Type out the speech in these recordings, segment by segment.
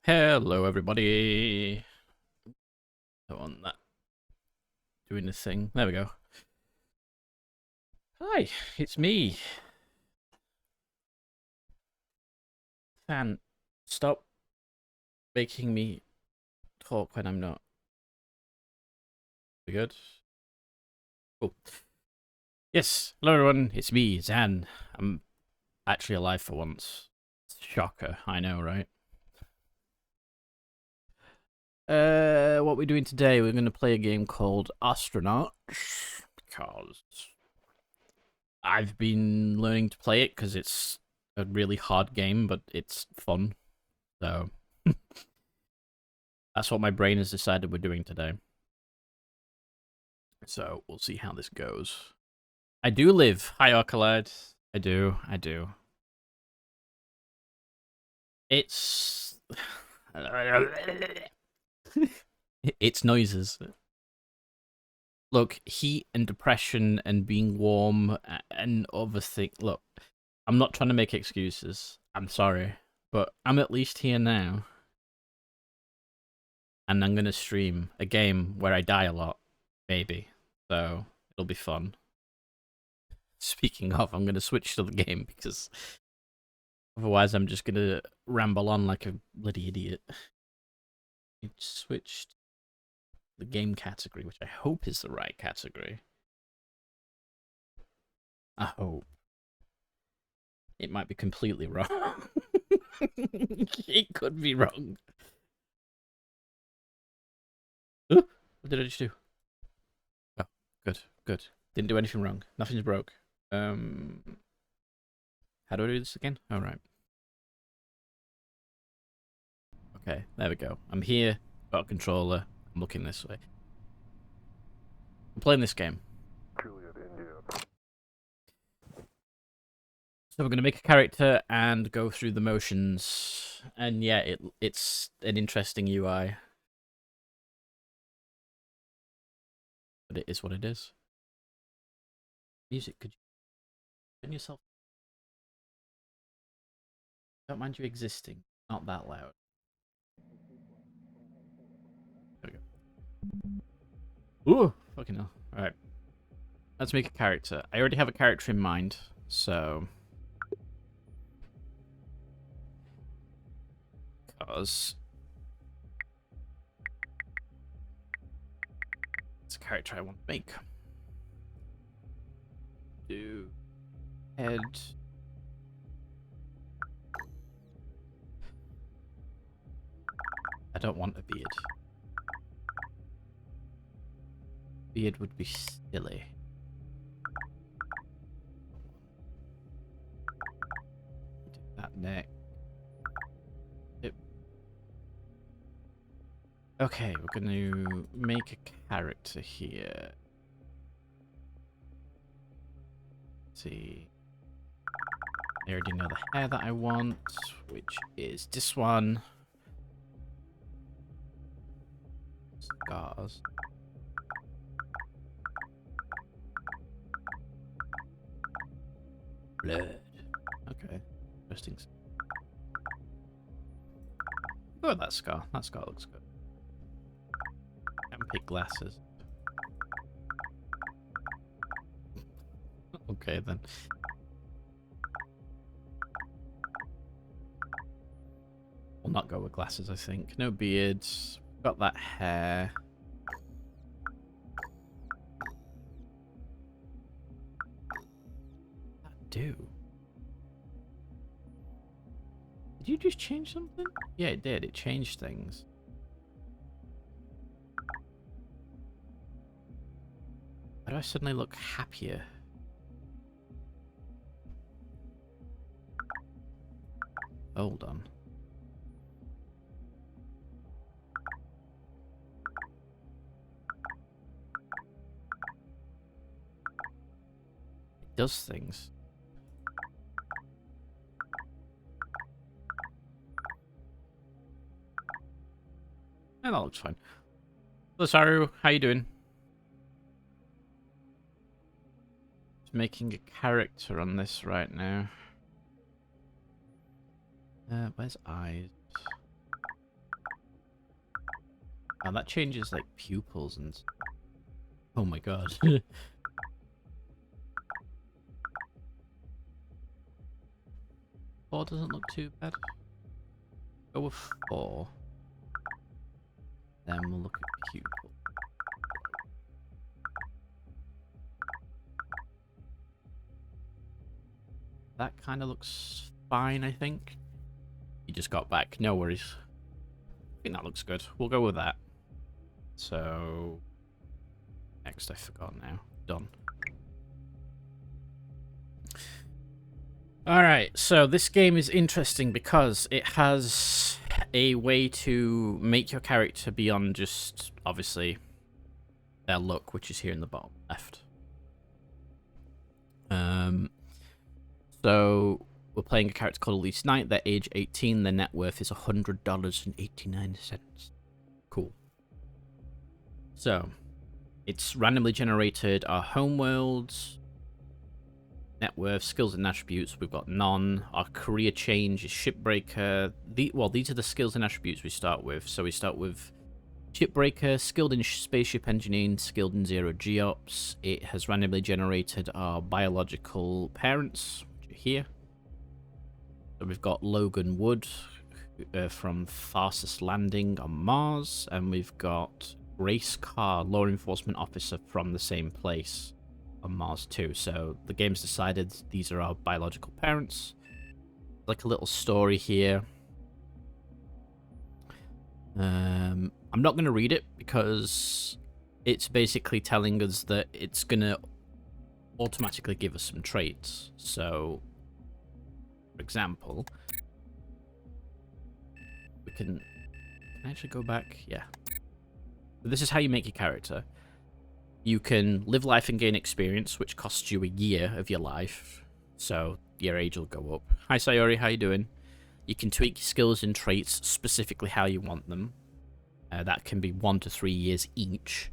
Hello, everybody. I want that doing this thing. There we go. Hi, it's me. Fan, stop making me talk when I'm not. We good? Cool. Yes, hello everyone, it's me, Zan. I'm actually alive for once. Shocker, I know, right? What we're doing today, we're going to play a game called Ostranauts, because I've been learning to play it because it's a really hard game, but it's fun. So that's what my brain has decided we're doing today. So we'll see how this goes. I do live. Hi, Arcalide. I do. It's... it's noises. Look, heat and depression and being warm and other things. Look, I'm not trying to make excuses. I'm sorry. But I'm at least here now. And I'm going to stream a game where I die a lot. Maybe. So, it'll be fun. Speaking of, I'm going to switch to the game because otherwise I'm just going to ramble on like a bloody idiot. It switched. the game category, which I hope is the right category. I hope. It might be completely wrong. It could be wrong. What did I just do? Oh, good, good. Didn't do anything wrong. Nothing's broke. How do I do this again? All right. Okay, there we go. I'm here, got a controller, I'm looking this way. I'm playing this game. So we're going to make a character and go through the motions. And yeah, it's an interesting UI. But it is what it is. Music, could you turn yourself? Don't mind you existing. Not that loud. There we go. Ooh, fucking hell. Alright. Let's make a character. I already have a character in mind, so... Because... it's a character I want to make. Do... head... I don't want a beard. Beard would be silly. Do that neck. Yep. Okay, we're going to make a character here. Let's see. I already know the hair that I want, which is this one. Scars. Blurred. Okay. Interesting. Go with that scar. That scar looks good. And pick glasses. Okay then. We'll not go with glasses, I think. No beards. Got that hair. That do? Did you just change something? Yeah, it did. It changed things. Why do I suddenly look happier? Hold on. It does things. And that looks fine. Hello, Saru. How you doing? Just making a character on this right now. Where's eyes? Oh, that changes like pupils and... oh my god. 4 doesn't look too bad. Go with 4. Then we'll look at pupil. That kind of looks fine, I think. You just got back. No worries. I think that looks good. We'll go with that. So... next, I forgot now. Done. Alright, so this game is interesting because it has a way to make your character beyond just, obviously, their look, which is here in the bottom left. So, we're playing a character called Elise Knight. They're age 18. Their net worth is $100.89. Cool. So, it's randomly generated our homeworlds, net worth, skills and attributes. We've got none. Our career change is shipbreaker. These are the skills and attributes we start with. So we start with shipbreaker, skilled in spaceship engineering, skilled in zero G-ops. It has randomly generated our biological parents, which are here. So we've got Logan Wood from Tharsis Landing on Mars, and we've got race car law enforcement officer from the same place on Mars too. So the game's decided these are our biological parents. Like a little story here. I'm not going to read it because it's basically telling us that it's going to automatically give us some traits. So, for example, we can I actually go back? Yeah. This is how you make your character. You can live life and gain experience, which costs you a year of your life. So your age will go up. Hi Sayori, how you doing? You can tweak your skills and traits specifically how you want them. That can be 1 to 3 years each.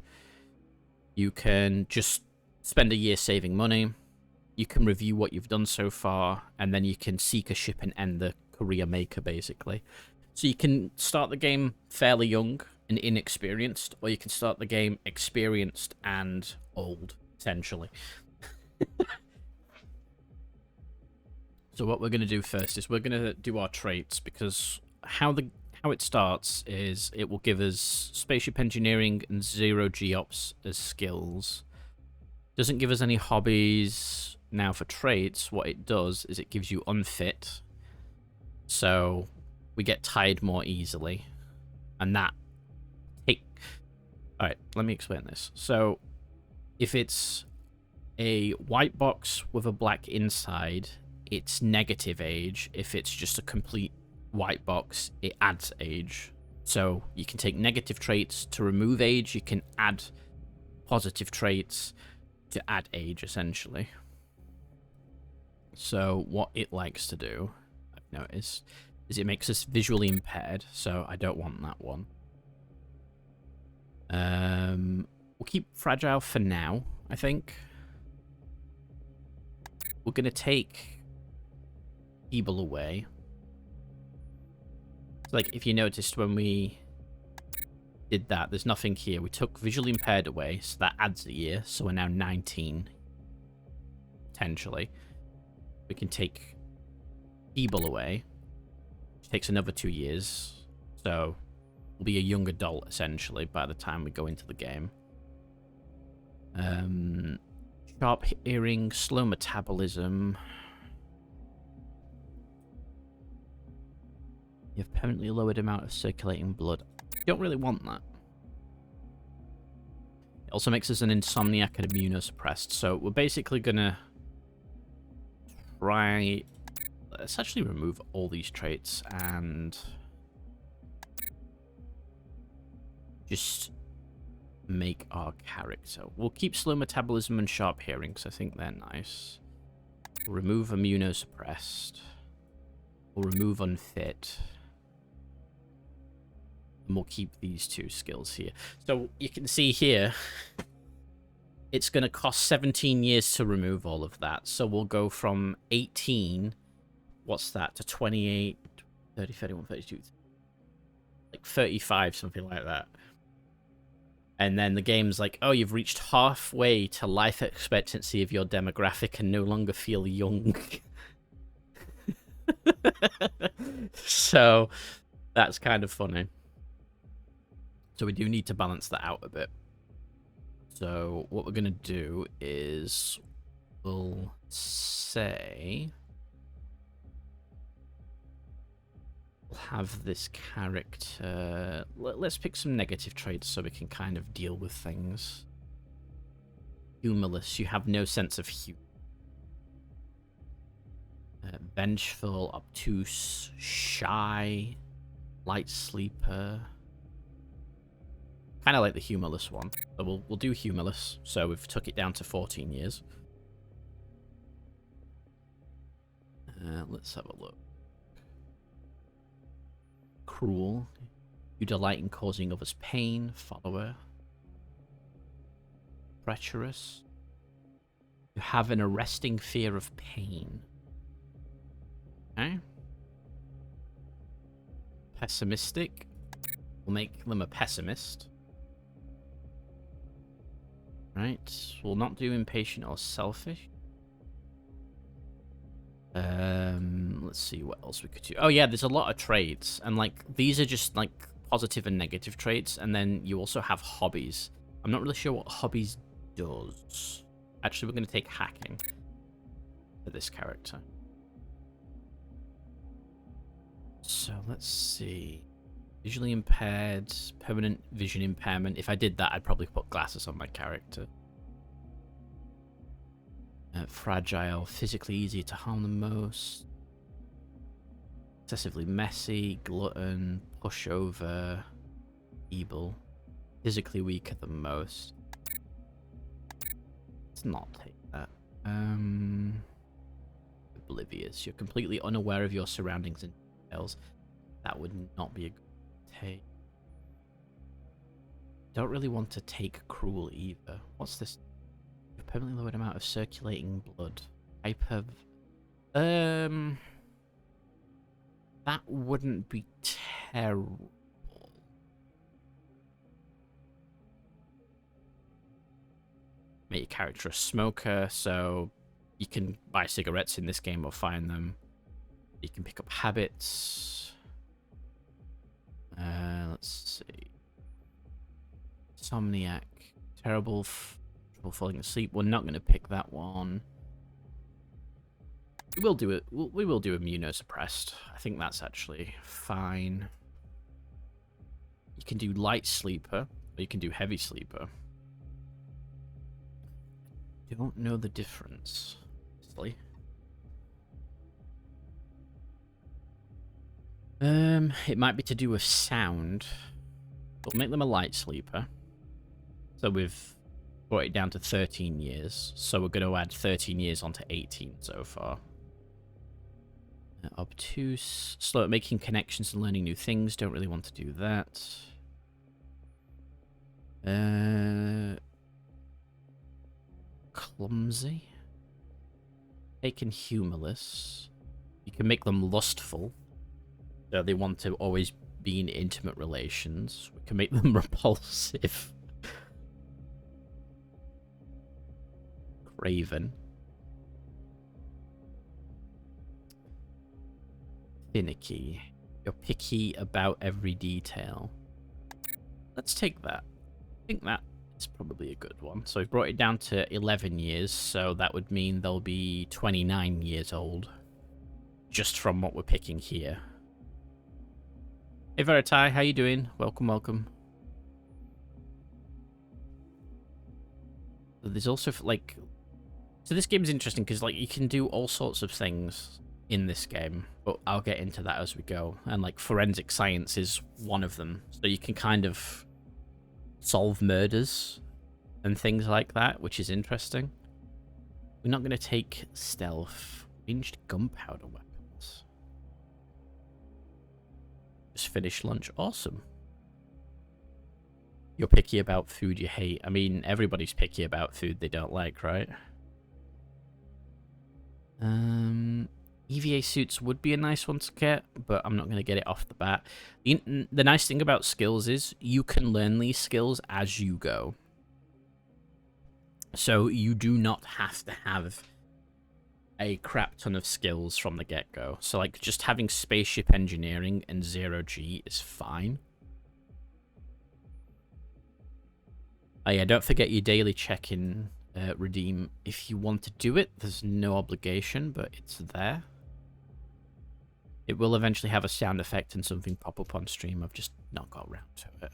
You can just spend a year saving money. You can review what you've done so far, and then you can seek a ship and end the career maker, basically. So you can start the game fairly young and inexperienced, or you can start the game experienced and old, essentially. So what we're going to do first is we're going to do our traits, because how it starts is it will give us spaceship engineering and 0 GOps as skills. Doesn't give us any hobbies. Now for traits, what it does is it gives you unfit. So we get tired more easily. And that... Alright, let me explain this. So if it's a white box with a black inside, it's negative age. If it's just a complete white box, it adds age. So you can take negative traits to remove age. You can add positive traits to add age, essentially. So what it likes to do, I've noticed, is it makes us visually impaired. So I don't want that one. We'll keep fragile for now, I think. We're going to take feeble away. Like, if you noticed when we did that, there's nothing here. We took visually impaired away, so that adds a year. So we're now 19, potentially. We can take feeble away, which takes another 2 years. So we'll be a young adult, essentially, by the time we go into the game. Sharp hearing, slow metabolism. You have permanently lowered amount of circulating blood. You don't really want that. It also makes us an insomniac and immunosuppressed. So we're basically gonna try... Let's actually remove all these traits and just make our character. We'll keep slow metabolism and sharp hearing because I think they're nice. We'll remove immunosuppressed. We'll remove unfit. And we'll keep these 2 skills here. So you can see here, it's going to cost 17 years to remove all of that. So we'll go from 18, what's that, to 28, 30, 31, 32, like 35, something like that. And then the game's like, oh, you've reached halfway to life expectancy of your demographic and no longer feel young. So that's kind of funny. So we do need to balance that out a bit. So what we're going to do is we'll say we'll have this character. Let's pick some negative traits so we can kind of deal with things. Humorless. You have no sense of humor. Vengeful, obtuse, shy, light sleeper. Kind of like the humorless one. So we'll do humorless. So we've took it down to 14 years. Let's have a look. Cruel. You delight in causing others pain. Follower. Treacherous. You have an arresting fear of pain. Okay. Pessimistic. We'll make them a pessimist. Right. We'll not do impatient or selfish. Let's see what else we could do. Oh yeah, there's a lot of traits, and like these are just like positive and negative traits, and then you also have hobbies. I'm not really sure what hobbies does. Actually, we're going to take hacking for this character. So let's see. Visually impaired, permanent vision impairment. If I did that, I'd probably put glasses on my character. Fragile, physically easier to harm the most. Excessively messy, glutton, pushover, feeble, physically weak at the most. Let's not take that. Oblivious. You're completely unaware of your surroundings and details. That would not be a good take. Don't really want to take cruel either. What's this? Permanently lowered amount of circulating blood. Hyper. That wouldn't be terrible. Make your character a smoker, so you can buy cigarettes in this game or find them. You can pick up habits. Let's see. Insomniac. Terrible. Trouble falling asleep. We're not going to pick that one. We will do it. We will do immunosuppressed. I think that's actually fine. You can do light sleeper, or you can do heavy sleeper. Don't know the difference, honestly. It might be to do with sound. We'll make them a light sleeper. So we've brought it down to 13 years. So we're going to add 13 years onto 18 so far. Obtuse, slow at making connections and learning new things. Don't really want to do that. Clumsy. Taken humorless. You can make them lustful. So they want to always be in intimate relations. We can make them repulsive. Craven. Finicky. You're picky about every detail. Let's take that. I think that is probably a good one. So we've brought it down to 11 years, so that would mean they'll be 29 years old. Just from what we're picking here. Hey Veritai, how you doing? Welcome, welcome. There's also, like... So this game is interesting because, like, you can do all sorts of things in this game, but I'll get into that as we go. And like forensic science is one of them, so you can kind of solve murders and things like that, which is interesting. We're not going to take stealth. Ranged gunpowder weapons. Just finished lunch. Awesome. You're picky about food you hate. I mean, everybody's picky about food they don't like, right? EVA suits would be a nice one to get, but I'm not going to get it off the bat. The nice thing about skills is you can learn these skills as you go. So you do not have to have a crap ton of skills from the get-go. So like just having spaceship engineering and 0G is fine. Oh yeah, don't forget your daily check-in redeem. If you want to do it, there's no obligation, but it's there. It will eventually have a sound effect and something pop up on stream. I've just not got around to it.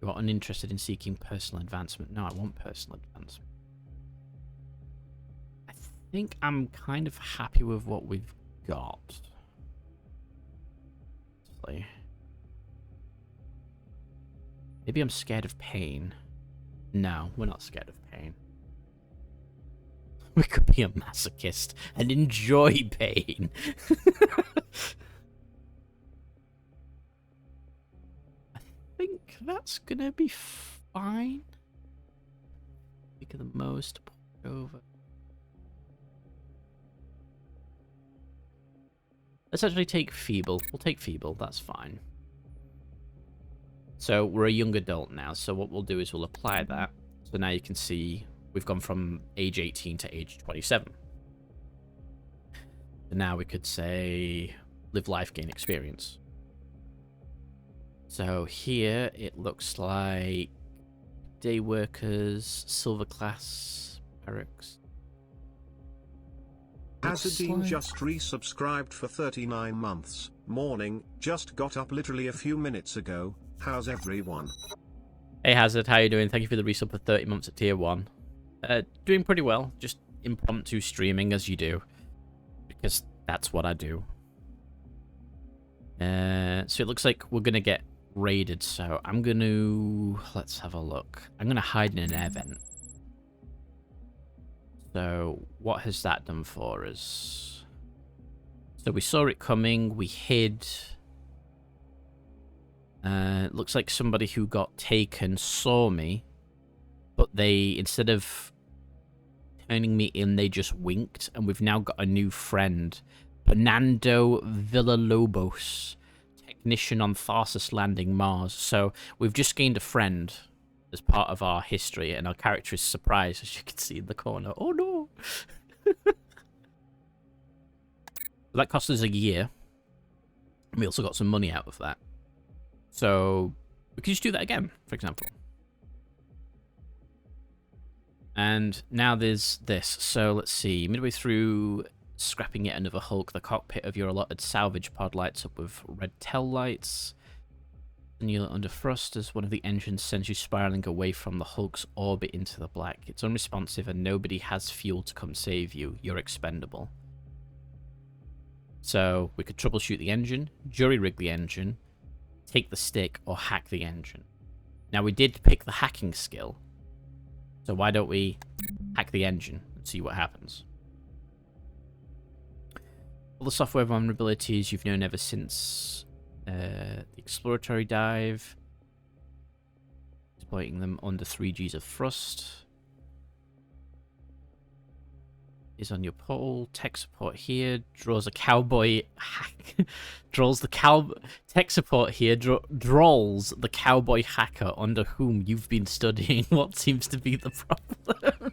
You are uninterested in seeking personal advancement. No, I want personal advancement. I think I'm kind of happy with what we've got. Maybe I'm scared of pain. No, we're not scared of pain. We could be a masochist and enjoy pain. I think that's gonna be fine. Think of the most over. Let's actually take feeble. We'll take feeble, that's fine. So we're a young adult now, so what we'll do is we'll apply that. So now you can see we've gone from age 18 to age 27. So now we could say, live life, gain experience. So here it looks like day workers, silver class barracks. Hazardine just resubscribed for 39 months. Morning, just got up literally a few minutes ago. How's everyone? Hey Hazard, how you doing? Thank you for the resub for 30 months at tier 1. Doing pretty well, just impromptu streaming as you do. Because that's what I do. So it looks like we're going to get raided, so I'm going to... Let's have a look. I'm going to hide in an event. So what has that done for us? So we saw it coming, we hid. It looks like somebody who got taken saw me, but they, instead of turning me in, they just winked, and we've now got a new friend. Fernando Villalobos, technician on Tharsis Landing, Mars. So we've just gained a friend as part of our history, and our character is surprised, as you can see in the corner. Oh no! That cost us a year. We also got some money out of that. So we can just do that again, for example. And now there's this. So let's see. Midway through scrapping yet another Hulk, the cockpit of your allotted salvage pod lights up with red tail lights. And you're under thrust as one of the engines sends you spiraling away from the Hulk's orbit into the black. It's unresponsive and nobody has fuel to come save you. You're expendable. So we could troubleshoot the engine, jury-rig the engine, take the stick, or hack the engine. Now we did pick the hacking skill. So why don't we hack the engine and see what happens? All the software vulnerabilities you've known ever since the exploratory dive, exploiting them under 3Gs of thrust, is on your pole. Tech support here draws a cowboy hack. Tech support here draws the cowboy hacker under whom you've been studying. What seems to be the problem?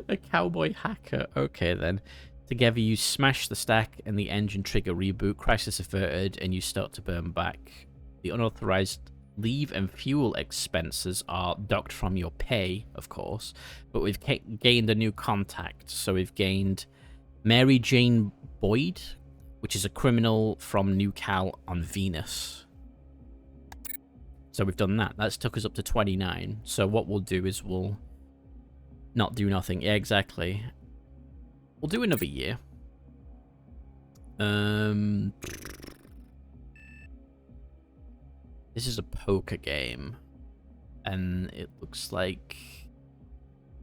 A cowboy hacker. Okay then. Together you smash the stack and the engine trigger reboot, crisis averted, and you start to burn back. The unauthorized leave and fuel expenses are docked from your pay, of course, but we've gained a new contact. So we've gained Mary Jane Boyd, which is a criminal from New Cal on Venus. So we've done that. That's took us up to 29. So what we'll do is we'll not do nothing. Yeah, exactly. We'll do another year. This is a poker game. And it looks like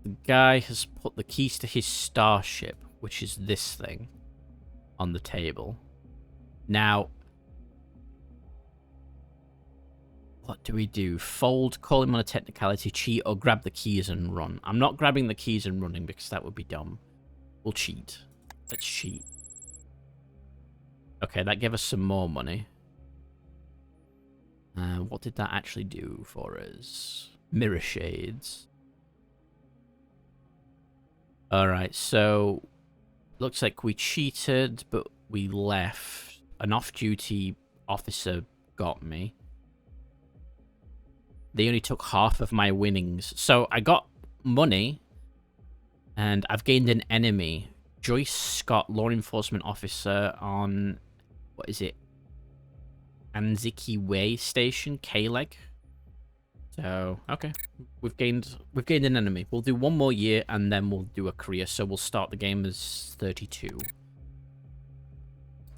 the guy has put the keys to his starship, which is this thing, on the table. Now, what do we do? Fold, call him on a technicality, cheat, or grab the keys and run? I'm not grabbing the keys and running because that would be dumb. We'll cheat. Let's cheat. Okay, that gave us some more money. What did that actually do for us? Mirror shades. Alright, so looks like we cheated, but we left. An off-duty officer got me. They only took half of my winnings. So I got money, and I've gained an enemy. Joyce Scott, law enforcement officer on, what is it? Anziki Way Station, K-Leg. So, okay. We've gained an enemy. We'll do one more year and then we'll do a career. So we'll start the game as 32.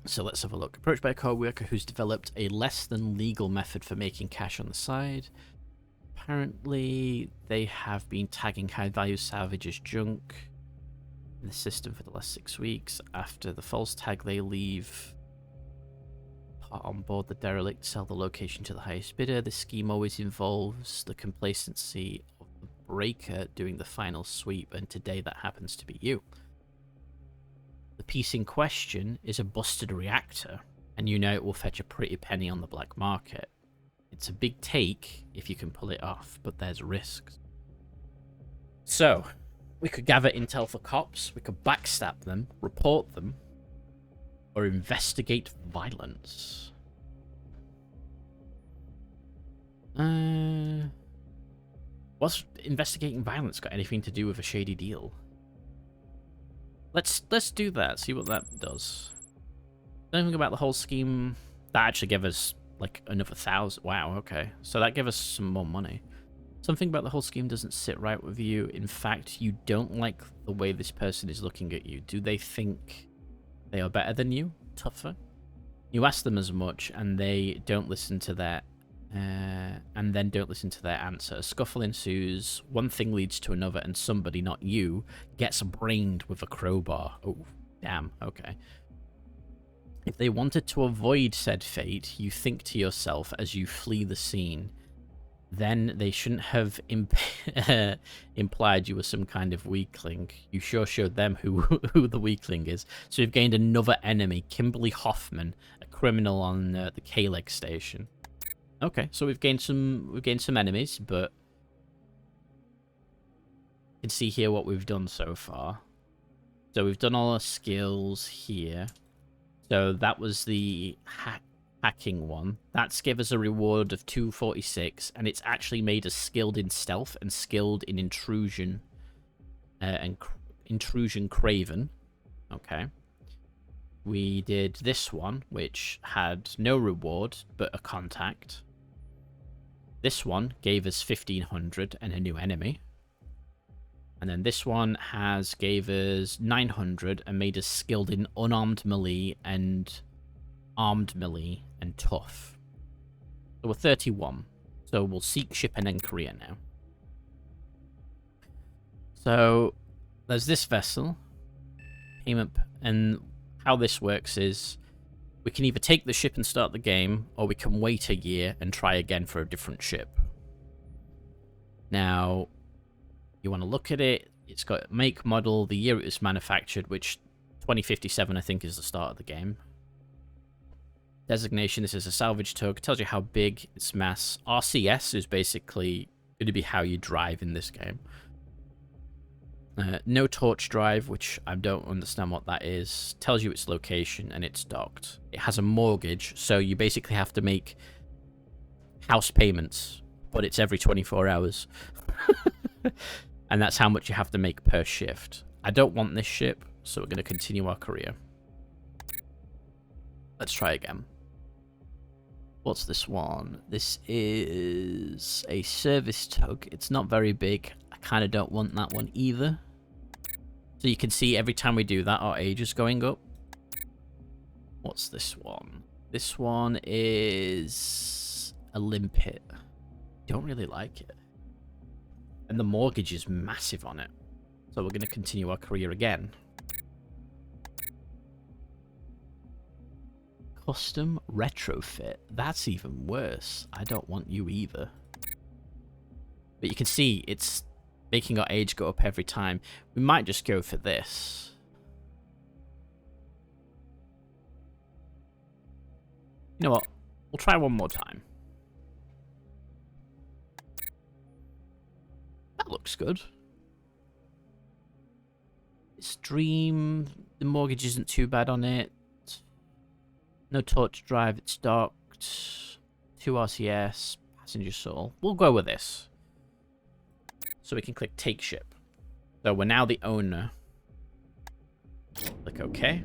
So let's have a look. Approached by a co-worker who's developed a less than legal method for making cash on the side. Apparently, they have been tagging high-value salvage as junk in the system for the last 6 weeks. After the false tag, they leave on board the derelict, sell the location to the highest bidder. The scheme always involves the complacency of the breaker doing the final sweep, and today that happens to be you. The piece in question is a busted reactor, and you know it will fetch a pretty penny on the black market. It's a big take if you can pull it off, but there's risks. So, we could gather intel for cops, we could backstab them, report them, or investigate violence. What's investigating violence got anything to do with a shady deal? Let's do that. See what that does. Something about the whole scheme that actually gave us like another 1,000. Wow. Okay. So that gave us some more money. Something about the whole scheme doesn't sit right with you. In fact, you don't like the way this person is looking at you. Do they think they are better than you? Tougher? You ask them as much, and they don't listen to that, and then don't listen to their answer. A scuffle ensues. One thing leads to another, and somebody, not you, gets brained with a crowbar. Oh, damn. Okay. If they wanted to avoid said fate, you think to yourself as you flee the scene, then they shouldn't have implied you were some kind of weakling. You sure showed them who the weakling is. So we've gained another enemy, Kimberly Hoffman, a criminal on the K-Leg station. Okay, so we've gained some enemies, but you can see here what we've done so far. So we've done all our skills here. So that was the hacking one. That's give us a reward of 246, and it's actually made us skilled in stealth and skilled in intrusion and intrusion craven. Okay. We did this one, which had no reward but a contact. This one gave us 1,500 and a new enemy. And then this one gave us 900 and made us skilled in unarmed melee and armed melee and tough. So we're 31. So we'll seek ship and end career now. So there's this vessel. Payment, and how this works is we can either take the ship and start the game, or we can wait a year and try again for a different ship. Now, you want to look at it. It's got make, model, the year it was manufactured, which 2057 I think is the start of the game. Designation, this is a salvage tug. Tells you how big, its mass. RCS is basically going to be how you drive in this game. No torch drive, which I don't understand what that is. Tells you its location, and it's docked. It has a mortgage, so you basically have to make house payments, but it's every 24 hours. And that's how much you have to make per shift. I don't want this ship, so we're going to continue our career. Let's try again. What's this one? This is a service tug. It's not very big. I kind of don't want that one either. So you can see every time we do that, our age is going up. What's this one? This one is a limpet. Don't really like it. And the mortgage is massive on it. So we're going to continue our career again. Custom retrofit. That's even worse. I don't want you either. But you can see it's making our age go up every time. We might just go for this. You know what? We'll try one more time. That looks good. Stream. The mortgage isn't too bad on it. No torch drive, it's docked. 2 RCS, passenger soul. We'll go with this. So we can click take ship. So we're now the owner. Click OK.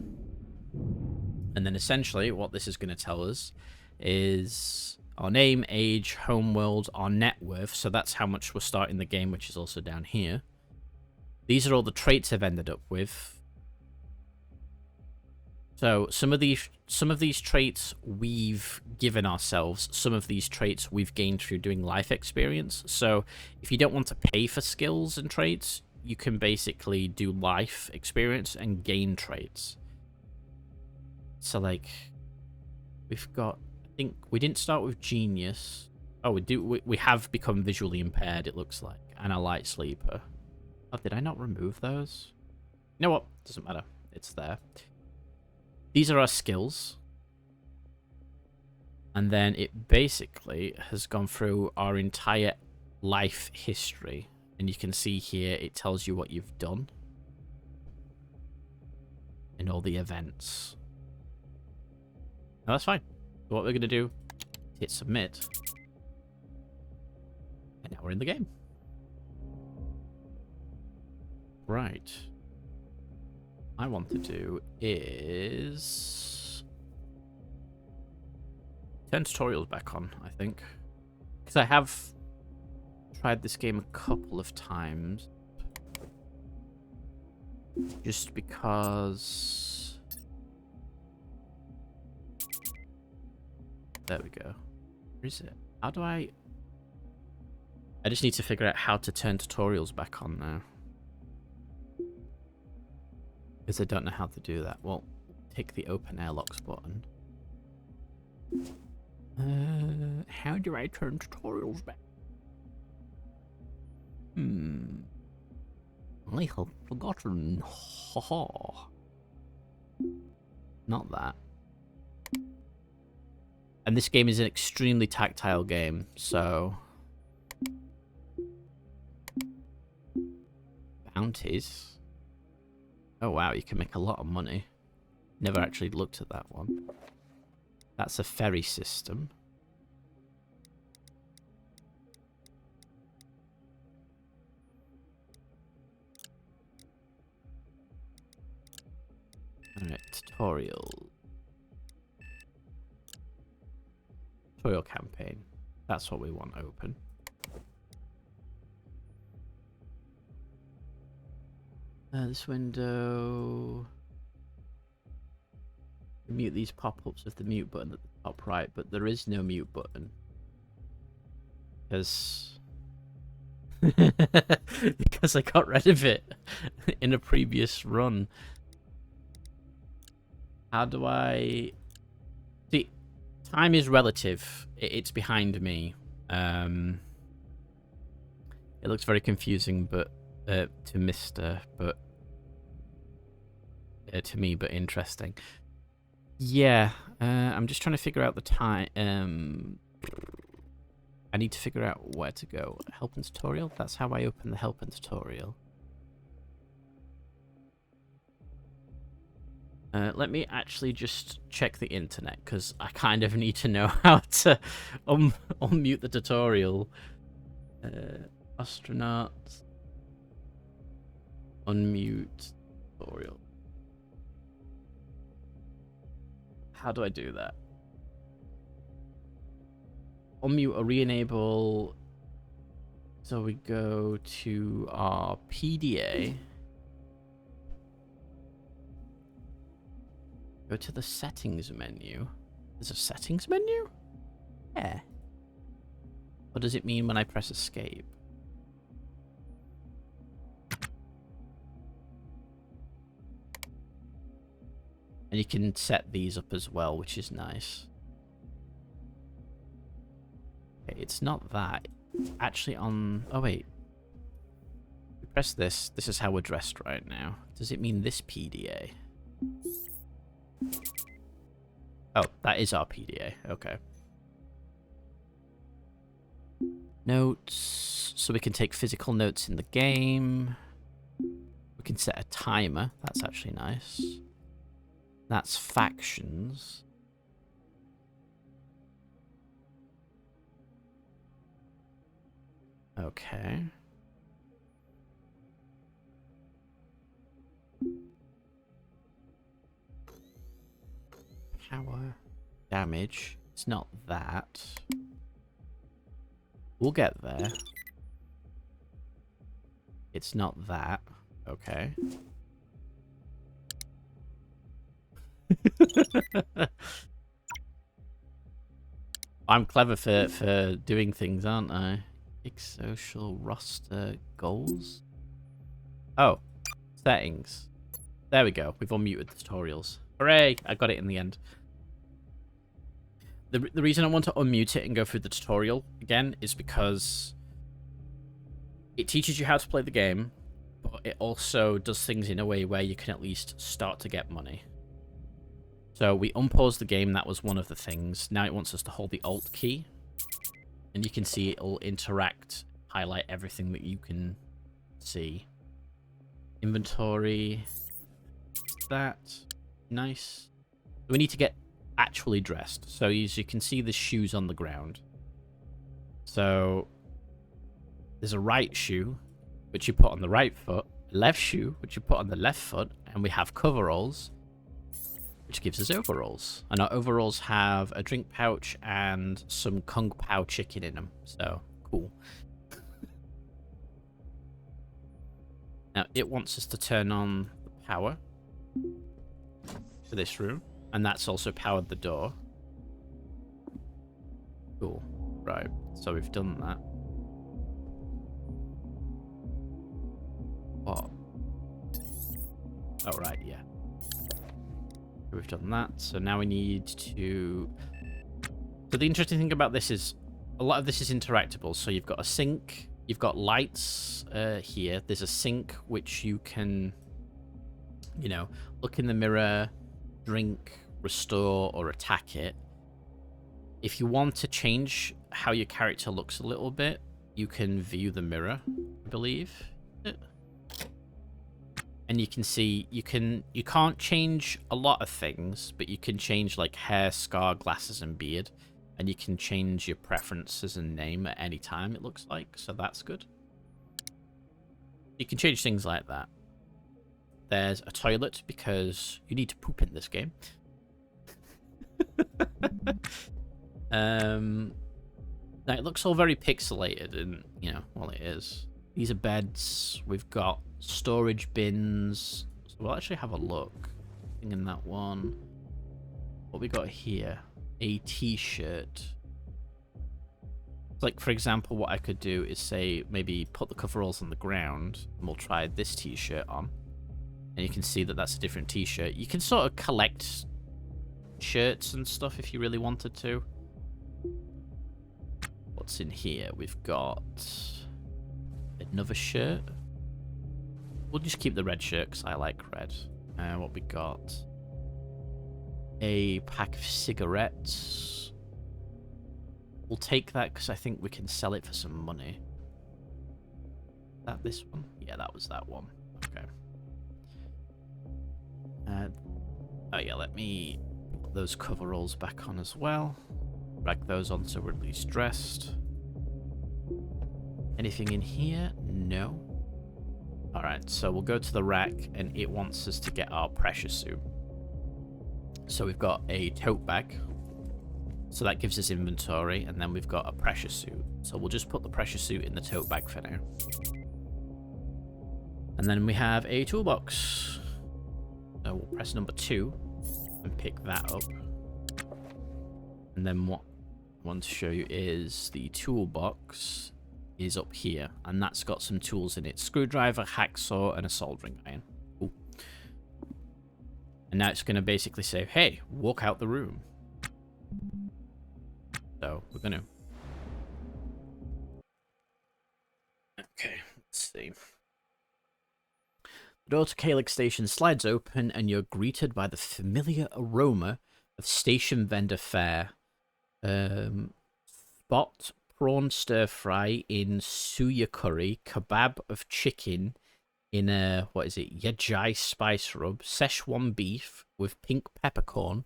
And then essentially what this is going to tell us is our name, age, homeworld, our net worth. So that's how much we're starting the game, which is also down here. These are all the traits I've ended up with. So some of these traits we've given ourselves. Some of these traits we've gained through doing life experience. So if you don't want to pay for skills and traits, you can basically do life experience and gain traits. So like we've got, I think we didn't start with genius. Oh, we have become visually impaired, it looks like, and a light sleeper. Oh, did I not remove those? You know what? Doesn't matter. It's there. These are our skills. And then it basically has gone through our entire life history. And you can see here, it tells you what you've done. And all the events. Now that's fine. So what we're going to do, hit submit. And now we're in the game. Right. What I want to do is turn tutorials back on, I think. Because I have tried this game a couple of times. Just because... There we go. Where is it? How do I just need to figure out how to turn tutorials back on now. Because I don't know how to do that. Well, take the open airlocks button. How do I turn tutorials back? I have forgotten. Haha. Not that. And this game is an extremely tactile game, so... Bounties. Oh wow, you can make a lot of money. Never actually looked at that one. That's a ferry system. Alright, tutorial. Tutorial campaign. That's what we want open. This window... Mute these pop-ups with the mute button at the top right, but there is no mute button. Because... because I got rid of it in a previous run. How do I... See, time is relative. It's behind me. It looks very confusing, but to Mr. But to me, but interesting. Yeah, I'm just trying to figure out the time. I need to figure out where to go. Help and tutorial. That's how I open the help and tutorial. Let me actually just check the internet, because I kind of need to know how to unmute the tutorial. Astronauts. Unmute tutorial. How do I do that? Unmute or re-enable. So we go to our PDA. Go to the settings menu. There's a settings menu? Yeah. What does it mean when I press escape? And you can set these up as well, which is nice. Okay, it's not that. Actually on... Oh, wait. We press this. This is how we're dressed right now. Does it mean this PDA? Oh, that is our PDA. Okay. Notes. So we can take physical notes in the game. We can set a timer. That's actually nice. That's factions. Okay. Power. Damage. It's not that. We'll get there. It's not that. Okay. I'm clever for doing things, aren't I? Big social roster goals. Oh, settings. There we go. We've unmuted the tutorials. Hooray! I got it in the end. The reason I want to unmute it and go through the tutorial again is because it teaches you how to play the game, but it also does things in a way where you can at least start to get money. So we unpaused the game, that was one of the things. Now it wants us to hold the Alt key. And you can see it'll interact, highlight everything that you can see. Inventory. That. Nice. We need to get actually dressed. So as you can see, the shoes on the ground. So there's a right shoe, which you put on the right foot, left shoe, which you put on the left foot, and we have coveralls, which gives us overalls. And our overalls have a drink pouch and some Kung Pao chicken in them. So, cool. Now, it wants us to turn on the power for this room. And that's also powered the door. Cool. Right. So we've done that. What? Oh, right, yeah. We've done that. So now we need to... So the interesting thing about this is a lot of this is interactable. So you've got a sink, you've got lights here. There's a sink which you can, you know, look in the mirror, drink, restore, or attack it. If you want to change how your character looks a little bit, you can view the mirror, I believe. And you can see, you can't change a lot of things, but you can change like hair, scar, glasses, and beard. And you can change your preferences and name at any time, it looks like. So that's good. You can change things like that. There's a toilet because you need to poop in this game. Now it looks all very pixelated, and you know, well, it is. These are beds. We've got storage bins. So we'll actually have a look. In that one. What we got here? A t-shirt. Like, for example, what I could do is say, maybe put the coveralls on the ground, and we'll try this t-shirt on. And you can see that that's a different t-shirt. You can sort of collect shirts and stuff if you really wanted to. What's in here? We've got another shirt. We'll just keep the red shirt because I like red. What we got? A pack of cigarettes. We'll take that because I think we can sell it for some money. Is that this one? Yeah, that was that one. Okay. Oh yeah, let me put those coveralls back on as well. Drag those on so we're at least dressed. Anything in here? No. Alright, so we'll go to the rack, and it wants us to get our pressure suit. So we've got a tote bag. So that gives us inventory, and then we've got a pressure suit. So we'll just put the pressure suit in the tote bag for now. And then we have a toolbox. So we'll press number 2 and pick that up. And then what I want to show you is the toolbox is up here, and that's got some tools in it. Screwdriver, hacksaw, and a soldering iron. Cool. And now it's going to basically say, hey, walk out the room. So we're going to... Okay, let's see. The door to Calyx Station slides open, and you're greeted by the familiar aroma of station vendor fare. Spot prawn stir fry in suya curry, kebab of chicken in a, what is it, yajai spice rub, Szechuan beef with pink peppercorn.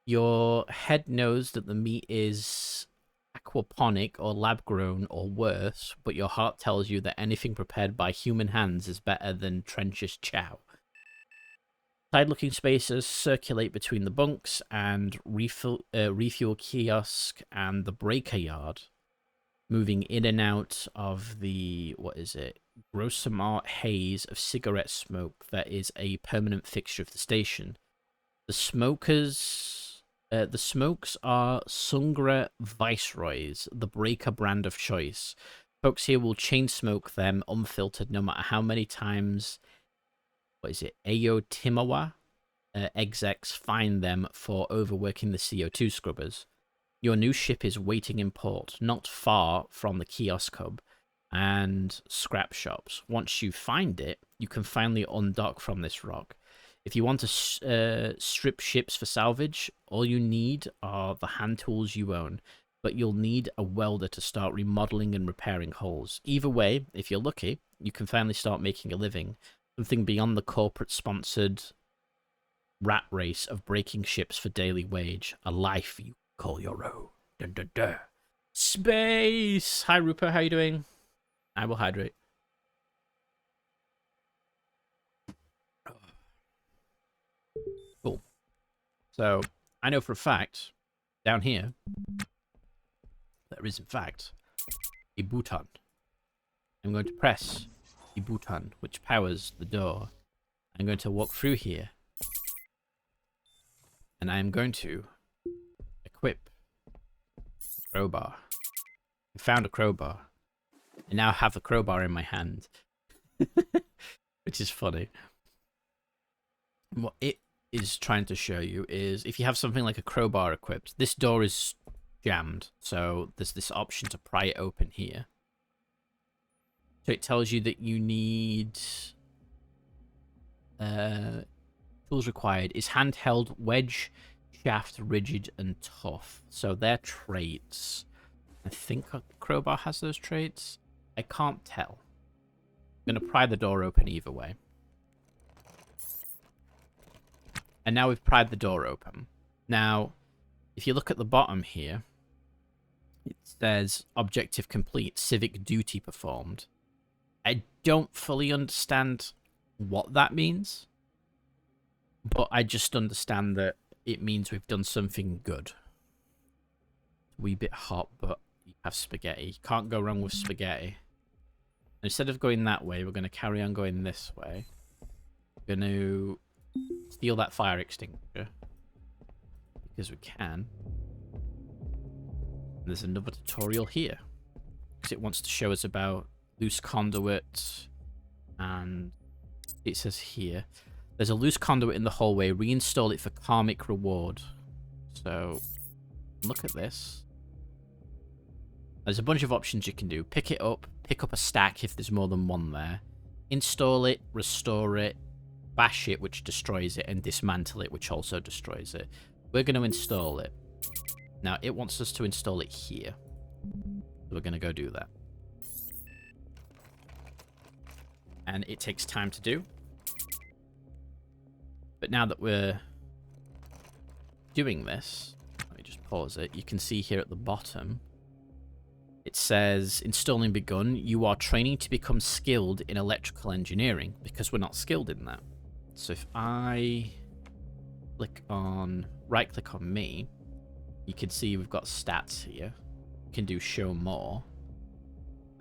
Your head knows that the meat is aquaponic or lab grown or worse, but your heart tells you that anything prepared by human hands is better than trench's chow. Side-looking spaces circulate between the bunks and refuel kiosk and the breaker yard, moving in and out of the, what is it, Grossamart haze of cigarette smoke that is a permanent fixture of the station. The smokes are Sungra Viceroys, the breaker brand of choice. Folks here will chain smoke them unfiltered no matter how many times, what is it, Ayo Timawa execs find them for overworking the CO2 scrubbers. Your new ship is waiting in port, not far from the kiosk hub and scrap shops. Once you find it, you can finally undock from this rock. If you want to strip ships for salvage, all you need are the hand tools you own, but you'll need a welder to start remodeling and repairing holes. Either way, if you're lucky, you can finally start making a living. Something beyond the corporate-sponsored rat race of breaking ships for daily wage. A life you call your own. Dun, dun, dun. Space! Hi, Rupert. How you doing? I will hydrate. Cool. So, I know for a fact, down here, there is, in fact, a button. I'm going to press the button, which powers the door. I'm going to walk through here. And I am going to equip the crowbar. I found a crowbar. I now have a crowbar in my hand. Which is funny. And what it is trying to show you is if you have something like a crowbar equipped, this door is jammed. So there's this option to pry it open here. So it tells you that you need tools required is handheld, wedge, shaft, rigid, and tough. So they're traits. I think a crowbar has those traits. I can't tell. I'm going to pry the door open either way. And now we've pried the door open. Now, if you look at the bottom here, it says objective complete, civic duty performed. I don't fully understand what that means, but I just understand that it means we've done something good. A wee bit hot, but you have spaghetti. You can't go wrong with spaghetti. Instead of going that way, we're going to carry on going this way. We're going to steal that fire extinguisher, because we can. And there's another tutorial here, because it wants to show us about loose conduit, and it says here, there's a loose conduit in the hallway, reinstall it for karmic reward. So, look at this. There's a bunch of options you can do. Pick it up, pick up a stack if there's more than one there, install it, restore it, bash it, which destroys it, and dismantle it, which also destroys it. We're going to install it. Now, it wants us to install it here. So we're going to go do that. And it takes time to do. But now that we're doing this, let me just pause it. You can see here at the bottom, it says, installing begun. You are training to become skilled in electrical engineering, because we're not skilled in that. So if I right click on me, you can see we've got stats here. We can do show more.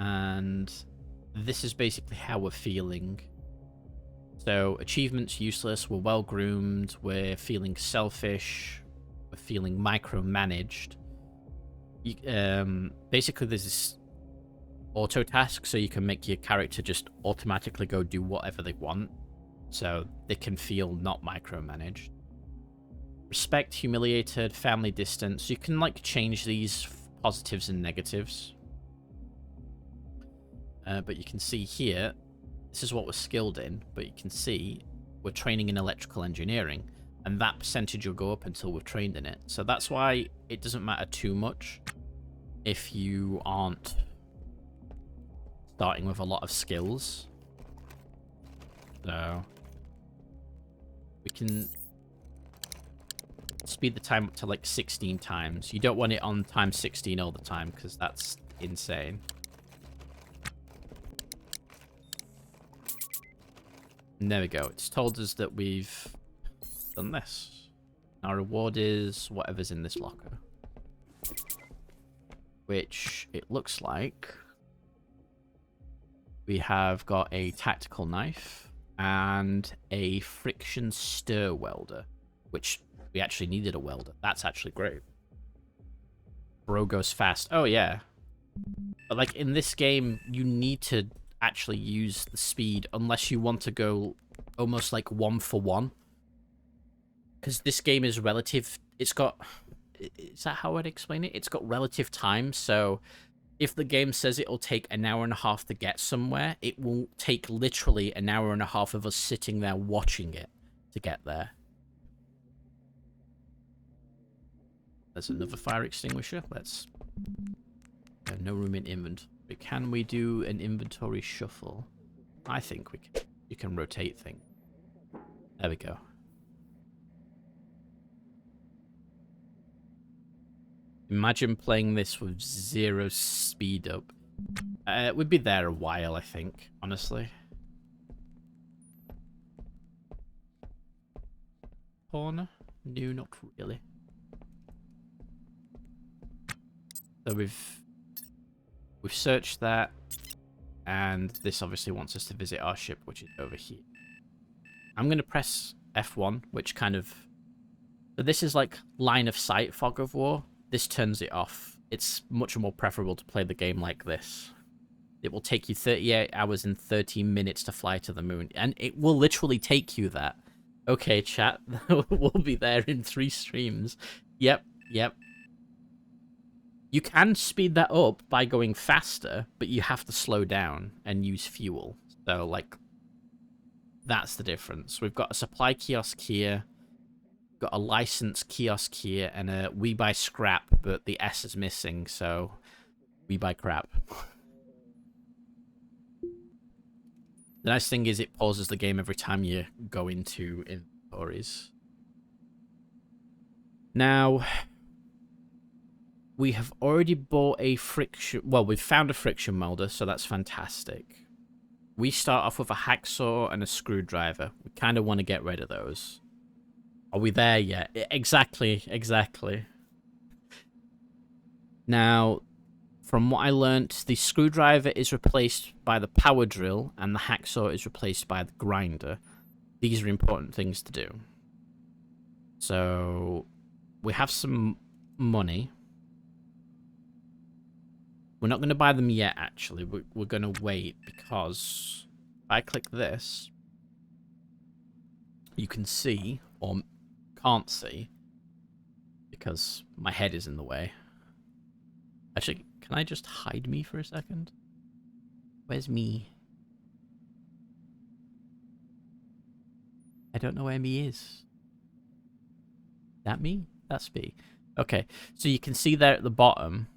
And this is basically how we're feeling. So achievements useless, we're well groomed, we're feeling selfish, we're feeling micromanaged. Basically there's this auto task, so you can make your character just automatically go do whatever they want, so they can feel not micromanaged. Respect, humiliated, family distance. You can like change these positives and negatives. But you can see here, this is what we're skilled in, but you can see we're training in electrical engineering, and that percentage will go up until we've trained in it. So that's why it doesn't matter too much if you aren't starting with a lot of skills. So we can speed the time up to like 16 times. You don't want it on times 16 all the time, because that's insane. And there we go. It's told us that we've done this. Our reward is whatever's in this locker. Which it looks like we have got a tactical knife and a friction stir welder, which we actually needed a welder. That's actually great. Bro goes fast. Oh, yeah. But like in this game, you need to actually use the speed unless you want to go almost like 1-for-1, because this game is relative. It's got, is that how I'd explain it? It's got relative time. So if the game says it'll take an hour and a half to get somewhere, it will take literally an hour and a half of us sitting there watching it to get there. There's another fire extinguisher. Let's no room in inventory. Can we do an inventory shuffle? I think we can. You can rotate things. There we go. Imagine playing this with 0 speed up. We'd be there a while, I think, honestly. Corner? No, not really. So we've searched that, and this obviously wants us to visit our ship, which is over here. I'm going to press F1, which kind of... So this is like line of sight fog of war. This turns it off. It's much more preferable to play the game like this. It will take you 38 hours and 13 minutes to fly to the moon, and it will literally take you that. Okay, chat, we'll be there in 3 streams. Yep. You can speed that up by going faster, but you have to slow down and use fuel. So, like, that's the difference. We've got a supply kiosk here, got a license kiosk here, and a we buy scrap, but the S is missing, so we buy crap. The nice thing is it pauses the game every time you go into inventories. Now, we have already bought a friction... Well, we've found a friction molder, so that's fantastic. We start off with a hacksaw and a screwdriver. We kind of want to get rid of those. Are we there yet? Exactly. Now, from what I learnt, the screwdriver is replaced by the power drill, and the hacksaw is replaced by the grinder. These are important things to do. So, we have some money. We're not going to buy them yet, actually. We're going to wait, because if I click this, you can see, or can't see, because my head is in the way. Actually, can I just hide me for a second? Where's me? I don't know where me is. That me? That's me. Okay, so you can see there at the bottom,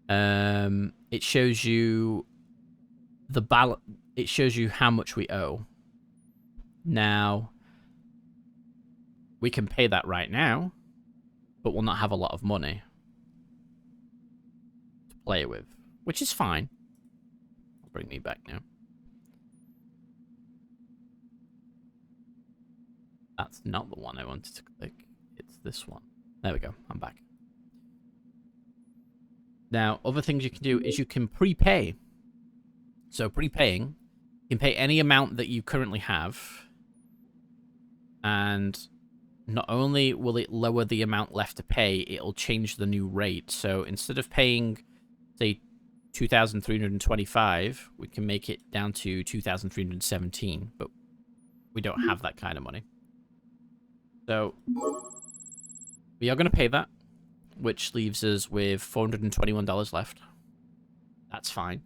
it shows you the balance. It shows you how much we owe. Now, we can pay that right now, but we'll not have a lot of money to play with, which is fine. I'll bring me back now. That's not the one I wanted to click. It's this one. There we go. I'm back. Now, other things you can do is you can prepay. So prepaying, you can pay any amount that you currently have. And not only will it lower the amount left to pay, it'll change the new rate. So instead of paying, say, 2,325, we can make it down to 2,317. But we don't have that kind of money. So we are going to pay that, which leaves us with $421 left. That's fine.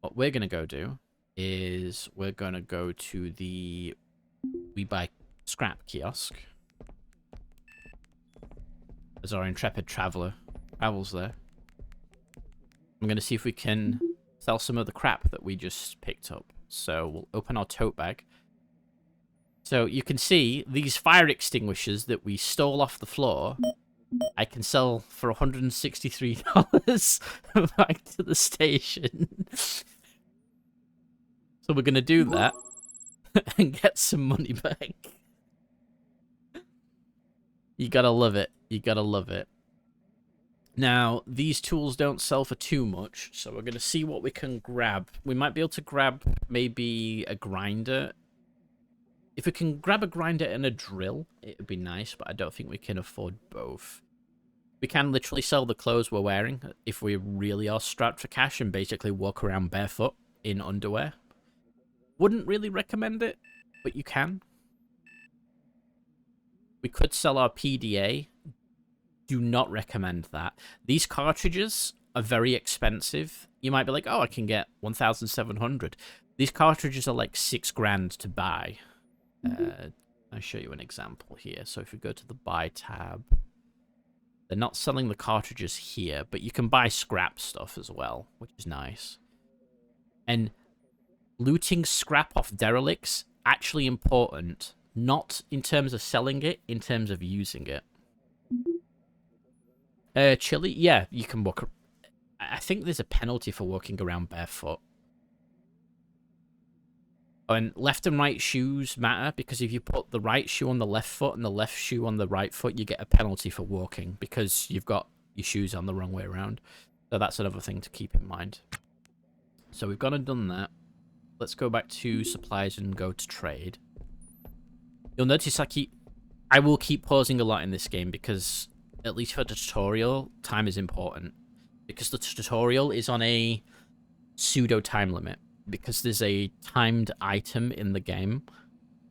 What we're going to go do is we're going to go to the We Buy Scrap kiosk. As our intrepid traveler travels there. I'm going to see if we can sell some of the crap that we just picked up. So we'll open our tote bag. So you can see these fire extinguishers that we stole off the floor, I can sell for $163 back to the station. So we're going to do that and get some money back. You gotta love it. You gotta love it. Now, these tools don't sell for too much, so we're going to see what we can grab. We might be able to grab maybe a grinder. If we can grab a grinder and a drill, it would be nice, but I don't think we can afford both. We can literally sell the clothes we're wearing if we really are strapped for cash and basically walk around barefoot in underwear. Wouldn't really recommend it, but you can. We could sell our PDA. Do not recommend that. These cartridges are very expensive. You might be like, oh, I can get 1,700. These cartridges are like $6 grand to buy. I'll show you an example here. So if we go to the buy tab, they're not selling the cartridges here, but you can buy scrap stuff as well, which is nice. And looting scrap off derelicts, actually important. Not in terms of selling it, in terms of using it. Chile, yeah, you can walk. I think there's a penalty for walking around barefoot. And left and right shoes matter because if you put the right shoe on the left foot and the left shoe on the right foot, you get a penalty for walking because you've got your shoes on the wrong way around. So that's another thing to keep in mind. So we've gone and done that. Let's go back to supplies and go to trade. You'll notice I will keep pausing a lot in this game because, at least for the tutorial, time is important. Because the tutorial is on a pseudo time limit. Because there's a timed item in the game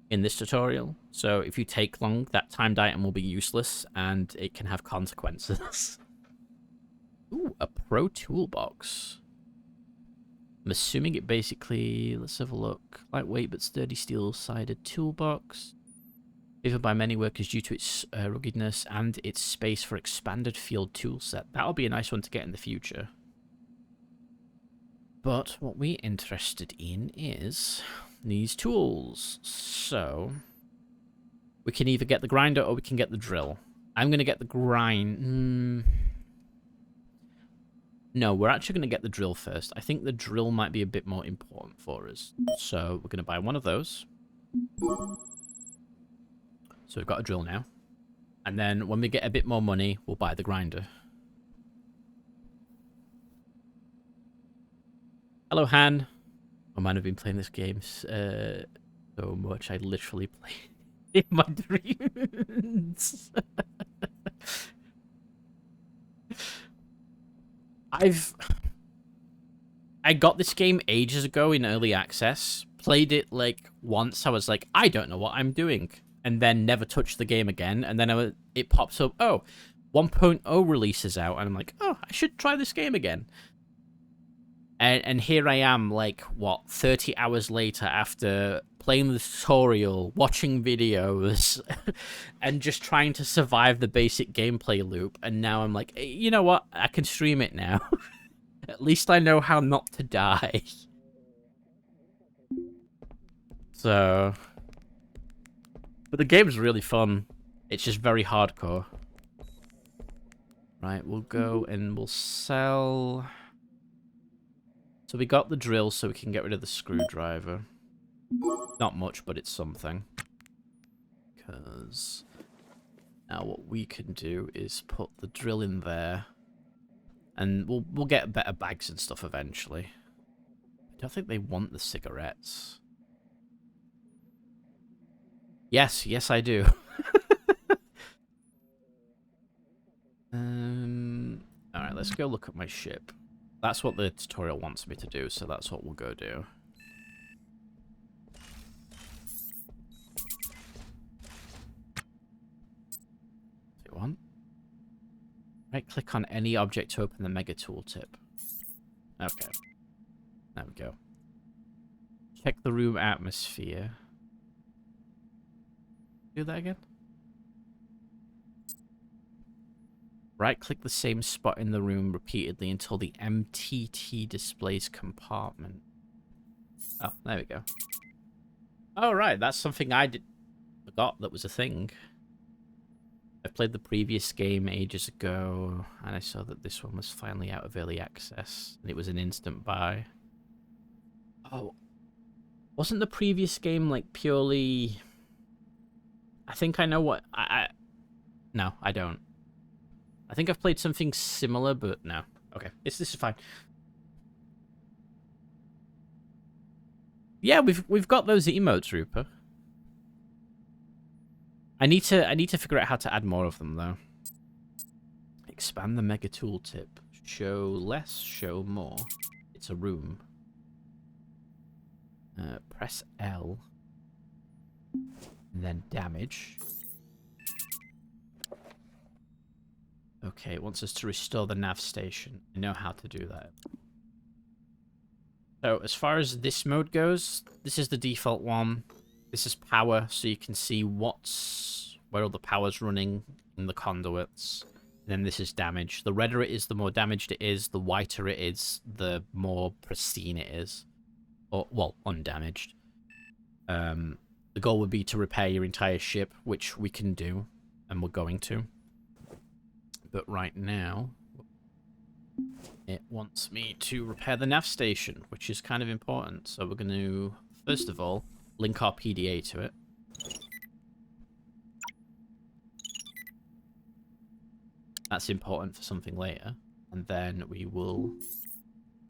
in this tutorial. So if you take long, that timed item will be useless and it can have consequences. Ooh, a pro toolbox. I'm assuming it basically, let's have a look. Lightweight but sturdy steel-sided toolbox. Favored by many workers due to its ruggedness and its space for expanded field toolset. That'll be a nice one to get in the future. But what we're interested in is these tools. So we can either get the grinder or we can get the drill. I'm going to get the grind. No, we're actually going to get the drill first. I think the drill might be a bit more important for us. So we're going to buy one of those. So we've got a drill now. And then when we get a bit more money, we'll buy the grinder. Hello, Han. I might have been playing this game so much. I literally play in my dreams. I got this game ages ago in early access. Played it like once. I was like, I don't know what I'm doing. And then never touched the game again. And then it pops up, oh, 1.0 releases out. And I'm like, oh, I should try this game again. And here I am, like, what, 30 hours later after playing the tutorial, watching videos, and just trying to survive the basic gameplay loop. And now I'm like, hey, you know what? I can stream it now. At least I know how not to die. So... But the game's really fun. It's just very hardcore. Right, we'll go and we'll sell... So we got the drill so we can get rid of the screwdriver. Not much, but it's something. Because now what we can do is put the drill in there. And we'll get better bags and stuff eventually. I don't think they want the cigarettes. Yes, yes I do. Alright, let's go look at my ship. That's what the tutorial wants me to do, so that's what we'll go do. One. Right click on any object to open the mega tooltip. Okay. There we go. Check the room atmosphere. Do that again? Right-click the same spot in the room repeatedly until the MTT displays compartment. Oh, there we go. Oh, right, that's something I forgot that was a thing. I played the previous game ages ago, and I saw that this one was finally out of early access, and it was an instant buy. Oh, wasn't the previous game, like, purely... I think I know what... No, I don't. I think I've played something similar, but no. Okay, this is fine. Yeah, we've got those emotes, Rupert. I need to figure out how to add more of them though. Expand the mega tooltip. Show less, show more. It's a room. Press L. And then damage. Okay, it wants us to restore the nav station. I know how to do that. So, as far as this mode goes, this is the default one. This is power, so you can see where all the power's running in the conduits. And then this is damage. The redder it is, the more damaged it is. The whiter it is, the more pristine it is. Or, well, undamaged. The goal would be to repair your entire ship, which we can do, and we're going to. But right now, it wants me to repair the nav station, which is kind of important. So we're going to, first of all, link our PDA to it. That's important for something later. And then we will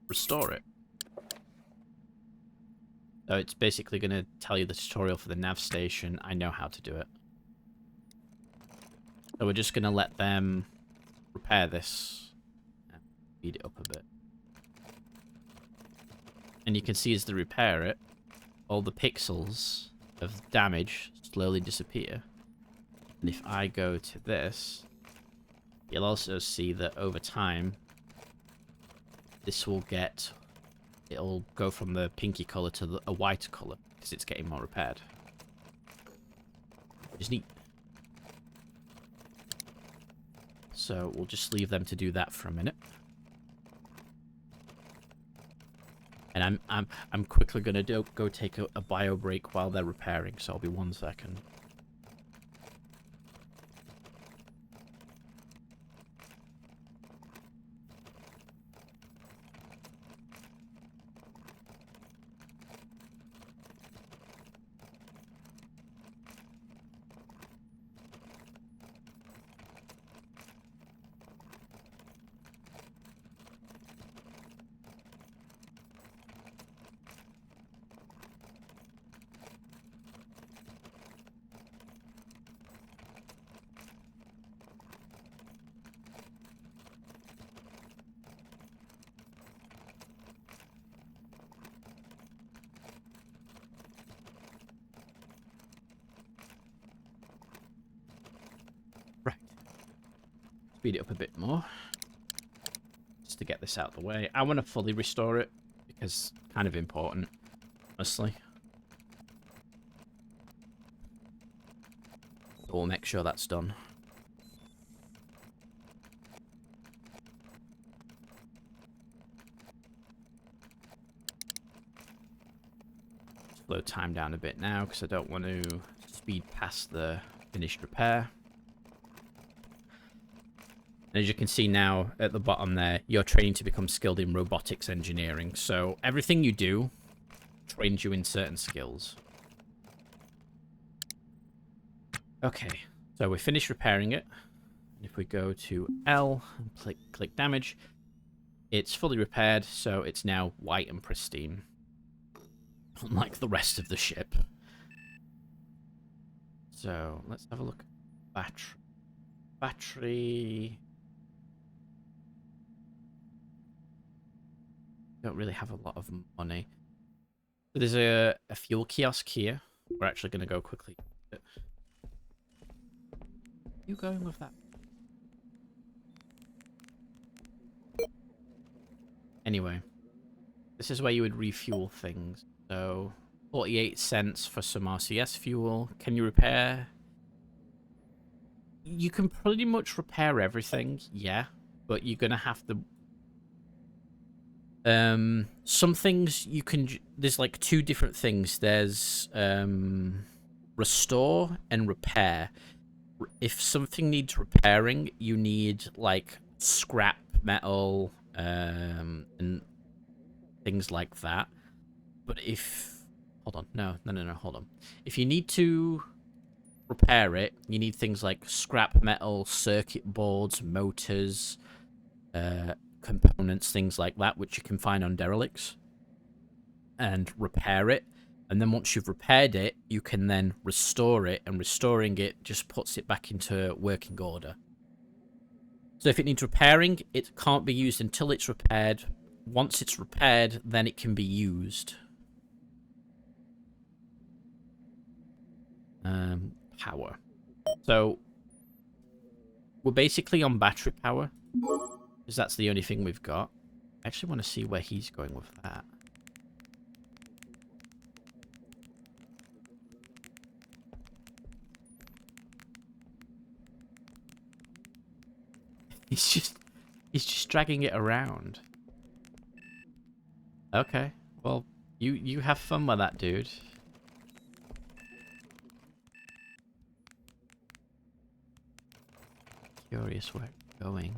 restore it. So it's basically going to tell you the tutorial for the nav station. I know how to do it. So we're just going to let them repair this. Speed it up a bit. And you can see as they repair it, all the pixels of damage slowly disappear. And if I go to this, you'll also see that over time, this will get... It'll go from the pinky colour to a white colour, because it's getting more repaired. Which is neat. So we'll just leave them to do that for a minute. And I'm quickly gonna go take a bio break while they're repairing, so I'll be 1 second. Right. Speed it up a bit more. Just to get this out of the way. I want to fully restore it, because it's kind of important, honestly. So we'll make sure that's done. Slow time down a bit now, because I don't want to speed past the finished repair. And as you can see now at the bottom there, you're training to become skilled in robotics engineering. So everything you do trains you in certain skills. Okay, so we finished repairing it. If we go to L and click damage, it's fully repaired, so it's now white and pristine. Unlike the rest of the ship. So let's have a look. Battery. Don't really have a lot of money. So there's a fuel kiosk here. We're actually going to go quickly. You going with that? Anyway, this is where you would refuel things. So 48 cents for some RCS fuel. Can you repair? You can pretty much repair everything, yeah, but you're gonna have to. Some things you can. There's like 2 different things. There's restore and repair. If something needs repairing, you need like scrap metal and things like that. But if hold on, no, hold on. If you need to repair it, you need things like scrap metal, circuit boards, motors, components, things like that, which you can find on derelicts, and repair it. And then once you've repaired it, you can then restore it, and restoring it just puts it back into working order. So if it needs repairing, it can't be used until it's repaired. Once it's repaired, then it can be used. Power. So we're basically on battery power, because that's the only thing we've got. I actually want to see where he's going with that. He's just dragging it around. Okay, well, you have fun with that, dude. Curious work. Going.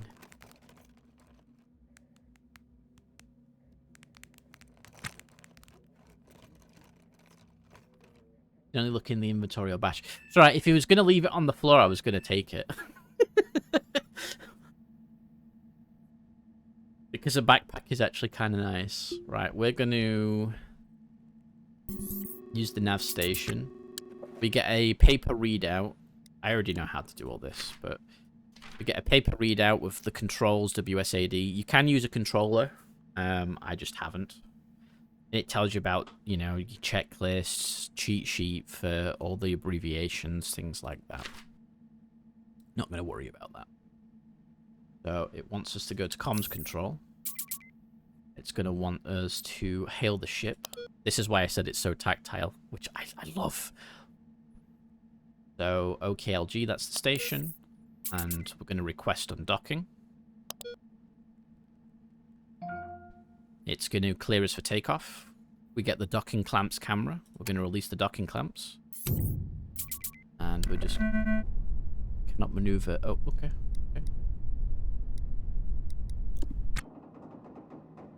You only look in the inventory or bash. It's alright, if he was going to leave it on the floor, I was going to take it. Because a backpack is actually kind of nice. Right, we're going to use the nav station. We get a paper readout. I already know how to do all this, but we get a paper readout with the controls, WSAD. You can use a controller. I just haven't. It tells you about, you know, your checklists, cheat sheet for all the abbreviations, things like that. Not going to worry about that. So it wants us to go to comms control. It's going to want us to hail the ship. This is why I said it's so tactile, which I love. So OKLG, that's the station. And we're going to request undocking. It's going to clear us for takeoff. We get the docking clamps camera. We're going to release the docking clamps. And we just cannot maneuver. Oh, okay.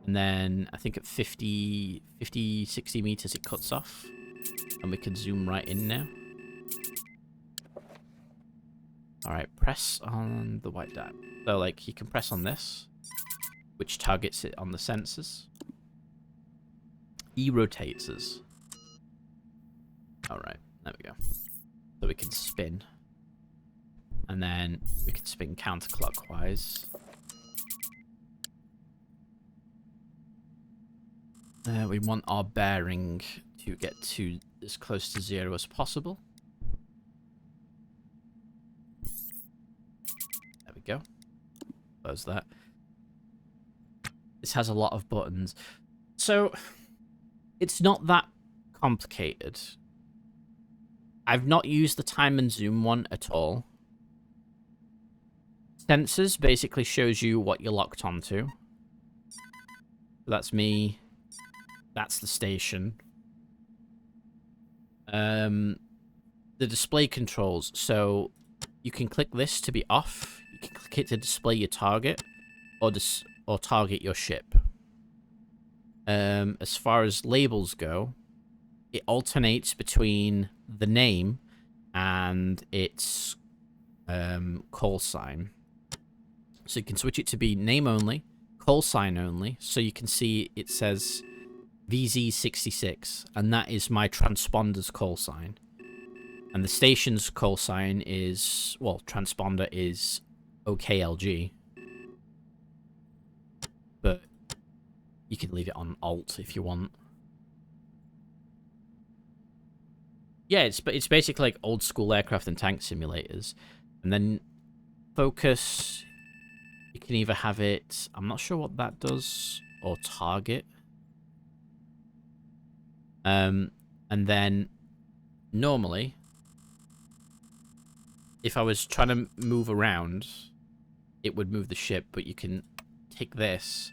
And then I think at 50, 60 meters it cuts off. And we can zoom right in now. Alright, press on the white dot. So, like, you can press on this, which targets it on the sensors. E rotates us. Alright, there we go. So we can spin. And then we can spin counterclockwise. We want our bearing to get to as close to 0 as possible. There we go. Close that. This has a lot of buttons. So, it's not that complicated. I've not used the time and zoom one at all. Sensors basically shows you what you're locked onto. So that's me. That's the station. The display controls. So you can click this to be off. You can click it to display your target, or target your ship. As far as labels go, it alternates between the name and its call sign. So you can switch it to be name only, call sign only. So you can see it says VZ66, and that is my transponder's call sign. And the station's call sign is, well, transponder is OKLG. But you can leave it on Alt if you want. Yeah, it's basically like old school aircraft and tank simulators. And then focus, you can either have it, I'm not sure what that does, or target. And then normally, if I was trying to move around, it would move the ship, but you can take this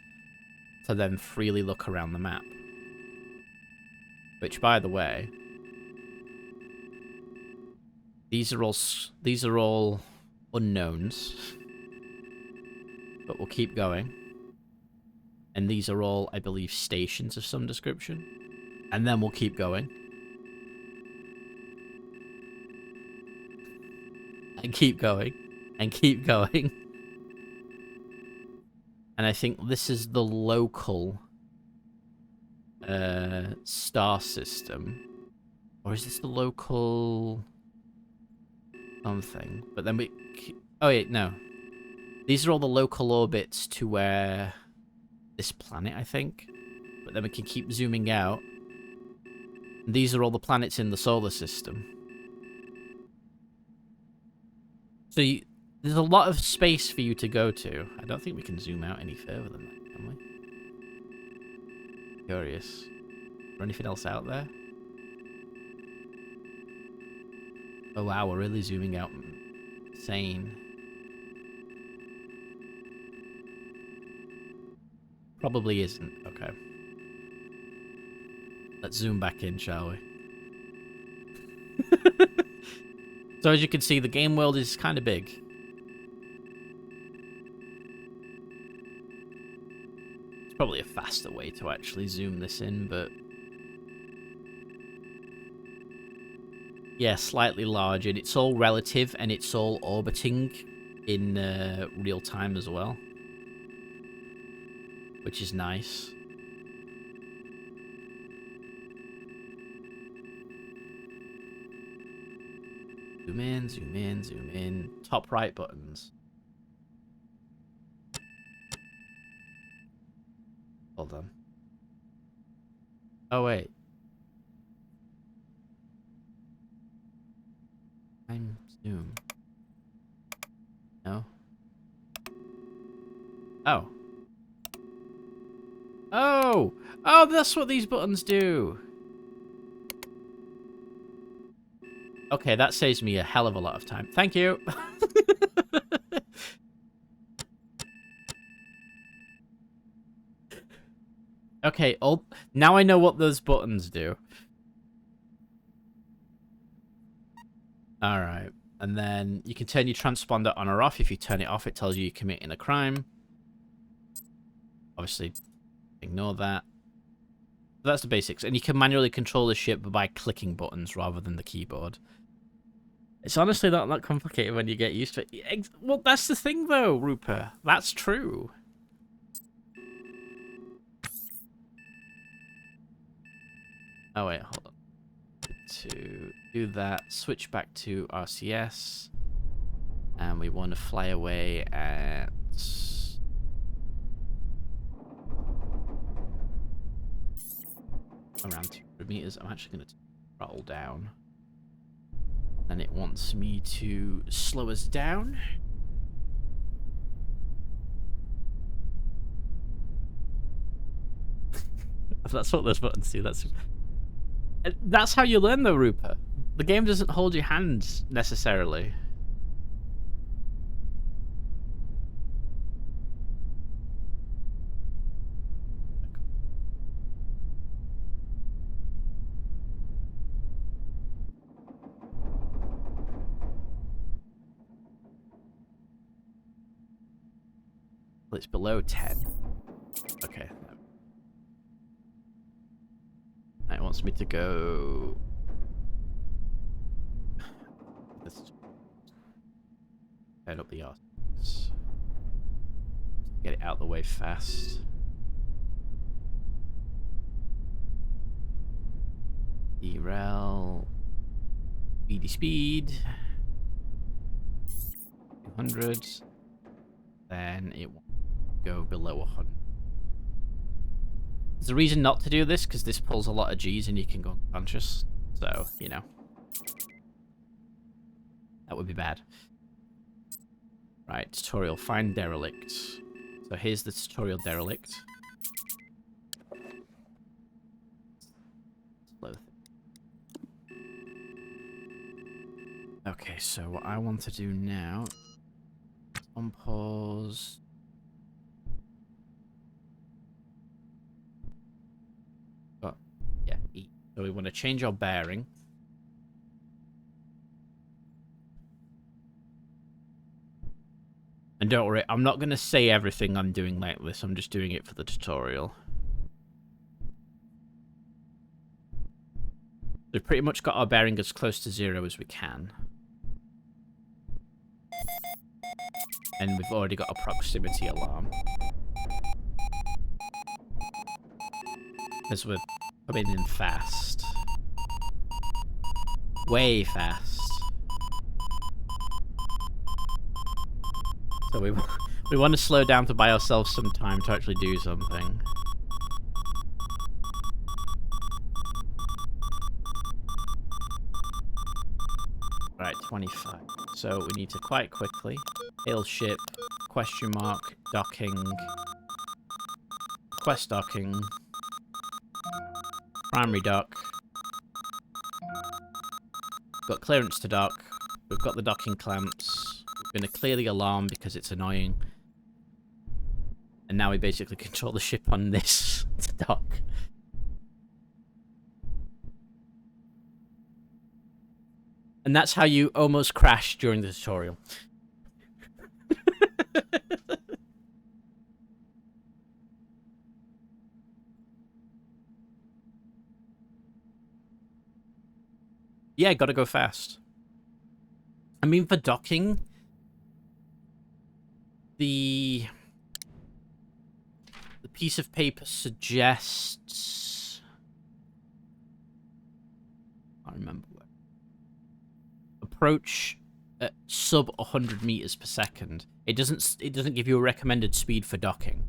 to then freely look around the map. Which, by the way, these are all unknowns, but we'll keep going. And these are all, I believe, stations of some description. And then we'll keep going. And keep going. And keep going. And I think this is the local star system. Or is this the local something? But then we... Oh, wait, no. These are all the local orbits to where... this planet, I think. But then we can keep zooming out. These are all the planets in the solar system. So there's a lot of space for you to go to. I don't think we can zoom out any further than that, can we? Curious. Is there anything else out there? Oh wow, we're really zooming out. Insane. Probably isn't. Okay. Let's zoom back in, shall we? So as you can see, the game world is kind of big. Probably a faster way to actually zoom this in, but yeah, slightly larger. And it's all relative, and it's all orbiting in real time as well, which is nice. Zoom in, zoom in, zoom in. Top right buttons. Hold on. Oh, wait. I'm zoom. No. Oh. Oh! Oh, that's what these buttons do! Okay, that saves me a hell of a lot of time. Thank you! Okay, now I know what those buttons do. Alright. And then you can turn your transponder on or off. If you turn it off, it tells you you're committing a crime. Obviously, ignore that. So that's the basics. And you can manually control the ship by clicking buttons rather than the keyboard. It's honestly not that complicated when you get used to it. Well, that's the thing, though, Rupert. That's true. Oh, wait, hold on. To do that, switch back to RCS. And we want to fly away at around 200 meters. I'm actually going to throttle down. And it wants me to slow us down. That's what those buttons do. That's how you learn, though, Rupert. The game doesn't hold your hands necessarily. Well, it's below 10. Okay. It wants me to go. Let's turn up the arcs. Get it out of the way fast. Derail. Speedy speed. 200. Then it won't go below 100. There's a reason not to do this, because this pulls a lot of G's and you can go unconscious. So, you know. That would be bad. Right, tutorial. Find derelict. So here's the tutorial derelict. Okay, so what I want to do now... On pause... Yeah, E. So we want to change our bearing. And don't worry, I'm not going to say everything I'm doing like this. I'm just doing it for the tutorial. We've pretty much got our bearing as close to 0 as we can. And we've already got a proximity alarm. Because we're coming in fast. Way fast. So we want to slow down to buy ourselves some time to actually do something. Right, 25. So we need to quite quickly hail ship, question mark, docking, quest docking, primary dock. Got clearance to dock. We've got the docking clamps. We're going to clear the alarm because it's annoying. And now we basically control the ship on this to dock. And that's how you almost crash during the tutorial. Yeah, gotta go fast. I mean, for docking, the piece of paper suggests... I remember where. Approach at sub 100 meters per second. It doesn't give you a recommended speed for docking.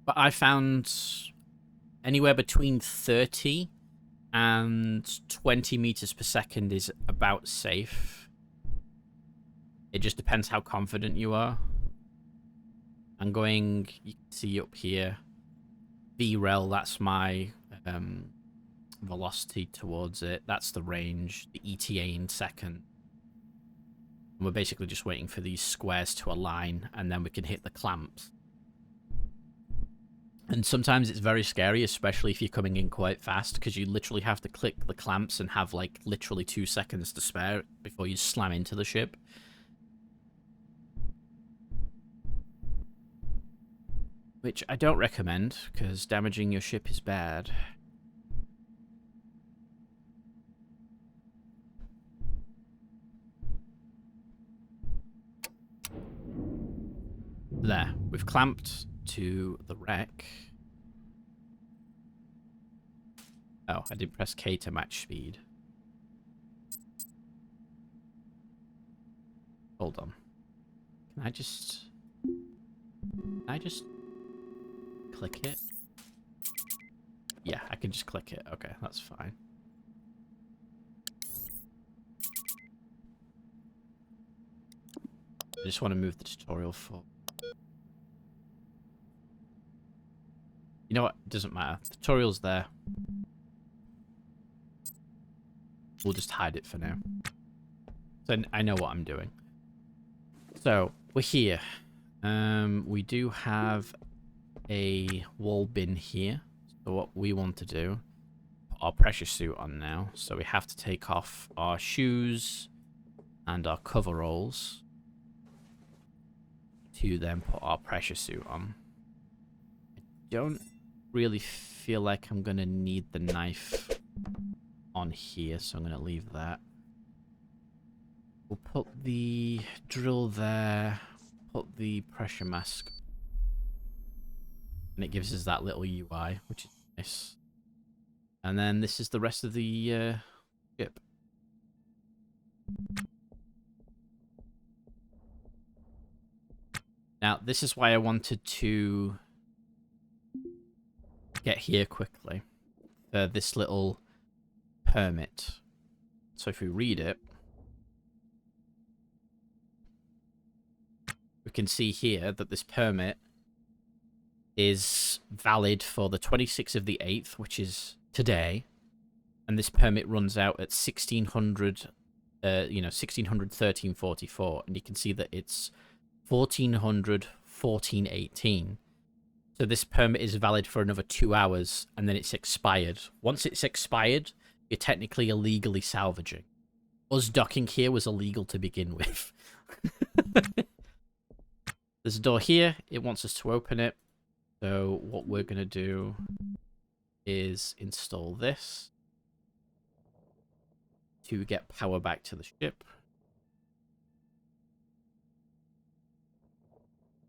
But I found anywhere between 30 and 20 meters per second is about safe. It just depends how confident you are. I'm going, you can see up here, VREL, that's my velocity towards it. That's the range, the ETA in second. And we're basically just waiting for these squares to align, and then we can hit the clamps. And sometimes it's very scary, especially if you're coming in quite fast, because you literally have to click the clamps and have, like, literally 2 seconds to spare before you slam into the ship. Which I don't recommend, because damaging your ship is bad. There, we've clamped to the wreck. Oh, I didn't press K to match speed. Hold on. Can I just click it? Yeah, I can just click it. Okay, that's fine. I just want to move the tutorial forward. You know what? It doesn't matter. The tutorial's there. We'll just hide it for now. So I know what I'm doing. So, we're here. We do have a wall bin here. So what we want to do, put our pressure suit on now. So we have to take off our shoes and our coveralls to then put our pressure suit on. I don't really feel like I'm going to need the knife on here, so I'm going to leave that. We'll put the drill there, put the pressure mask, and it gives us that little UI, which is nice. And then this is the rest of the ship. Now, this is why I wanted to get here quickly. This little permit. So if we read it, we can see here that this permit is valid for the 26th of the 8th, which is today. And this permit runs out at 1600, 1344. And you can see that it's 1400, 1418. So this permit is valid for another 2 hours, and then it's expired. Once it's expired, you're technically illegally salvaging. Us docking here was illegal to begin with. There's a door here. It wants us to open it. So what we're going to do is install this to get power back to the ship.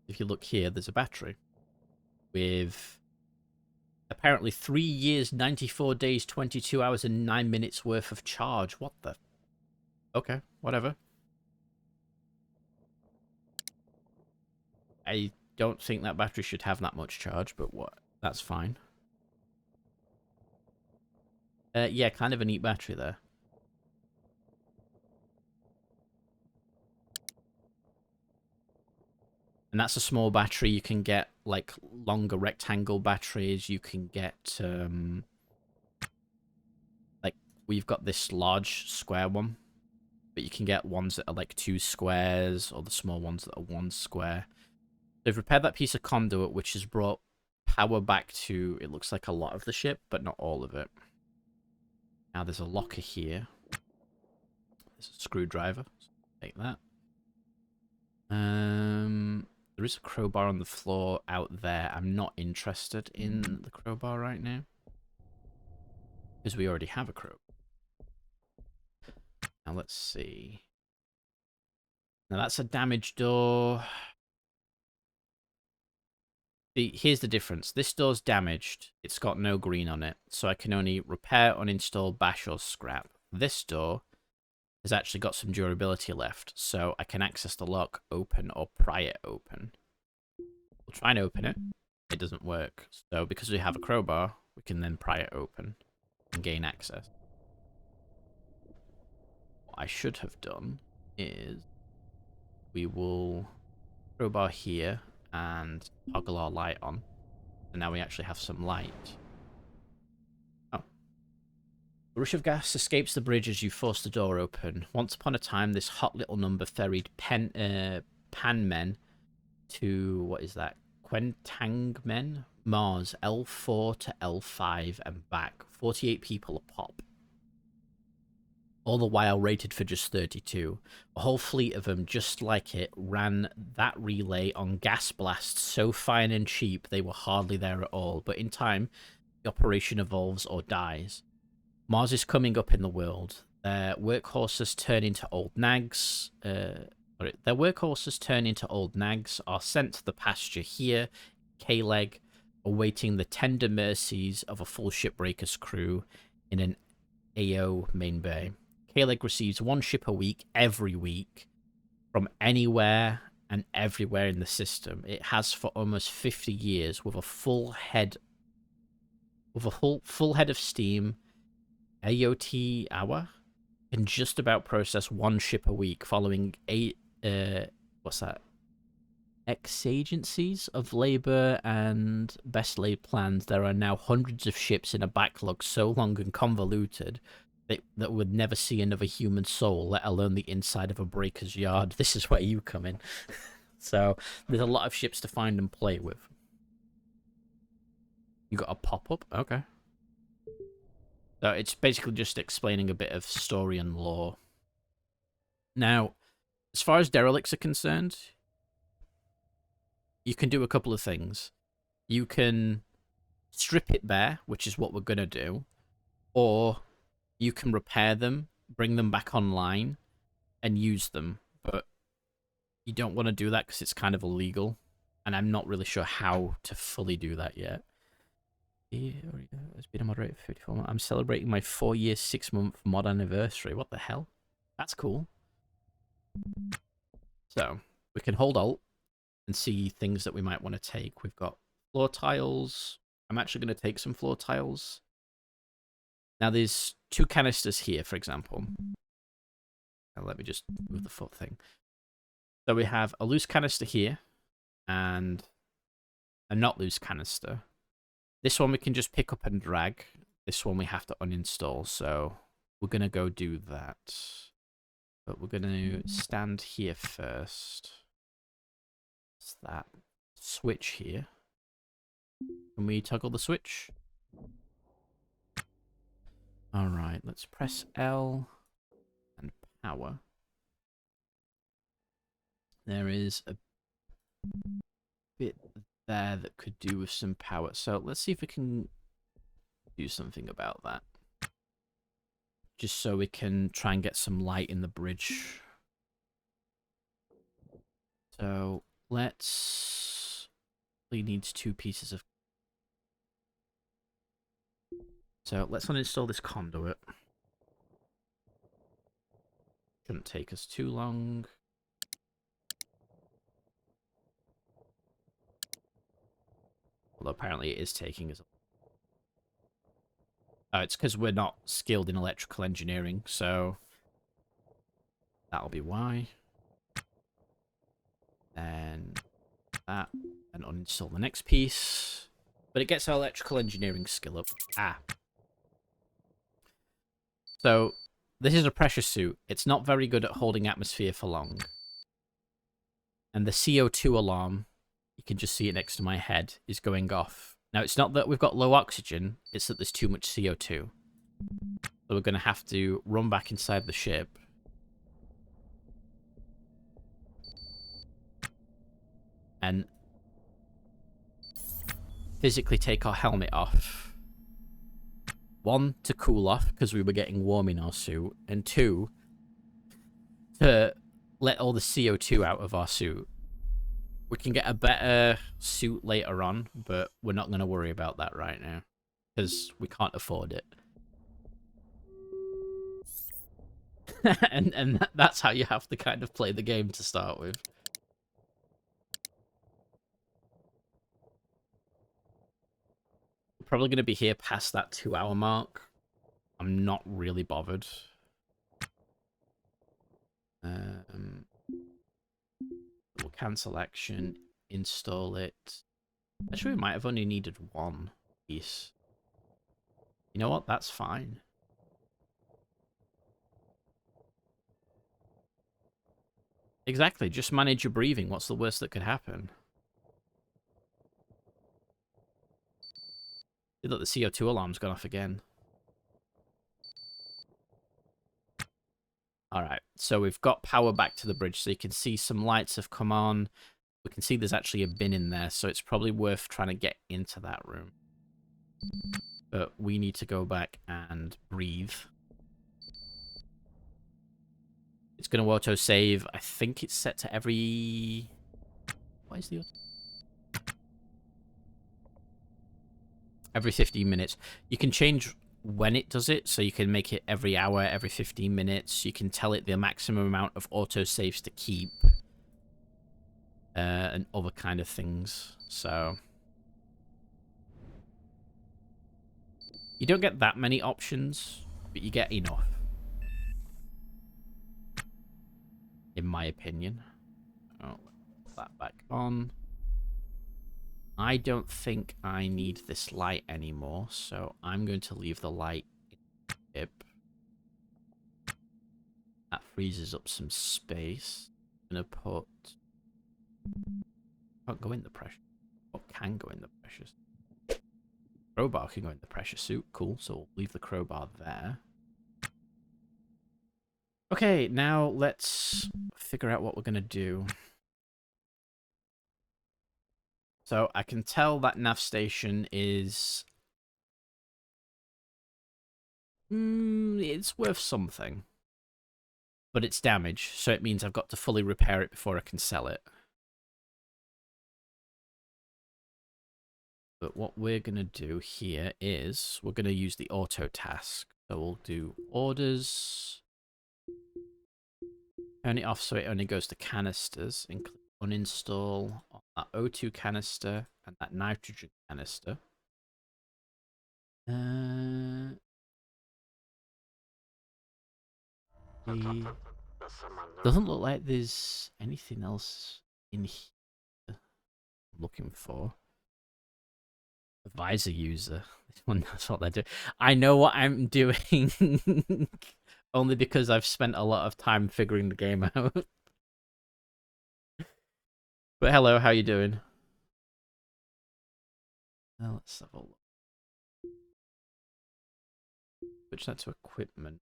If you look here, there's a battery with apparently 3 years, 94 days, 22 hours, and 9 minutes worth of charge. What the? Okay, whatever. I don't think that battery should have that much charge, but what? That's fine. Yeah, kind of a neat battery there. And that's a small battery. You can get, like, longer rectangle batteries. You can get, like, we've got this large square one. But you can get ones that are, like, 2 squares, or the small ones that are 1 square. So we've repaired that piece of conduit, which has brought power back to, it looks like, a lot of the ship, but not all of it. Now there's a locker here. There's a screwdriver. So take that. There is a crowbar on the floor out there. I'm not interested in the crowbar right now, because we already have a crowbar. Now let's see. Now that's a damaged door. Here's the difference. This door's damaged. It's got no green on it, so I can only repair, uninstall, bash, or scrap. This door has actually got some durability left, so I can access the lock, open, or pry it open. We'll try and open it. It doesn't work. So because we have a crowbar, we can then pry it open and gain access. What I should have done is we will crowbar here and toggle our light on. And now we actually have some light. Oh. The rush of gas escapes the bridge as you force the door open. Once upon a time, this hot little number ferried panmen to, what is that? Quentangmen? Mars, L4 to L5 and back. 48 people a pop. All the while rated for just 32. A whole fleet of them, just like it, ran that relay on gas blasts so fine and cheap they were hardly there at all. But in time, the operation evolves or dies. Mars is coming up in the world. Their workhorses turn into old nags. Are sent to the pasture here, K-Leg, awaiting the tender mercies of a full shipbreaker's crew in an AO main bay. K-Leg receives one ship a week, every week, from anywhere and everywhere in the system. It has for almost 50 years, with a full head of steam, AOT hour, can just about process one ship a week, following exigencies of labor and best laid plans. There are now hundreds of ships in a backlog so long and convoluted that would never see another human soul, let alone the inside of a breaker's yard. This is where you come in. So there's a lot of ships to find and play with. You got a pop-up? Okay. So it's basically just explaining a bit of story and lore. Now, as far as derelicts are concerned, you can do a couple of things. You can strip it bare, which is what we're going to do, or you can repair them, bring them back online, and use them. But you don't want to do that because it's kind of illegal, and I'm not really sure how to fully do that yet. It's been a moderator for 54 months. I'm celebrating my 4-year, 6-month mod anniversary. What the hell? That's cool. So, we can hold Alt and see things that we might want to take. We've got floor tiles. I'm actually going to take some floor tiles. Now, there's 2 canisters here, for example. Now, let me just move the foot thing. So we have a loose canister here and a not loose canister. This one we can just pick up and drag. This one we have to uninstall, so we're going to go do that. But we're going to stand here first. What's that? Switch here. Can we toggle the switch? Alright, let's press L and power. There is a bit there that could do with some power. So let's see if we can do something about that. Just so we can try and get some light in the bridge. So let's... We need 2 pieces of... So let's uninstall this conduit. Shouldn't take us too long. Although apparently it is taking us... Oh, it's because we're not skilled in electrical engineering, so... That'll be why. Then that, and uninstall the next piece. But it gets our electrical engineering skill up. Ah. So, this is a pressure suit. It's not very good at holding atmosphere for long. And the CO2 alarm, you can just see it next to my head, is going off. Now, it's not that we've got low oxygen, it's that there's too much CO2. So we're going to have to run back inside the ship. And physically take our helmet off. 1, to cool off, because we were getting warm in our suit. And 2, to let all the CO2 out of our suit. We can get a better suit later on, but we're not going to worry about that right now because we can't afford it. and that's how you have to kind of play the game to start with. We're probably going to be here past that 2-hour mark. I'm not really bothered. We'll cancel action, install it. Actually, we might have only needed one piece. You know what? That's fine. Exactly. Just manage your breathing. What's the worst that could happen? Look, the CO2 alarm's gone off again. Alright, so we've got power back to the bridge, so you can see some lights have come on. We can see there's actually a bin in there, so it's probably worth trying to get into that room. But we need to go back and breathe. It's going to auto-save. I think it's set to every... What is the... Every 15 minutes. You can change when it does it, so you can make it every hour, every 15 minutes. You can tell it the maximum amount of auto-saves to keep. And other kind of things, so... You don't get that many options, but you get enough. In my opinion. Oh, put that back on. I don't think I need this light anymore, so I'm going to leave the light in the ship. That freezes up some space. I'm going to put... Can't go in the pressure. What can go in the pressure? Crowbar can go in the pressure suit. Cool, so we'll leave the crowbar there. Okay, now let's figure out what we're going to do. So I can tell that nav station is... it's worth something. But it's damaged, so it means I've got to fully repair it before I can sell it. But what we're going to do here is we're going to use the auto task. So we'll do orders. Turn it off so it only goes to canisters. And click uninstall on that O2 canister and that nitrogen canister. Doesn't look like there's anything else in here I'm looking for. Visor user. This one knows what they're doing. I know what I'm doing. Only because I've spent a lot of time figuring the game out. But hello, how you doing? Well, let's have a look. Switch that to equipment.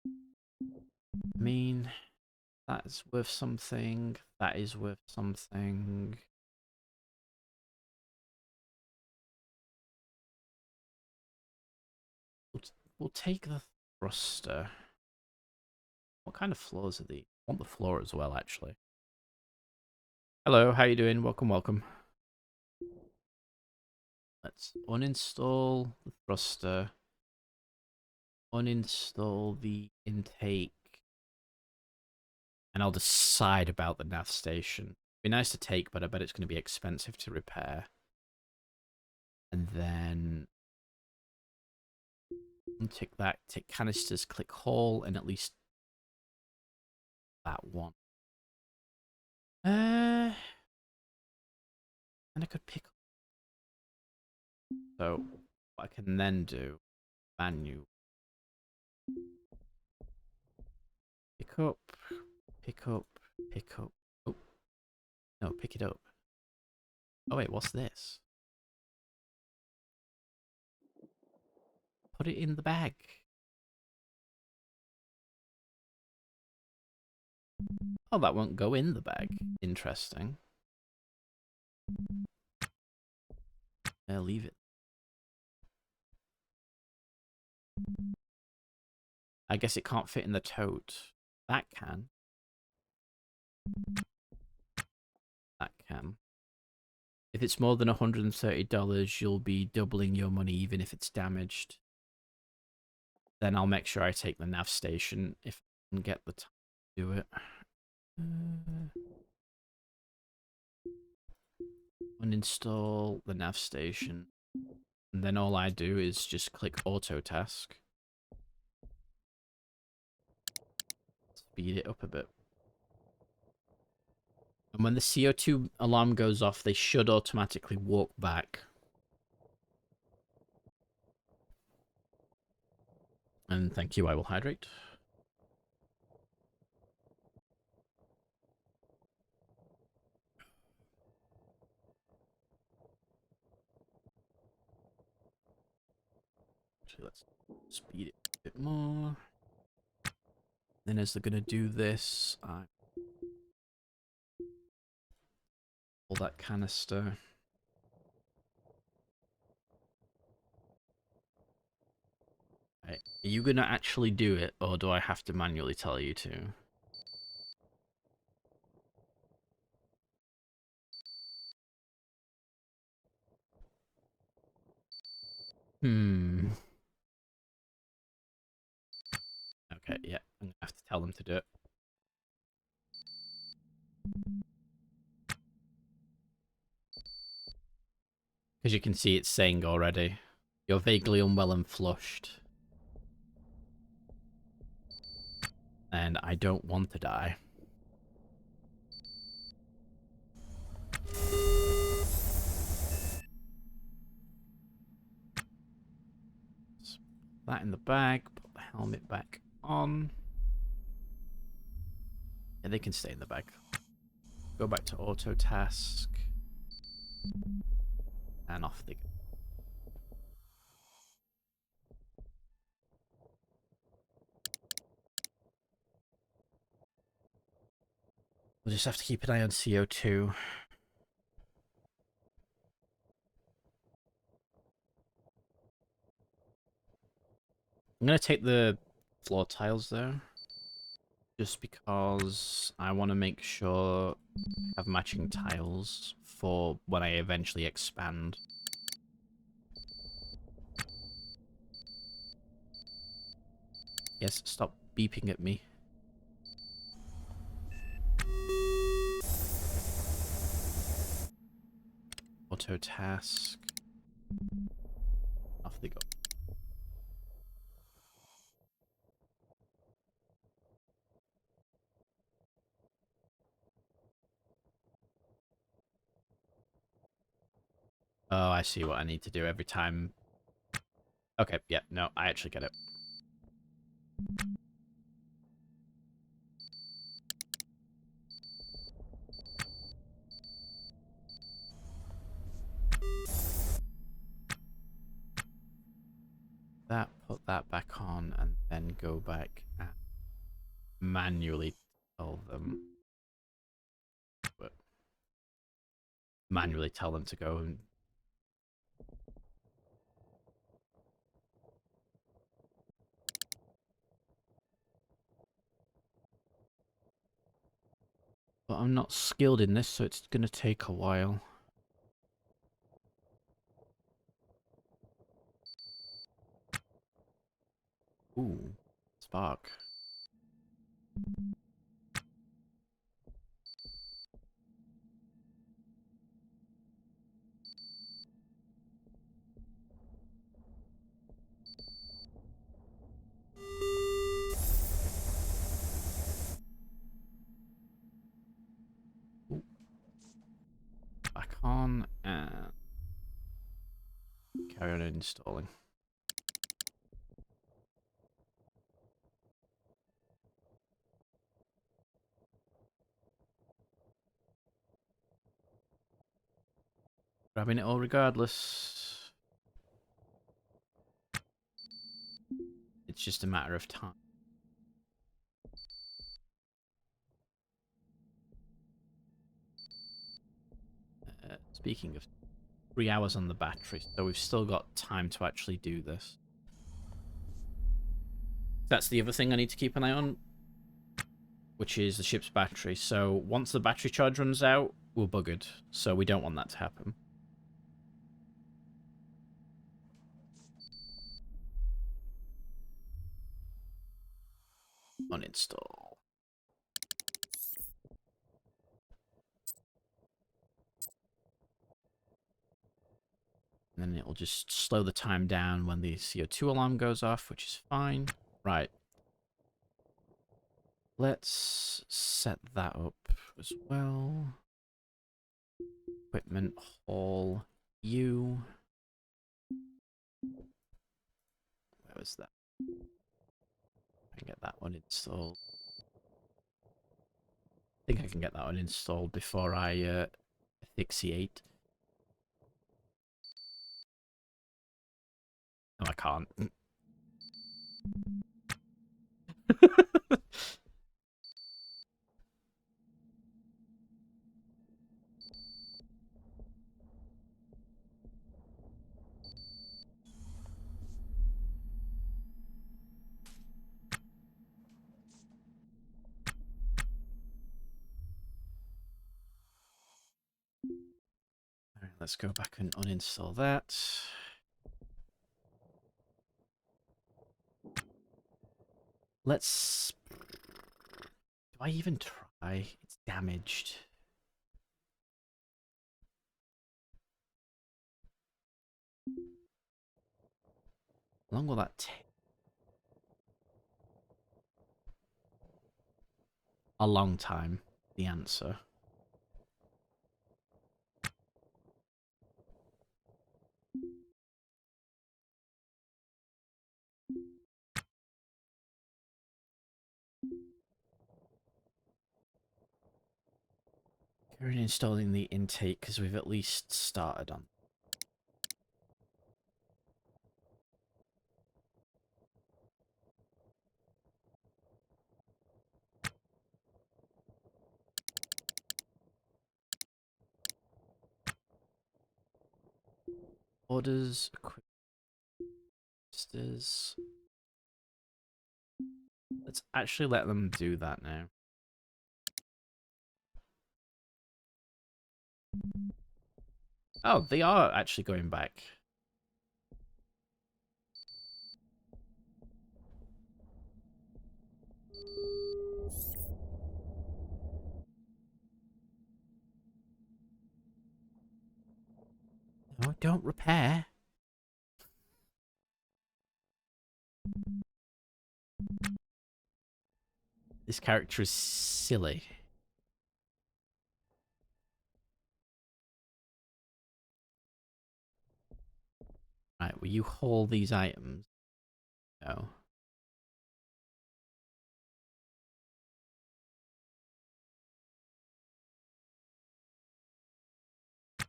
I mean, that is worth something. That is worth something. We'll take the thruster. What kind of floors are these? I want the floor as well, actually. Hello, how you doing? Welcome, welcome. Let's uninstall the thruster. Uninstall the intake. And I'll decide about the nav station. Be nice to take, but I bet it's going to be expensive to repair. And then untick that, tick canisters, click haul, and at least that one. And I could pick up. So what I can then do, menu. Pick up, pick up, pick up. Oh, no, pick it up. Oh wait, what's this? Put it in the bag. Oh, that won't go in the bag. Interesting. I'll leave it. I guess it can't fit in the tote. That can. That can. If it's more than $130, you'll be doubling your money even if it's damaged. Then I'll make sure I take the nav station if I can get the time to do it. Uninstall the nav station. And then all I do is just click auto task. Speed it up a bit. And when the CO2 alarm goes off, they should automatically walk back. And thank you, I will hydrate. Actually, let's speed it a bit more. Then as they're going to do this, I pull that canister. Right. Are you going to actually do it, or do I have to manually tell you to? Okay, yeah, I'm going to have to tell them to do it. Because you can see it's saying already, you're vaguely unwell and flushed. And I don't want to die. Put that in the bag, put the helmet back on. Yeah, they can stay in the bag. Go back to auto task. And off they go. We'll just have to keep an eye on CO2. I'm going to take the floor tiles there. Just because I want to make sure I have matching tiles for when I eventually expand. Yes, stop beeping at me. Auto task. Off they go. Oh, I see what I need to do every time. Okay, yeah, no, I actually get it. That, put that back on, and then go back and manually tell them. But manually tell them to go and. But I'm not skilled in this, so it's gonna take a while. Ooh, spark. Ooh. Back on and carry on installing. Grabbing it all regardless. It's just a matter of time. Speaking of 3 hours on the battery, so we've still got time to actually do this. That's the other thing I need to keep an eye on, which is the ship's battery. So once the battery charge runs out, we're buggered. So we don't want that to happen. Uninstall. And then it will just slow the time down when the CO2 alarm goes off, which is fine. Right. Let's set that up as well. Equipment hall U. Where was that? I can get that one installed. I think I can get that one installed before I asphyxiate. No, I can't. Alright, let's go back and uninstall that. Let's... Do I even try? It's damaged. How long will that take? A long time, the answer. We're installing the intake because we've at least started on. Orders, equipment, let's actually let them do that now. Oh, they are actually going back. No, don't repair. This character is silly. Right, will you haul these items? No.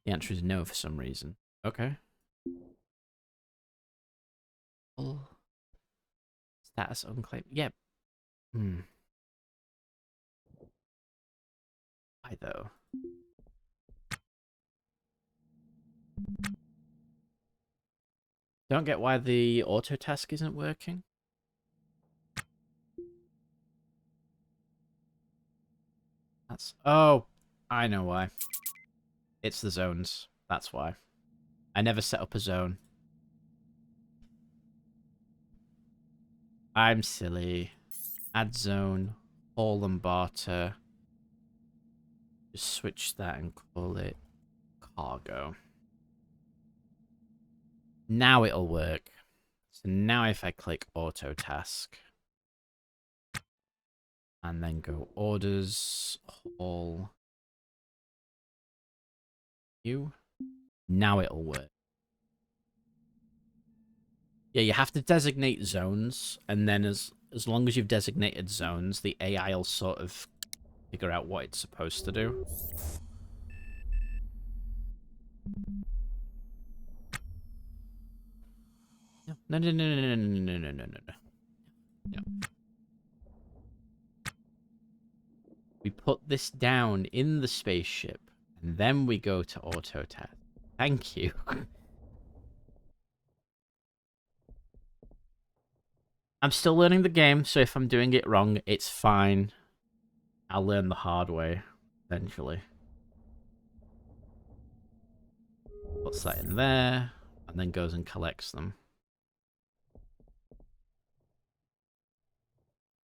The answer is no for some reason. Okay. Full status unclaimed. Yep. Hmm. Why though? Don't get why the auto task isn't working. That's... Oh, I know why. It's the zones. That's why. I never set up a zone. I'm silly. Add zone. Haul and barter. Just switch that and call it cargo. Now it'll work. So now if I click auto task and then go orders, haul, you, now it'll work. Yeah, you have to designate zones, and then as long as you've designated zones, the AI will sort of figure out what it's supposed to do. No, no, no, no, no, no, no, no, no, no, no. No. We put this down in the spaceship, and then we go to auto task. Thank you. I'm still learning the game, so if I'm doing it wrong, it's fine. I'll learn the hard way, eventually. Puts that in there, and then goes and collects them.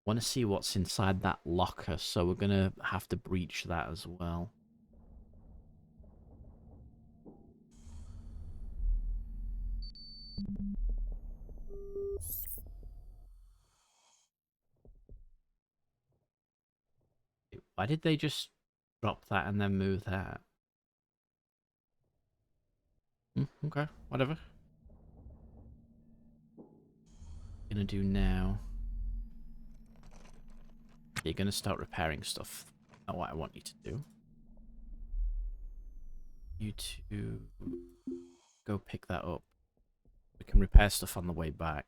Want to see what's inside that locker, so we're going to have to breach that as well. Why did they just drop that and then move that? Okay, whatever. Gonna do now. You're gonna start repairing stuff. Not what I want you to do. You two go pick that up. We can repair stuff on the way back.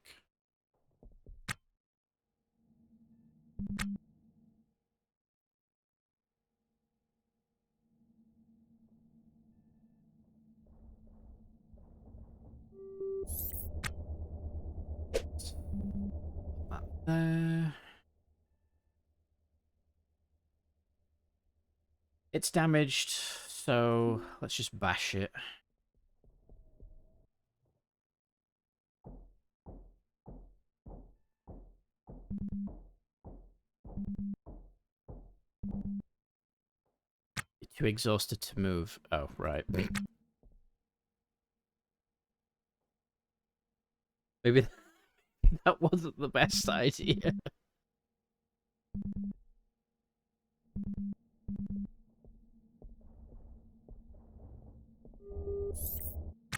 That there. It's damaged, so let's just bash it. You're too exhausted to move. Oh, right. Maybe that wasn't the best idea.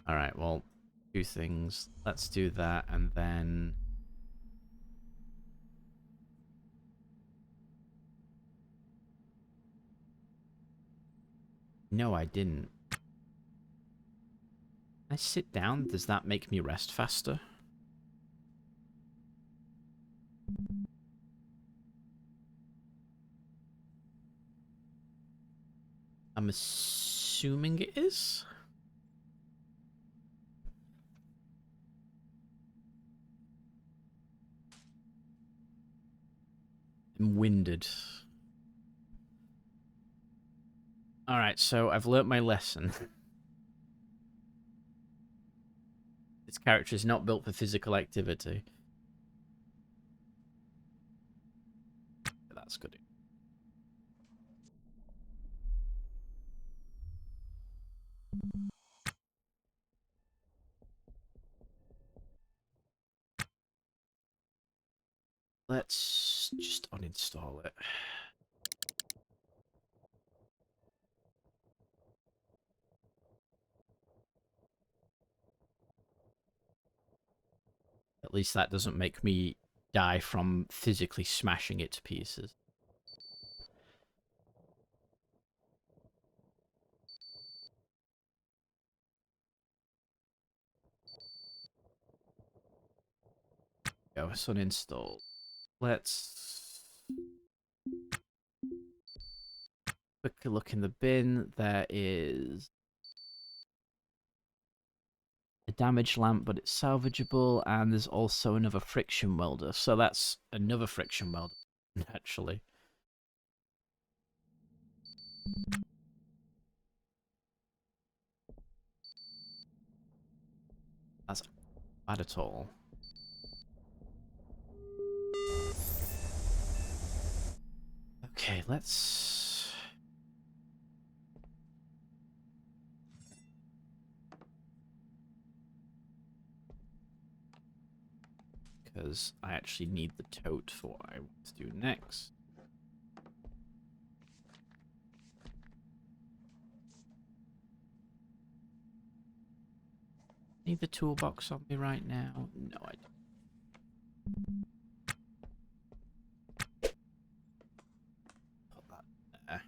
Alright, well, two things. Let's do that, and then... No, I didn't. I sit down? Does that make me rest faster? I'm assuming it is? I'm winded. Alright, so I've learnt my lesson. This character is not built for physical activity. That's good. Let's just uninstall it. At least that doesn't make me die from physically smashing it to pieces. Go, it's uninstalled. Let's quickly look in the bin. There is a damaged lamp, but it's salvageable, and there's also another friction welder. So that's another friction welder, actually. That's not bad at all. Okay, let's... Because I actually need the tote for what I want to do next. Need the toolbox on me right now? No, I don't. Put that there.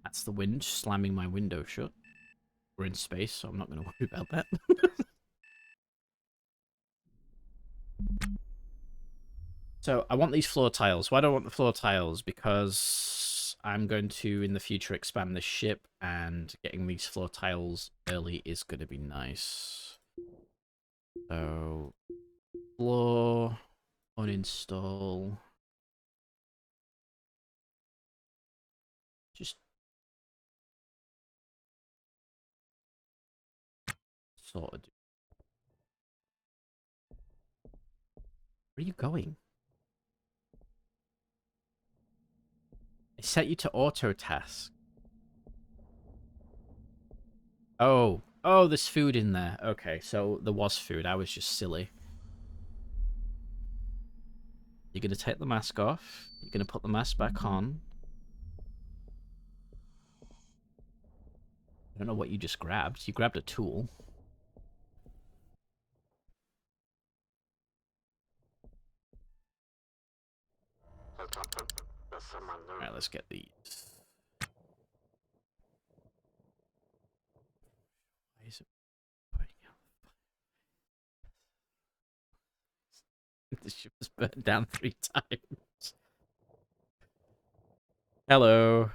That's the wind slamming my window shut. We're in space, so I'm not going to worry about that. So I want these floor tiles. Why do I want the floor tiles? Because I'm going to, in the future, expand this ship, and getting these floor tiles early is going to be nice. So, floor, uninstall. Just sort of. Where are you going? I set you to auto task. Oh, oh, there's food in there. Okay, so there was food. I was just silly. You're gonna take the mask off. You're gonna put the mask back on. I don't know what you just grabbed. You grabbed a tool. Alright, let's get these. Why is it putting out? The ship was burned down 3 times. Hello.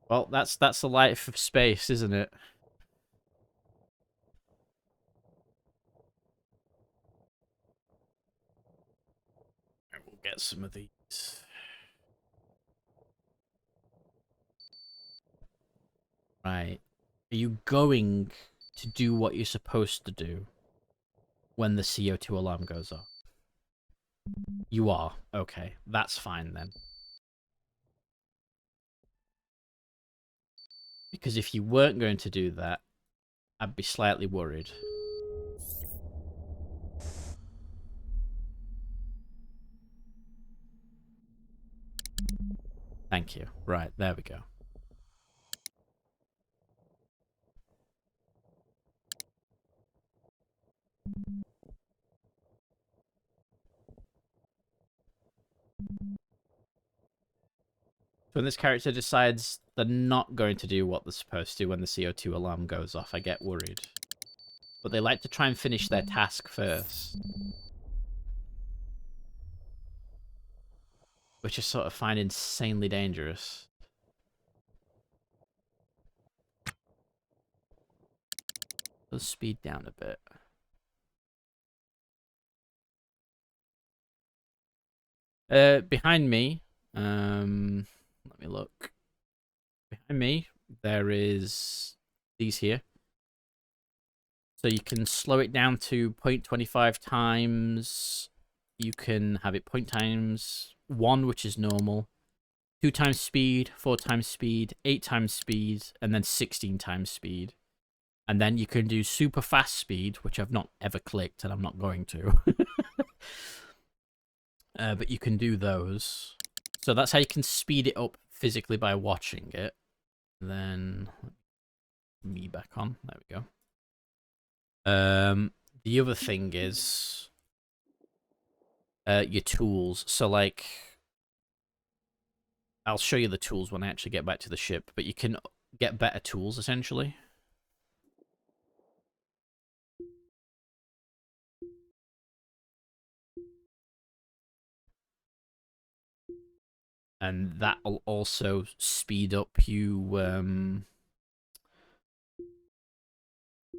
Well, that's the life of space, isn't it? We'll get some of these. Right. Are you going to do what you're supposed to do when the CO2 alarm goes off? You are. Okay, that's fine then. Because if you weren't going to do that, I'd be slightly worried. Thank you. Right, there we go. When this character decides they're not going to do what they're supposed to when the CO2 alarm goes off, I get worried. But they like to try and finish their task first. Which I sort of find insanely dangerous. Let's speed down a bit. Behind me, let me look. Behind me, there is these here. So you can slow it down to 0.25 times. You can have it 0.1, which is normal. 2 times speed, 4 times speed, 8 times speed, and then 16 times speed. And then you can do super fast speed, which I've not ever clicked, and I'm not going to. But you can do those. So that's how you can speed it up physically by watching it. Then me back on. There we go. The other thing is your tools. So like, I'll show you the tools when I actually get back to the ship. But you can get better tools essentially. And that'll also speed up you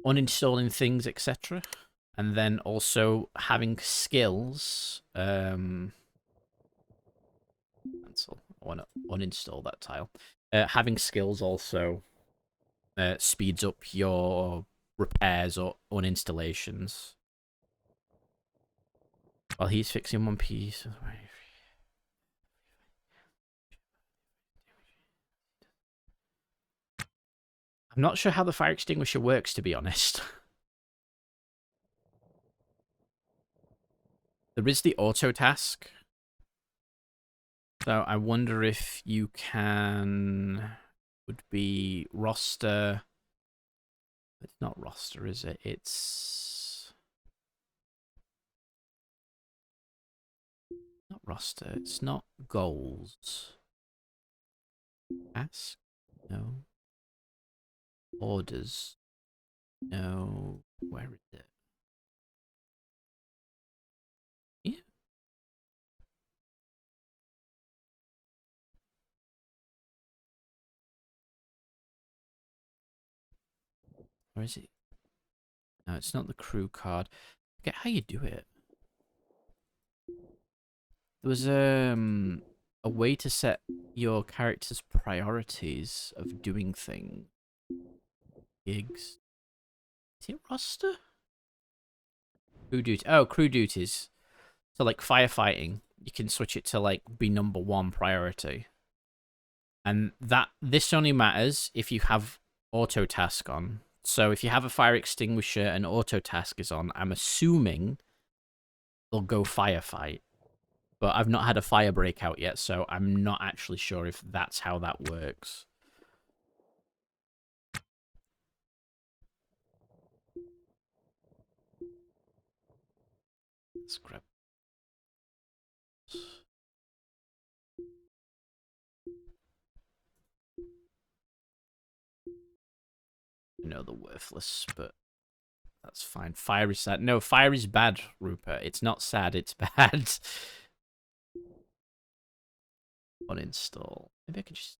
uninstalling things, etc. And then also having skills. Cancel. I want to uninstall that tile. Having skills also speeds up your repairs or uninstallations. While he's fixing one piece. I'm not sure how the fire extinguisher works, to be honest. There is the auto task. So I wonder if you can... Would be roster... It's not roster, is it? It's... Not roster. It's not goals. Task? No. Orders? No. Where is it? Yeah. Or is it? No, it's not the crew card. I forget how you do it. There was a way to set your character's priorities of doing things. Gigs. Is it roster? Crew duty. Oh, crew duties. So like firefighting, you can switch it to like be #1 priority. And this only matters if you have auto task on. So if you have a fire extinguisher and auto task is on, I'm assuming they'll go firefight. But I've not had a fire breakout yet, so I'm not actually sure if that's how that works. Let's grab. I know they're worthless, but that's fine. Fire is sad. No, fire is bad, Rupert. It's not sad, it's bad. Uninstall. Maybe I could just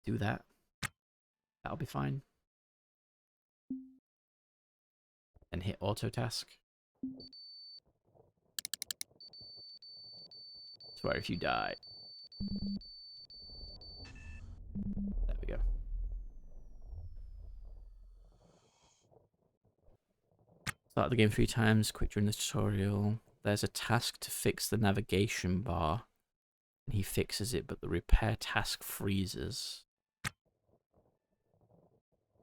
do that. That'll be fine. And hit auto task. Swear if you die. There we go. Start the game 3 times, quick during the tutorial. There's a task to fix the navigation bar. And he fixes it, but the repair task freezes.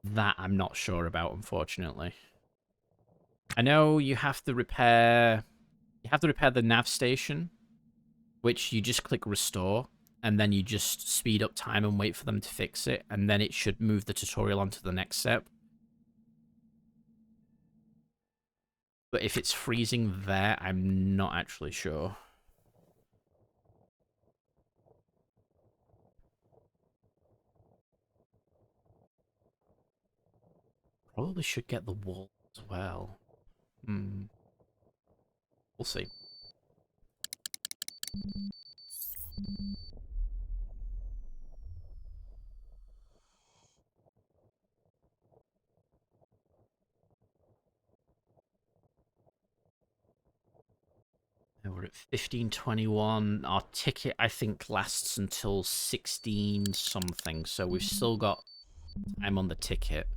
That I'm not sure about, unfortunately. I know you have to repair the nav station, which you just click restore, and then you just speed up time and wait for them to fix it, and then it should move the tutorial on to the next step. But if it's freezing there, I'm not actually sure. Probably should get the wall as well. We'll see. We're at 15:21. Our ticket, I think, lasts until 16 something, so we've still got time on the ticket.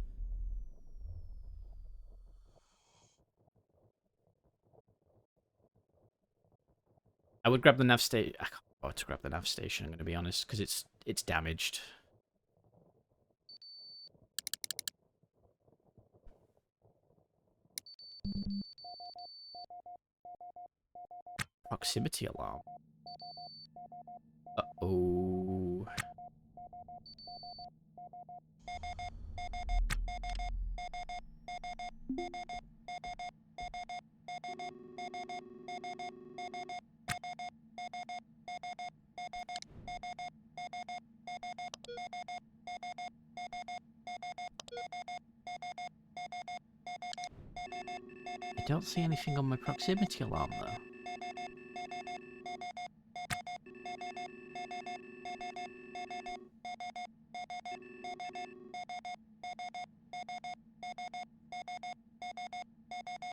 I would grab the nav station. I can't bother to grab the nav station, I'm going to be honest, because it's damaged. Proximity alarm. Uh-oh. I don't see anything on my proximity alarm, though.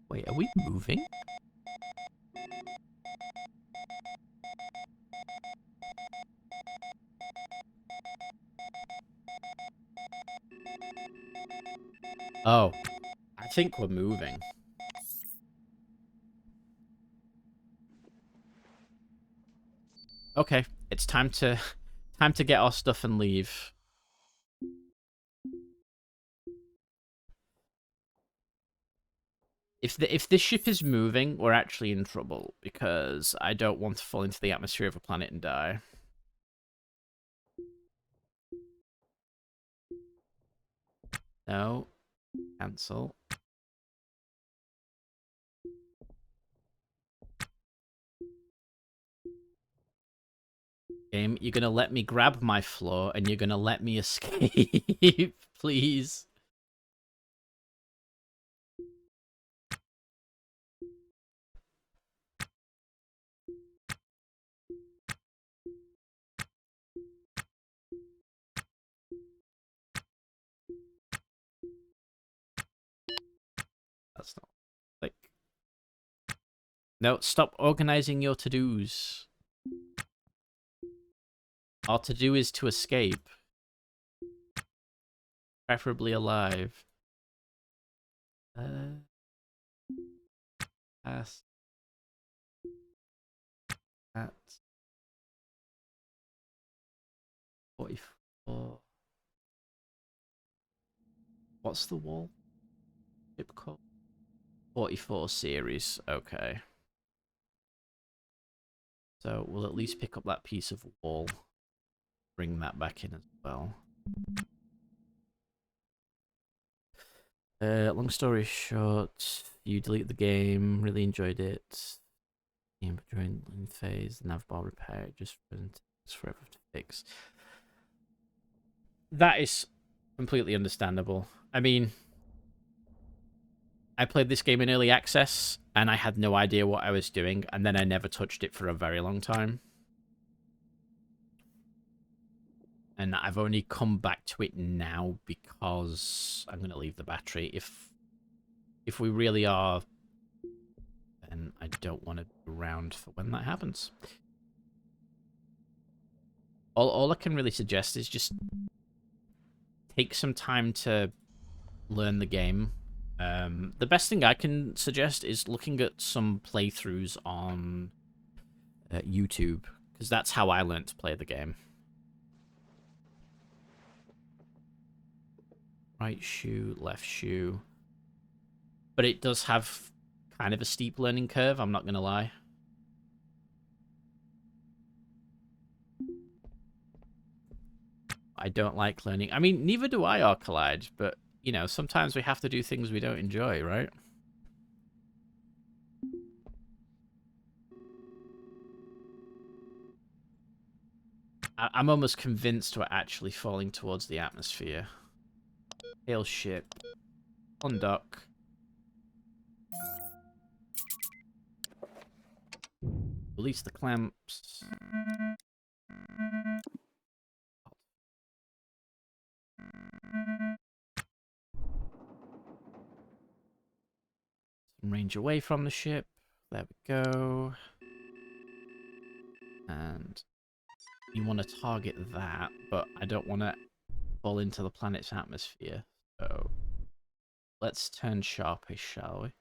Wait, are we moving? Oh, I think we're moving. Okay, it's time to get our stuff and leave. If this ship is moving, we're actually in trouble, because I don't want to fall into the atmosphere of a planet and die. No. Cancel. Game, you're gonna let me grab my floor, and you're gonna let me escape, please. that's not like. No, stop organizing your to-dos. Our to-do is to escape. Preferably alive. Pass. At 44. What's the wall? Chip code? 44 series. Okay. So we'll at least pick up that piece of wall. Bring that back in as well. Long story short, you delete the game. Really enjoyed it. Game during phase, the nav bar repair, just forever to fix. That is completely understandable. I mean, I played this game in early access, and I had no idea what I was doing, and then I never touched it for a very long time. And I've only come back to it now because I'm going to leave the battery. If we really are, then I don't want to be around for when that happens. All I can really suggest is just take some time to learn the game. The best thing I can suggest is looking at some playthroughs on YouTube, because that's how I learned to play the game. Right shoe, left shoe. But it does have kind of a steep learning curve, I'm not going to lie. I don't like learning. I mean, neither do I, Arcalide, but, you know, sometimes we have to do things we don't enjoy, right? I'm almost convinced we're actually falling towards the atmosphere. Hail ship. On dock. Release the clamps. Some range away from the ship. There we go. And you want to target that, but I don't want to fall into the planet's atmosphere. So let's turn sharpish, shall we?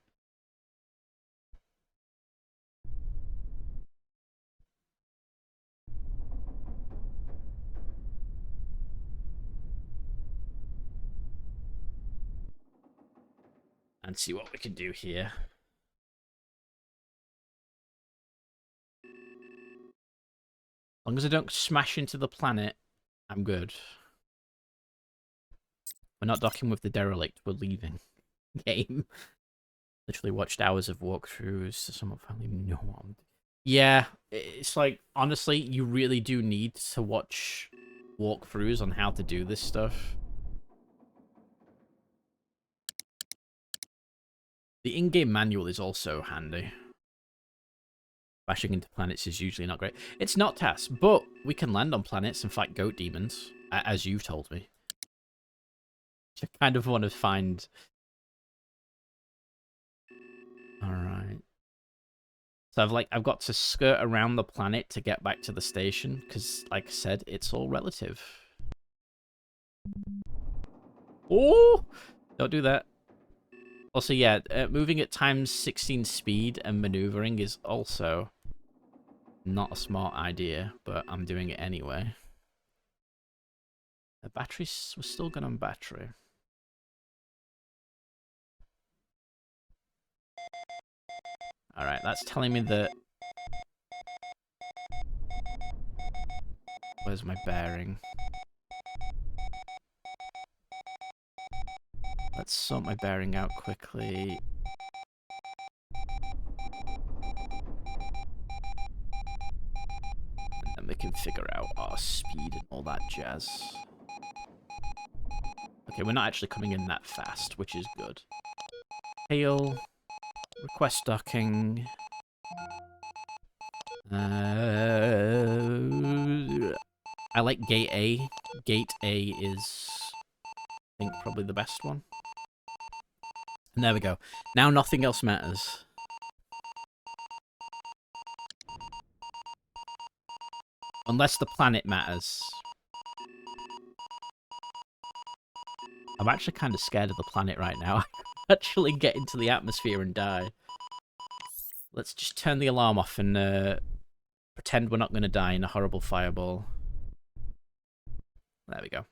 And see what we can do here. As long as I don't smash into the planet, I'm good. We're not docking with the derelict, we're leaving the game. Literally watched hours of walkthroughs, someone finally know what I'm... Yeah, it's like, honestly, you really do need to watch walkthroughs on how to do this stuff. The in-game manual is also handy. Bashing into planets is usually not great. It's not TAS, but we can land on planets and fight goat demons, as you've told me. I kind of want to find... Alright. So I've got to skirt around the planet to get back to the station, because, like I said, it's all relative. Oh! Don't do that. Also, yeah, moving at times 16 speed and maneuvering is also not a smart idea, but I'm doing it anyway. The batteries, we're still good on battery. Alright, that's telling me that... Where's my bearing? Let's sort my bearing out quickly. And then we can figure out our speed and all that jazz. Okay, we're not actually coming in that fast, which is good. Hail. Request docking. I like Gate A. Gate A is, I think, probably the best one. And there we go. Now nothing else matters. Unless the planet matters. I'm actually kind of scared of the planet right now. I could actually get into the atmosphere and die. Let's just turn the alarm off and pretend we're not going to die in a horrible fireball. There we go.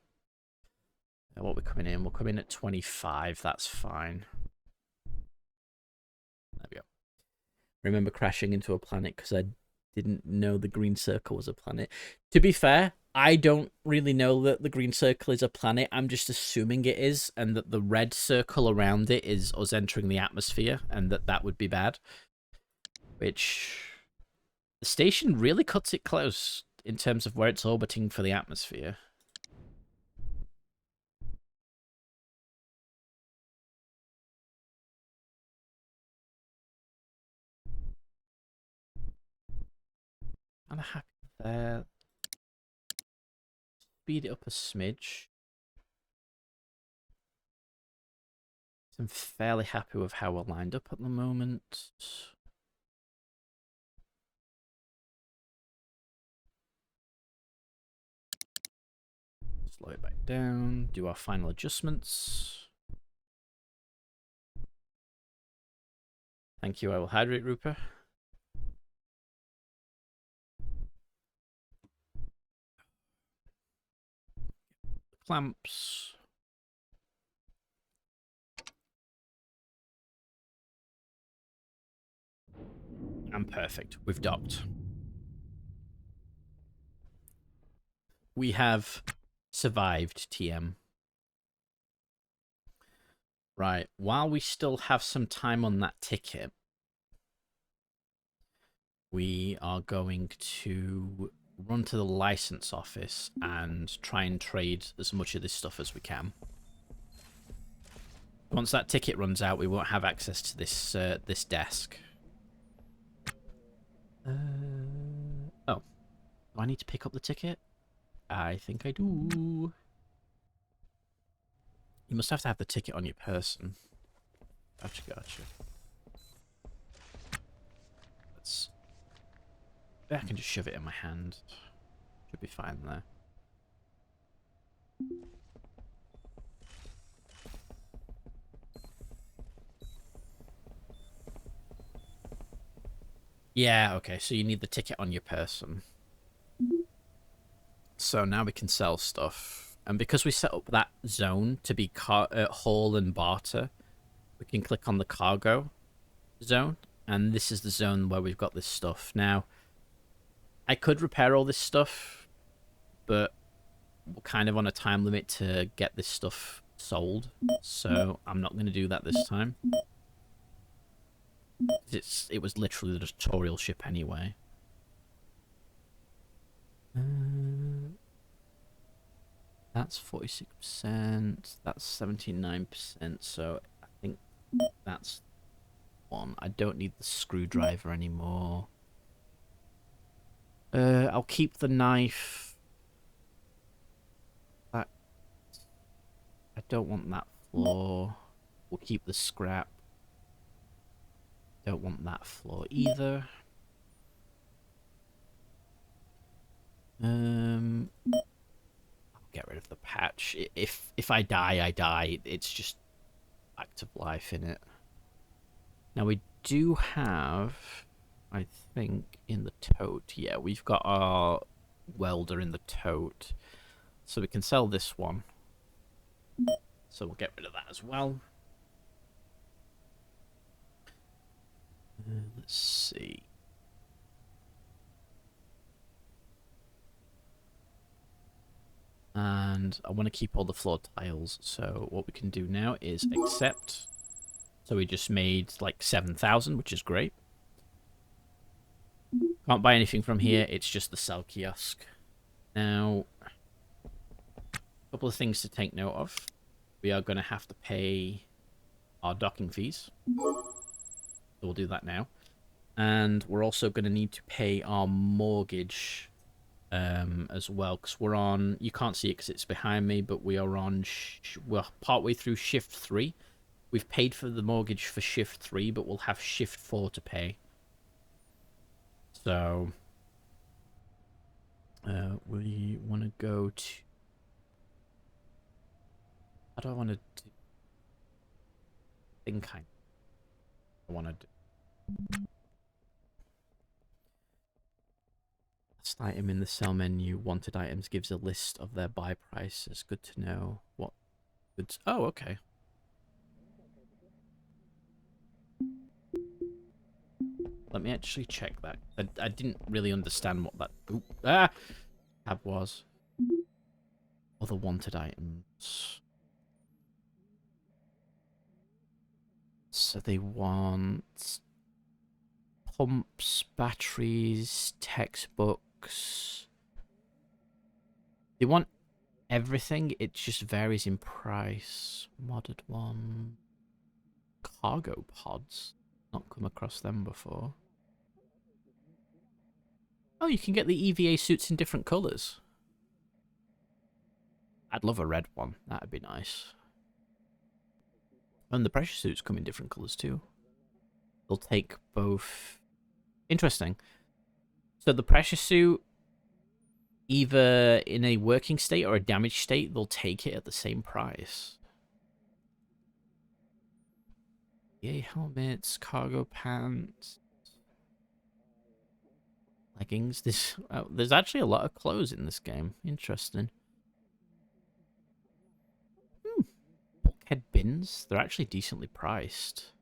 What we're coming in? We're coming at 25. That's fine. There we go. Remember crashing into a planet because I didn't know the green circle was a planet. To be fair, I don't really know that the green circle is a planet. I'm just assuming it is, and that the red circle around it is us entering the atmosphere, and that would be bad. Which... the station really cuts it close in terms of where it's orbiting for the atmosphere. I'm happy there. Speed it up a smidge. I'm fairly happy with how we're lined up at the moment. Slow it back down. Do our final adjustments. Thank you, I will hydrate Rupert. Clamps. And perfect. We've docked. We have survived, TM. Right. While we still have some time on that ticket, we are going to run to the license office and try and trade as much of this stuff as we can. Once that ticket runs out, we won't have access to this this desk. Oh. Do I need to pick up the ticket? I think I do. You must have to have the ticket on your person. Gotcha. Let's... I can just shove it in my hand. Should be fine there. Yeah, okay, so you need the ticket on your person. So now we can sell stuff. And because we set up that zone to be haul and barter, we can click on the cargo zone. And this is the zone where we've got this stuff. Now, I could repair all this stuff, but we're kind of on a time limit to get this stuff sold. So I'm not going to do that this time. It was literally the tutorial ship anyway. That's 46%. That's 79%. So I think that's one. I don't need the screwdriver anymore. I'll keep the knife. That I don't want that floor. We'll keep the scrap. Don't want that floor either. I'll get rid of the patch. If I die, I die. It's just fact of life, innit? Now we do have, I think, in the tote. Yeah, we've got our welder in the tote. So we can sell this one. So we'll get rid of that as well. Let's see. And I want to keep all the floor tiles. So what we can do now is accept. So we just made like 7,000, which is great. Can't buy anything from here. It's just the sell kiosk. Now, a couple of things to take note of. We are going to have to pay our docking fees. So we'll do that now. And we're also going to need to pay our mortgage as well, because we're on, you can't see it because it's behind me, but we are on, we're partway through shift 3, We've paid for the mortgage for shift 3, but we'll have shift 4 to pay. So we want to go to... How do I want to do... I want to do... Last item in the sell menu, wanted items, gives a list of their buy prices. Good to know what goods... Oh, okay. Let me actually check that. I didn't really understand what that tab was. Other wanted items. So they want pumps, batteries, textbooks. They want everything. It just varies in price. Modded one. Cargo pods. Not come across them before. Oh, you can get the EVA suits in different colours. I'd love a red one. That'd be nice. And the pressure suits come in different colours too. They'll take both. Interesting. So the pressure suit, either in a working state or a damaged state, they'll take it at the same price. Yay, helmets, cargo pants, leggings. There's actually a lot of clothes in this game. Interesting. Bulkhead bins. They're actually decently priced.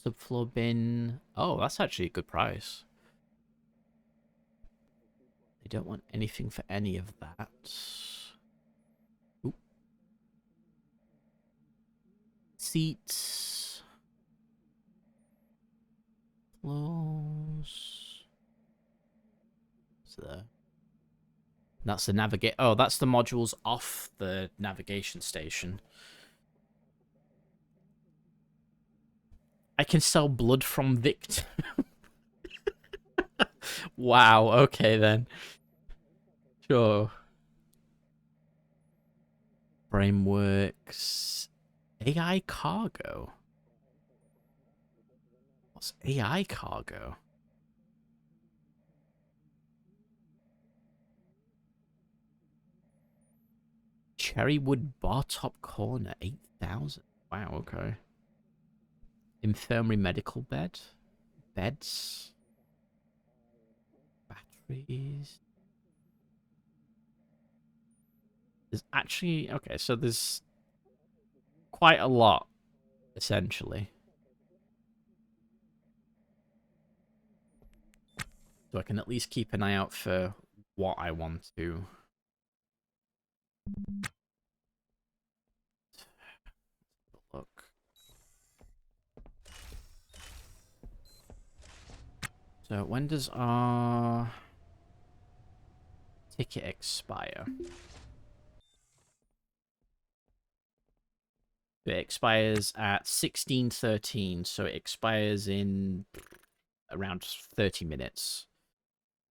Subfloor bin. Oh, that's actually a good price. They don't want anything for any of that. Ooh. Seats. Floors. What's there? That's the navigate. Oh, that's the modules off the navigation station. I can sell blood from Vict. Wow, okay then. Sure. Frameworks. AI cargo. What's AI cargo? Cherrywood bar top corner, 8,000. Wow, okay. Infirmary medical bed. Beds. Batteries. There's actually... Okay, so there's quite a lot, essentially. So I can at least keep an eye out for what I want to. Look. So when does our ticket expire? It expires at 16:13, so it expires in around 30 minutes.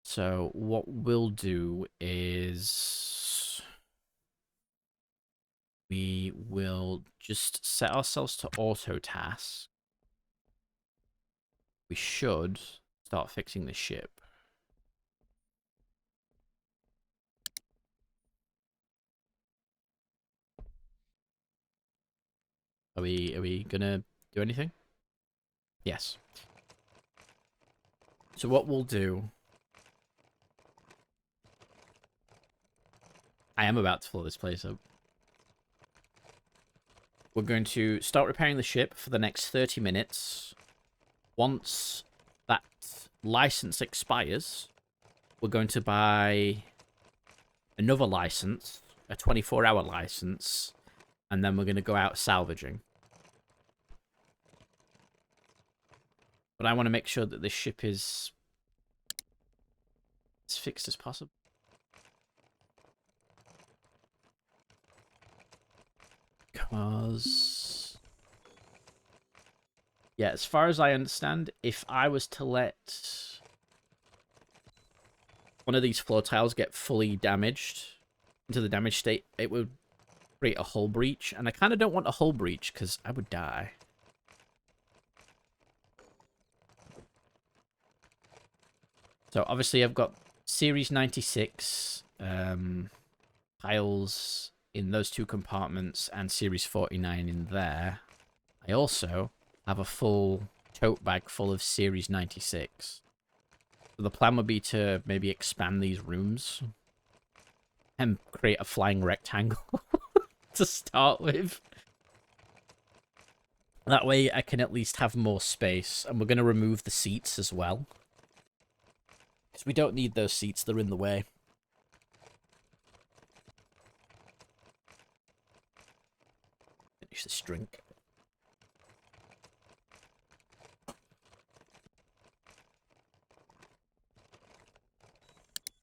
So what we'll do is we will just set ourselves to auto task. We should start fixing the ship. Are we gonna do anything? Yes. So what we'll do... I am about to blow this place up. We're going to start repairing the ship for the next 30 minutes. Once that license expires, we're going to buy another license, a 24-hour license, and then we're going to go out salvaging. But I want to make sure that this ship is as fixed as possible. Because... yeah, as far as I understand, if I was to let one of these floor tiles get fully damaged into the damaged state, it would create a hull breach, and I kind of don't want a hull breach because I would die. So obviously I've got Series 96 piles in those two compartments and Series 49 in there. I also have a full tote bag full of Series 96. So the plan would be to maybe expand these rooms and create a flying rectangle to start with. That way I can at least have more space, and we're going to remove the seats as well. Because we don't need those seats, they're in the way. Finish this drink.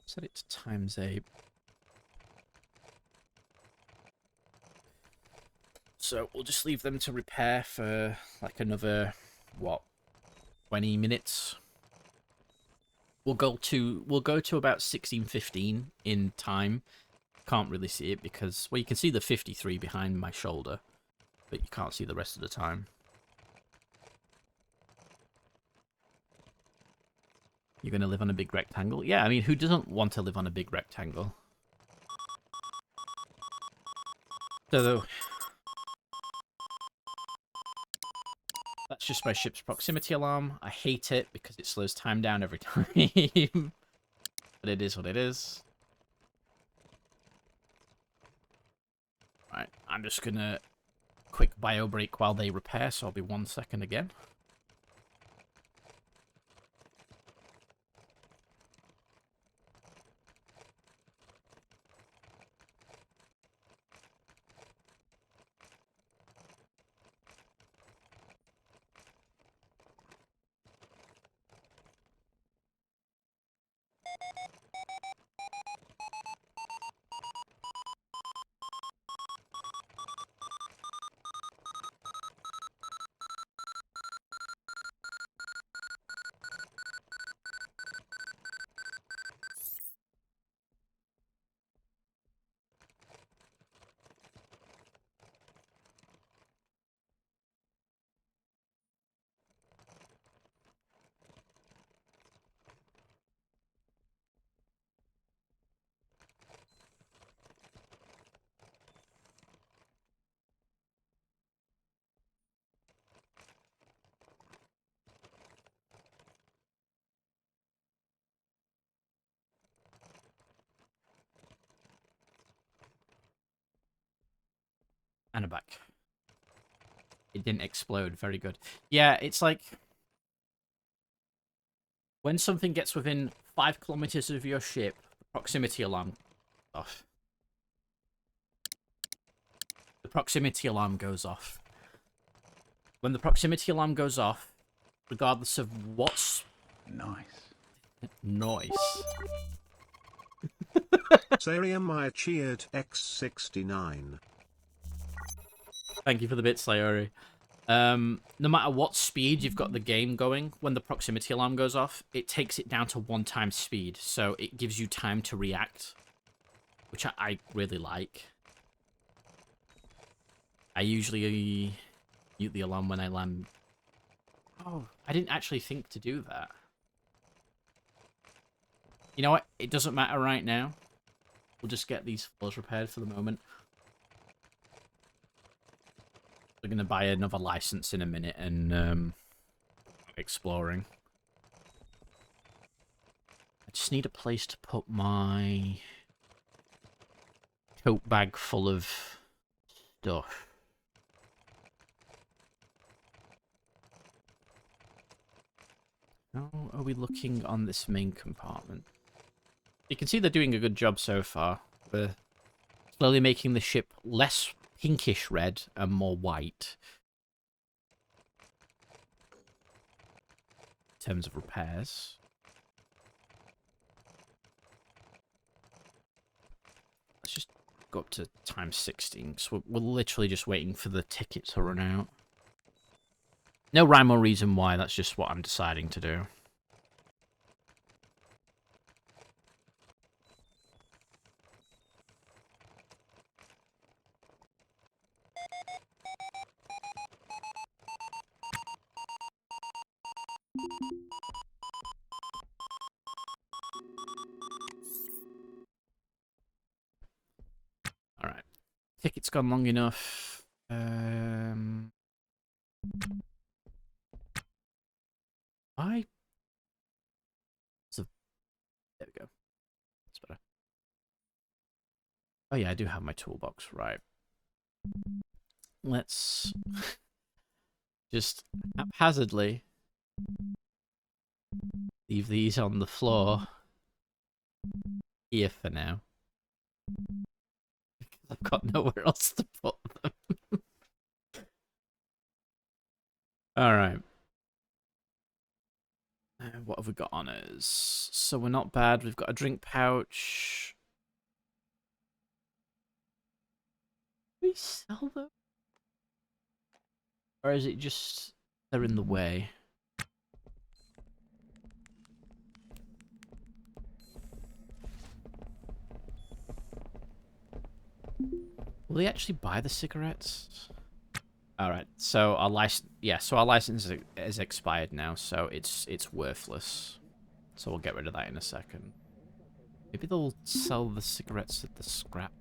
Set it to ×8. So we'll just leave them to repair for like another, what, 20 minutes? We'll go to about 16:15 in time. Can't really see it because, well, you can see the 53 behind my shoulder, but you can't see the rest of the time. You're going to live on a big rectangle? Yeah, I mean, who doesn't want to live on a big rectangle? So, that's just my ship's proximity alarm. I hate it because it slows time down every time. But it is what it is. Right, I'm just going to quick bio break while they repair, so I'll be 1 second again. And I'm back. It didn't explode. Very good. Yeah, it's like when something gets within 5 kilometers of your ship, the proximity alarm off. The proximity alarm goes off. When the proximity alarm goes off, regardless of what's noise. Saria Maya cheered X69. Thank you for the bit, Sayori. No matter what speed you've got the game going, when the proximity alarm goes off, it takes it down to 1 time speed, so it gives you time to react, which I really like. I usually mute the alarm when I land. Oh, I didn't actually think to do that. You know what? It doesn't matter right now. We'll just get these floors repaired for the moment. We're going to buy another license in a minute and exploring. I just need a place to put my tote bag full of stuff. How are we looking on this main compartment? You can see they're doing a good job so far. We're slowly making the ship less pinkish red and more white in terms of repairs. Let's just go up to ×16, so we're literally just waiting for the ticket to run out. No rhyme or reason why, that's just what I'm deciding to do. Ticket's gone long enough. I. So there we go. That's better. Oh yeah, I do have my toolbox, right. Let's just haphazardly leave these on the floor here for now. Because I've got nowhere else to put them. Alright. What have we got on us? So we're not bad. We've got a drink pouch. Do we sell them? Or is it just they're in the way? Will they actually buy the cigarettes? Alright, so our license, so our license is expired now, so it's worthless. So we'll get rid of that in a second. Maybe they'll sell the cigarettes at the scrap.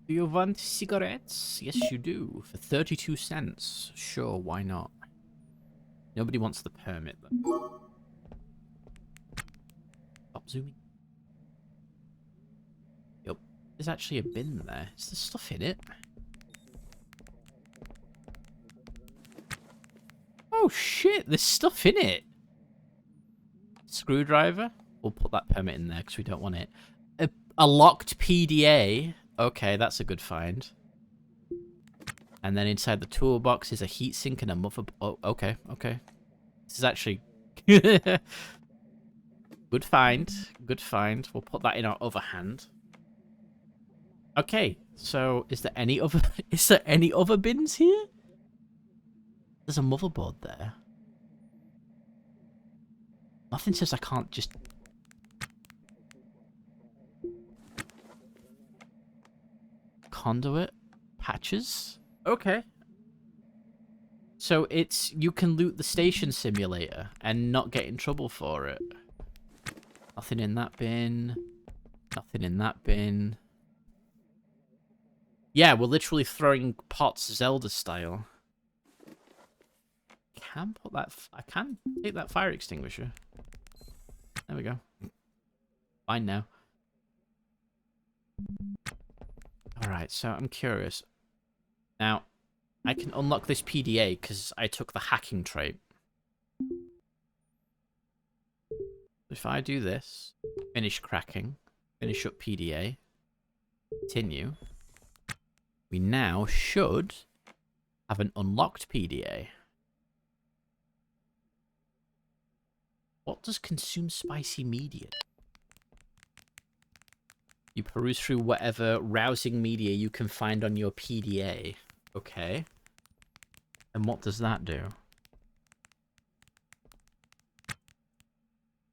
Do you want cigarettes? Yes, you do. For 32 cents. Sure, why not? Nobody wants the permit, though. Stop zooming. Yup. There's actually a bin there. Is there stuff in it? Oh, shit. There's stuff in it. Screwdriver? We'll put that permit in there because we don't want it. A locked PDA. Okay, that's a good find. And then inside the toolbox is a heatsink and a mother... Oh, okay, okay. This is actually... Good find. Good find. We'll put that in our other hand. Okay, so is there any other... Is there any other bins here? There's a motherboard there. Nothing says I can't just... Conduit? Patches? Okay. So it's... You can loot the station simulator and not get in trouble for it. Nothing in that bin. Nothing in that bin. Yeah, we're literally throwing pots Zelda style. Can put that... I can take that fire extinguisher. There we go. Fine now. Alright, so I'm curious. Now, I can unlock this PDA because I took the hacking trait. If I do this, finish cracking, finish up PDA, continue, we now should have an unlocked PDA. What does consume spicy media? You peruse through whatever rousing media you can find on your PDA. Okay. And what does that do?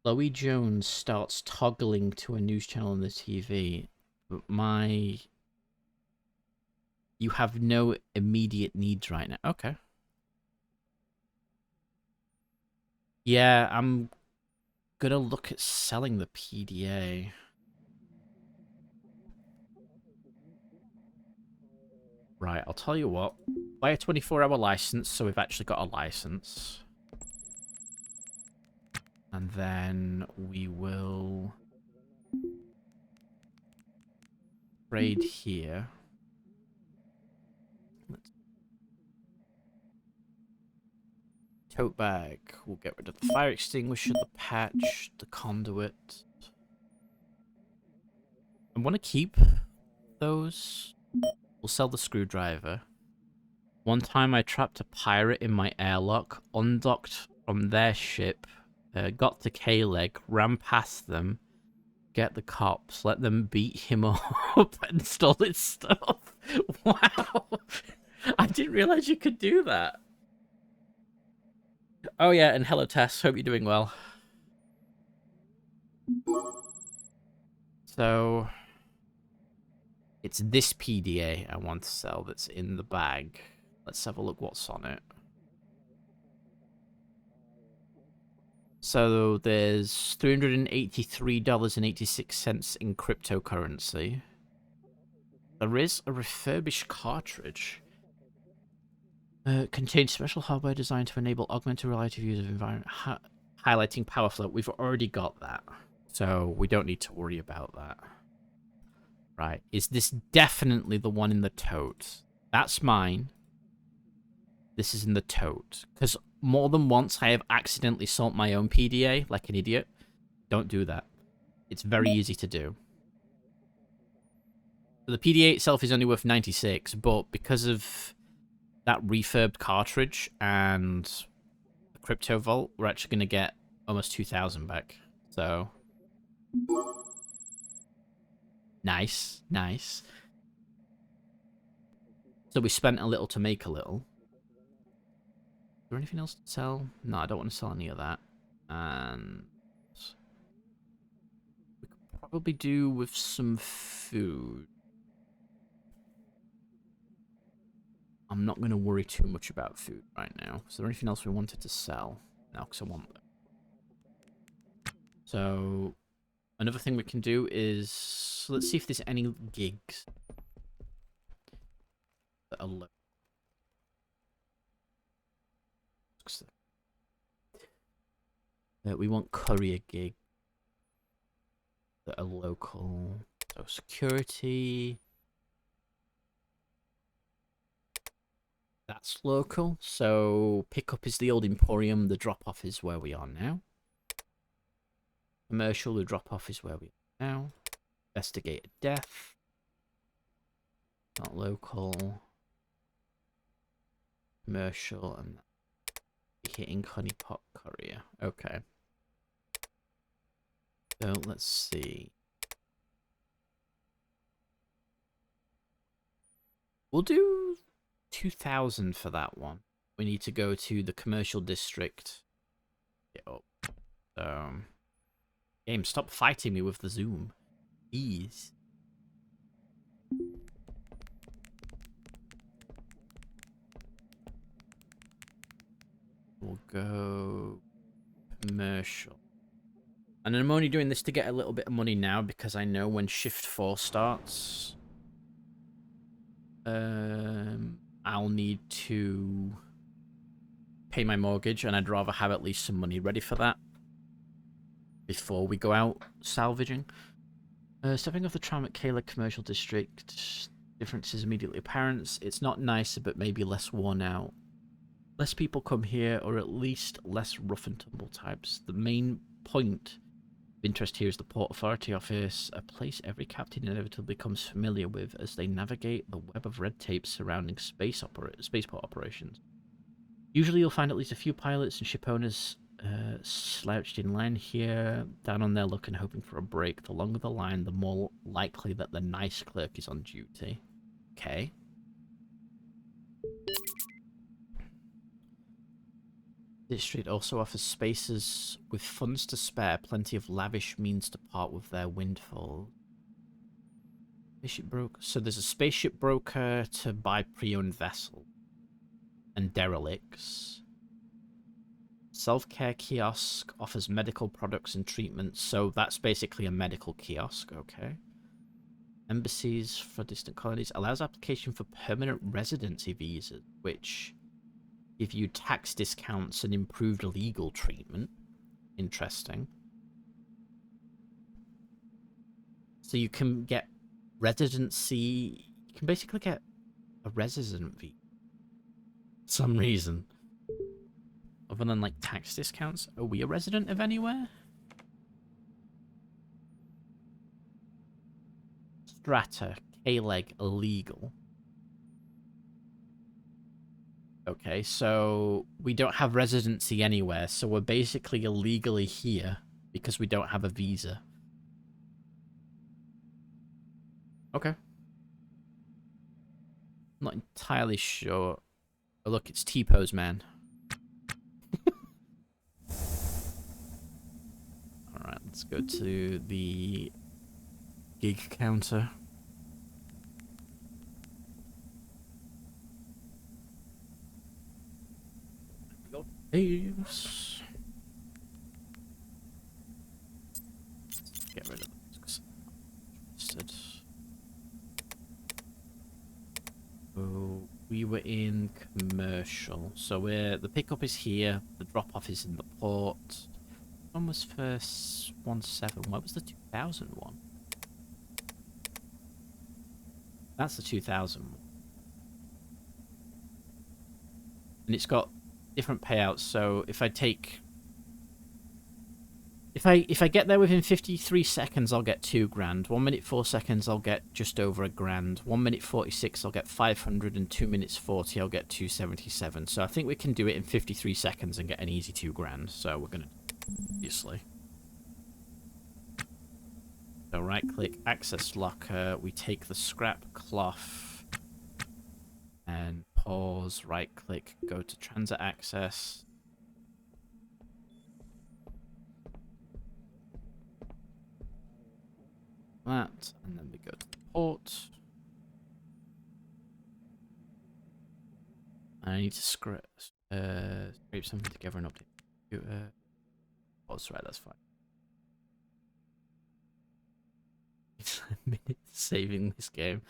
Chloe Jones starts toggling to a news channel on the TV. But you have no immediate needs right now. Okay. Yeah, I'm gonna look at selling the PDA. Right, I'll tell you what. Buy a 24-hour license, so we've actually got a license. And then we will trade here. Tote bag. We'll get rid of the fire extinguisher, the patch, the conduit. I want to keep those. We'll sell the screwdriver. One time I trapped a pirate in my airlock, undocked from their ship, got to K-Leg, ran past them, get the cops, let them beat him up, and stole his stuff. Wow. I didn't realize you could do that. Oh yeah, and hello Tess, hope you're doing well. So... It's this PDA I want to sell that's in the bag. Let's have a look what's on it. So there's $383.86 in cryptocurrency. There is a refurbished cartridge. Contains special hardware designed to enable augmented relative use of environment, highlighting power flow. We've already got that, so we don't need to worry about that. Right, is this definitely the one in the tote? That's mine. This is in the tote. Because more than once I have accidentally sold my own PDA like an idiot. Don't do that. It's very easy to do. So the PDA itself is only worth 96, but because of that refurbed cartridge and the crypto vault, we're actually going to get almost 2,000 back. So nice, nice. So we spent a little to make a little. Is there anything else to sell? No, I don't want to sell any of that. And we could probably do with some food. I'm not going to worry too much about food right now. Is there anything else we wanted to sell? No, because I want them. So another thing we can do is, let's see if there's any gigs that are low. We want courier gig that are local. So security. That's local. So pickup is the old Emporium. The drop off is where we are now. Commercial, the drop off is where we are now. Investigate a death. Not local. Commercial and hitting honeypot courier. Okay. So let's see. We'll do 2,000 for that one. We need to go to the commercial district. Get up. Game, stop fighting me with the zoom. Jeez. We'll go commercial. And I'm only doing this to get a little bit of money now because I know when Shift 4 starts, I'll need to pay my mortgage, and I'd rather have at least some money ready for that before we go out salvaging. Stepping off the tram at Kayla Commercial District. Difference is immediately apparent. It's not nicer, but maybe less worn out. Less people come here, or at least less rough and tumble types. The main point of interest here is the Port Authority Office, a place every captain inevitably becomes familiar with as they navigate the web of red tape surrounding spaceport operations. Usually you'll find at least a few pilots and ship owners slouched in line here, down on their luck and hoping for a break. The longer the line, the more likely that the nice clerk is on duty. Okay. District also offers spaces with funds to spare, plenty of lavish means to part with their windfall. Spaceship broker. So there's a spaceship broker to buy pre-owned vessels and derelicts. Self-care kiosk offers medical products and treatments, so that's basically a medical kiosk, okay. Embassies for distant colonies allows application for permanent residency visas, which give you tax discounts and improved legal treatment. Interesting. So you can get residency, you can basically get a resident visa for some reason. Other than, like, tax discounts. Are we a resident of anywhere? Strata. K-Leg. Illegal. Okay, so we don't have residency anywhere, so we're basically illegally here because we don't have a visa. Okay. I'm not entirely sure. Oh, look, it's T-Pose Man. Alright, let's go to the gig counter. Yes. get rid of those 'cause I'm interested. Oh, we were in commercial, so the pickup is here. The drop off is in the port. One was for 17. What was the 2000 one? That's the 2000 one. And it's got different payouts. So if I take, if I get there within 53 seconds, I'll get 2 grand. 1 minute 4 seconds, I'll get just over a grand. 1 minute 46, I'll get 500, and 2 minutes 40, I'll get 277. So I think we can do it in 53 seconds and get an easy 2 grand. So we're gonna, obviously. So right click, access locker. We take the scrap cloth and pause, right click, go to transit access. That, and then we go to the port. I need to scrape something together and update. Oh, that's right, that's fine. It's a minute saving this game.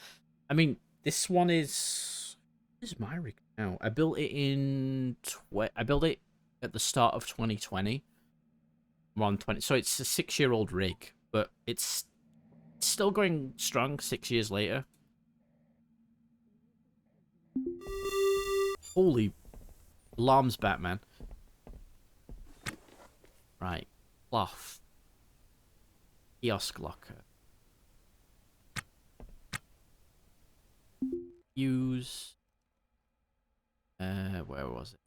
I mean, this one is my rig now. I built it at the start of 2020. So it's a 6-year-old rig, but it's still going strong 6 years later. Holy alarms, Batman. Right. Cloth. Kiosk locker. Use. Where was it?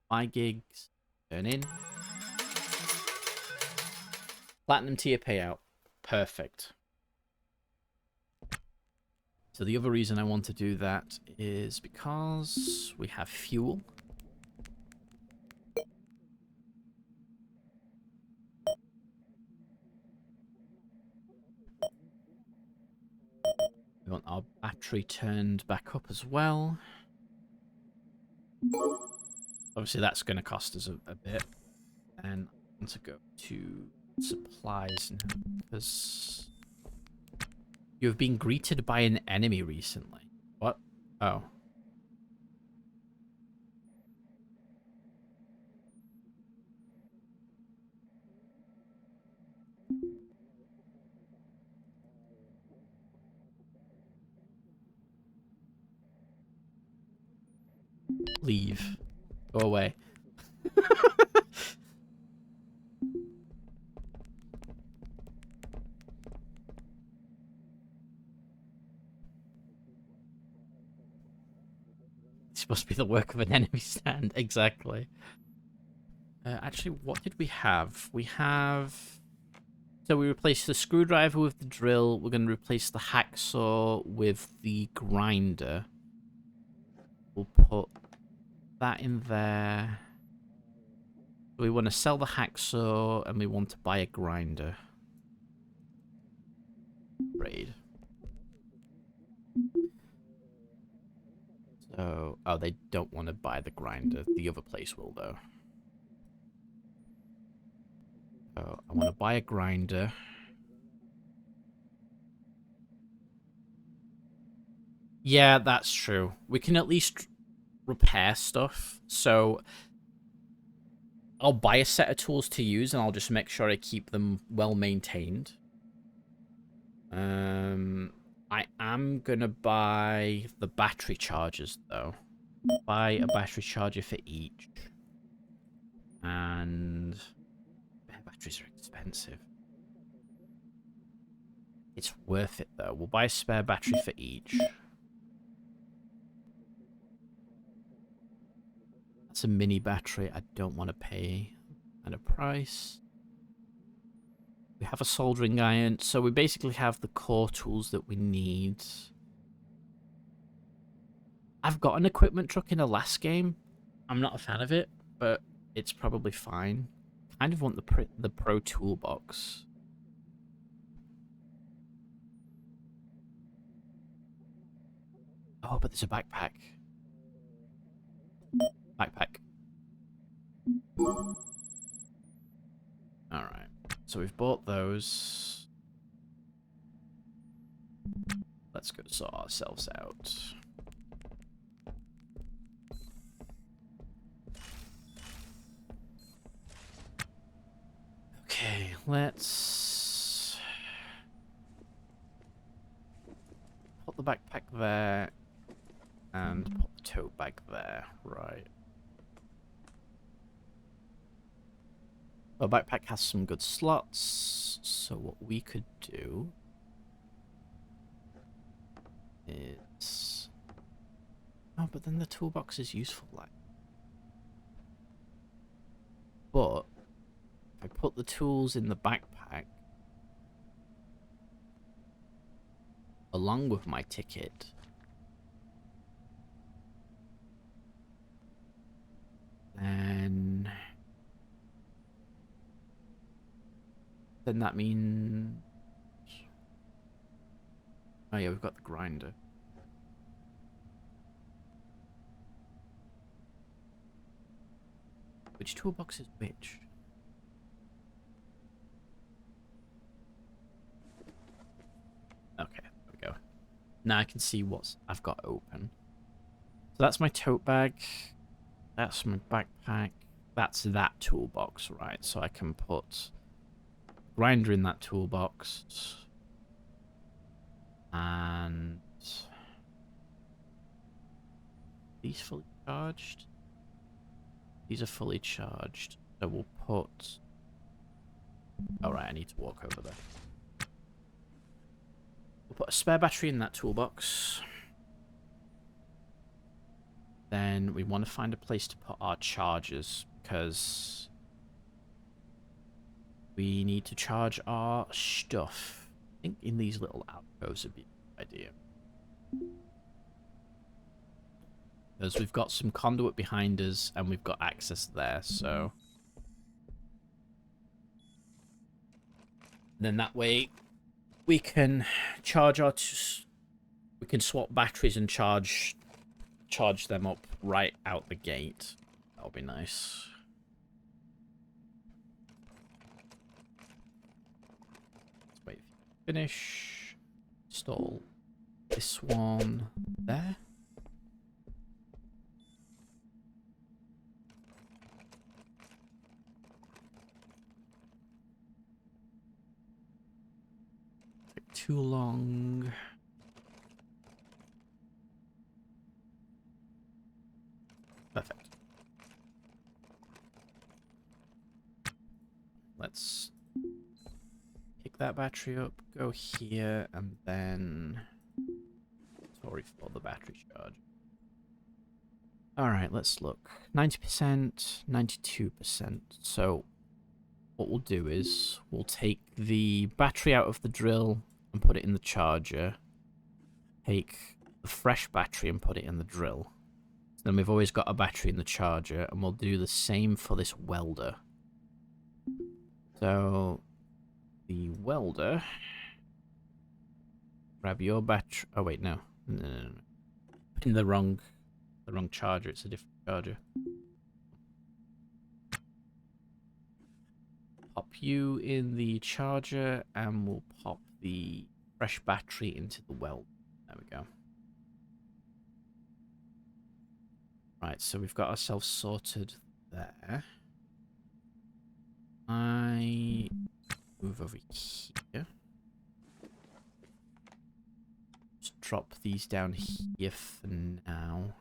My gigs. Turn in. Platinum tier payout. Perfect. So the other reason I want to do that is because we have fuel. We want our battery turned back up as well. Obviously that's going to cost us a bit. And I want to go to supplies now because you have been greeted by an enemy recently. What? Oh. Leave. Go away. This must be the work of an enemy stand. Exactly. Actually, what did we have? We have... So we replaced the screwdriver with the drill. We're going to replace the hacksaw with the grinder. We'll put that in there. We want to sell the hacksaw and we want to buy a grinder. Trade. So, oh, they don't want to buy the grinder. The other place will, though. So, I want to buy a grinder. Yeah, that's true. We can at least repair stuff. So, I'll buy a set of tools to use, and I'll just make sure I keep them well maintained. I am gonna buy the battery chargers, though. Buy a battery charger for each. And batteries are expensive. It's worth it, though. We'll buy a spare battery for each. That's a mini battery. I don't want to pay at a price. We have a soldering iron, so we basically have the core tools that we need. I've got an equipment truck in the last game. I'm not a fan of it, but it's probably fine. Kind of want the pro toolbox. Oh, but there's a backpack. Backpack. Alright. So we've bought those. Let's go sort ourselves out. Okay, let's put the backpack there and put the tote bag there. Right. Our backpack has some good slots, so what we could do is... Oh, but then the toolbox is useful, like. But if I put the tools in the backpack along with my ticket, then that means... Oh yeah, we've got the grinder. Which toolbox is which? Okay, there we go. Now I can see what I've got open. So that's my tote bag. That's my backpack. That's that toolbox, right? So I can put grinder in that toolbox. And these fully charged? These are fully charged. So we'll put... Alright, I need to walk over there. We'll put a spare battery in that toolbox. Then we want to find a place to put our chargers, because we need to charge our stuff. I think in these little alcoves would be a good idea. Because we've got some conduit behind us and we've got access there, so... And then that way we can charge our... We can swap batteries and charge them up right out the gate. That'll be nice. Let's wait for you to finish. Install this one there. Take too long. Perfect. Let's pick that battery up, go here, and then sorry for the battery charge. Alright, let's look. 90%, 92%. So what we'll do is we'll take the battery out of the drill and put it in the charger. Take the fresh battery and put it in the drill. Then we've always got a battery in the charger, and we'll do the same for this welder. So, the welder, grab your battery. Oh wait, no. In the wrong charger. It's a different charger. Pop you in the charger, and we'll pop the fresh battery into the welder. There we go. Right, so we've got ourselves sorted there. I move over here. Just drop these down here for now.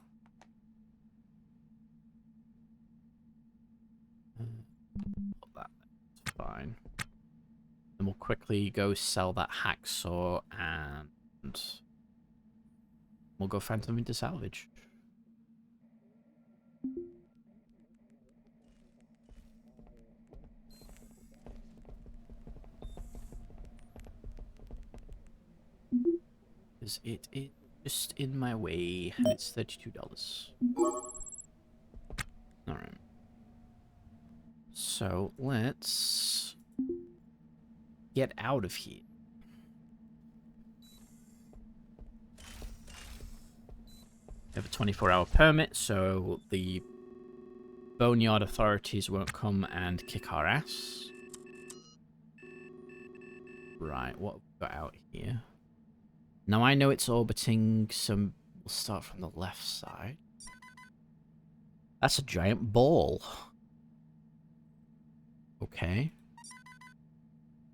Put that there, it's fine. Then we'll quickly go sell that hacksaw and we'll go find something to salvage. Because it is just in my way, and it's $32. Alright. So, let's get out of here. We have a 24-hour permit, so the Boneyard authorities won't come and kick our ass. Right, what have we got out here? Now I know it's orbiting some... We'll start from the left side. That's a giant ball. Okay.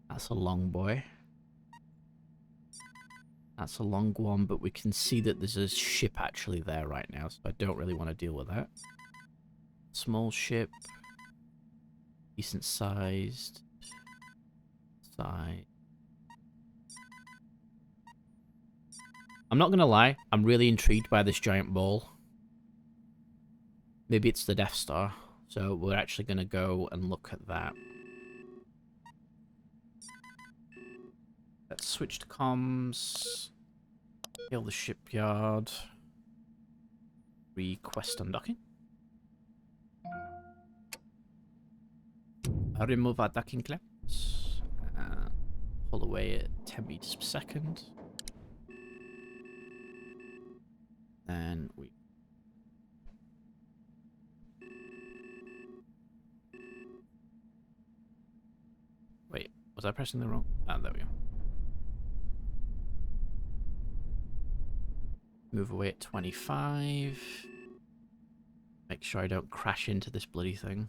That's a long boy. That's a long one, but we can see that there's a ship actually there right now, so I don't really want to deal with that. Small ship. Decent sized. Size. I'm not going to lie, I'm really intrigued by this giant ball. Maybe it's the Death Star, so we're actually going to go and look at that. Let's switch to comms. Kill the shipyard. Request undocking. Remove our docking clamps. Pull away at 10 meters per second. Then we... Wait, was I pressing the wrong... Ah, there we go. Move away at 25. Make sure I don't crash into this bloody thing.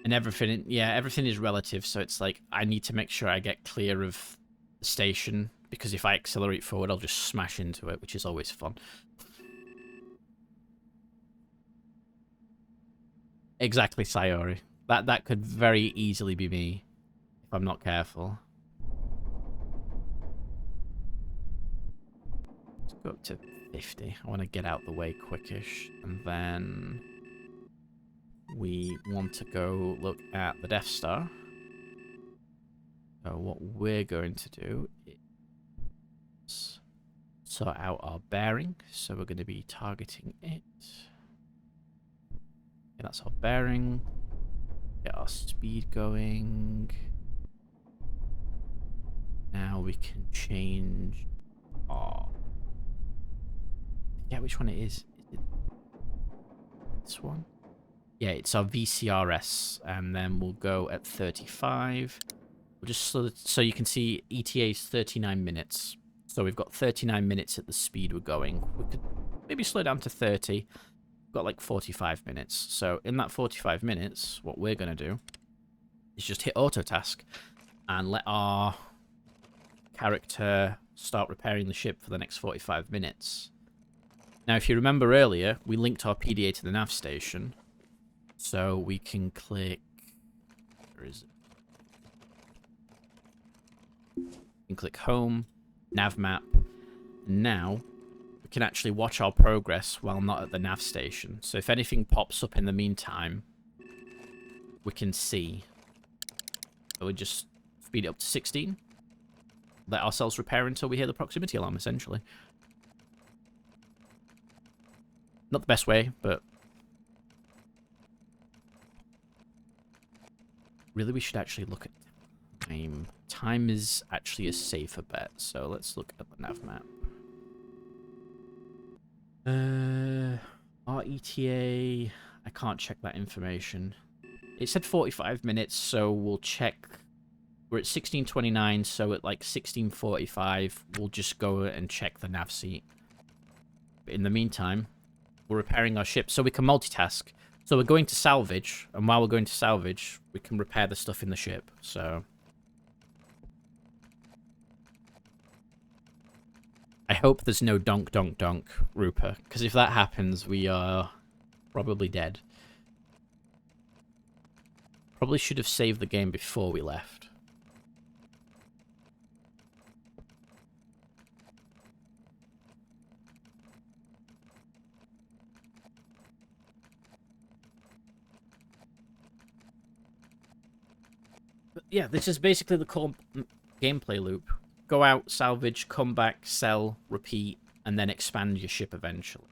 And everything, yeah, everything is relative, so it's like, I need to make sure I get clear of the station, because if I accelerate forward, I'll just smash into it, which is always fun. Exactly, Sayori. That could very easily be me, if I'm not careful. Let's go up to 50. I want to get out the way quickish, and then... we want to go look at the Death Star. So what we're going to do is sort out our bearing. So we're going to be targeting it. Okay, that's our bearing. Get our speed going. Now we can change our... I forget which one it is. Is it this one? Yeah, it's our VCRS, and then we'll go at 35. We'll just so you can see ETA is 39 minutes. So we've got 39 minutes at the speed we're going. We could maybe slow down to 30. We've got like 45 minutes. So in that 45 minutes, what we're going to do is just hit auto task and let our character start repairing the ship for the next 45 minutes. Now, if you remember earlier, we linked our PDA to the nav station. So we can click... Where is it? We can click Home, Nav Map. Now, we can actually watch our progress while not at the nav station. So if anything pops up in the meantime, we can see. So we just speed it up to 16. Let ourselves repair until we hear the proximity alarm, essentially. Not the best way, but... really, we should actually look at time. Time is actually a safer bet, so let's look at the nav map. Our ETA... I can't check that information. It said 45 minutes, so we'll check... We're at 16:29, so at like 16:45, we'll just go and check the nav seat. But in the meantime, we're repairing our ship, so we can multitask. So we're going to salvage, and while we're going to salvage, we can repair the stuff in the ship, so... I hope there's no donk donk donk, Rupert, because if that happens, we are probably dead. Probably should have saved the game before we left. But yeah, this is basically the core gameplay loop. Go out, salvage, come back, sell, repeat, and then expand your ship eventually.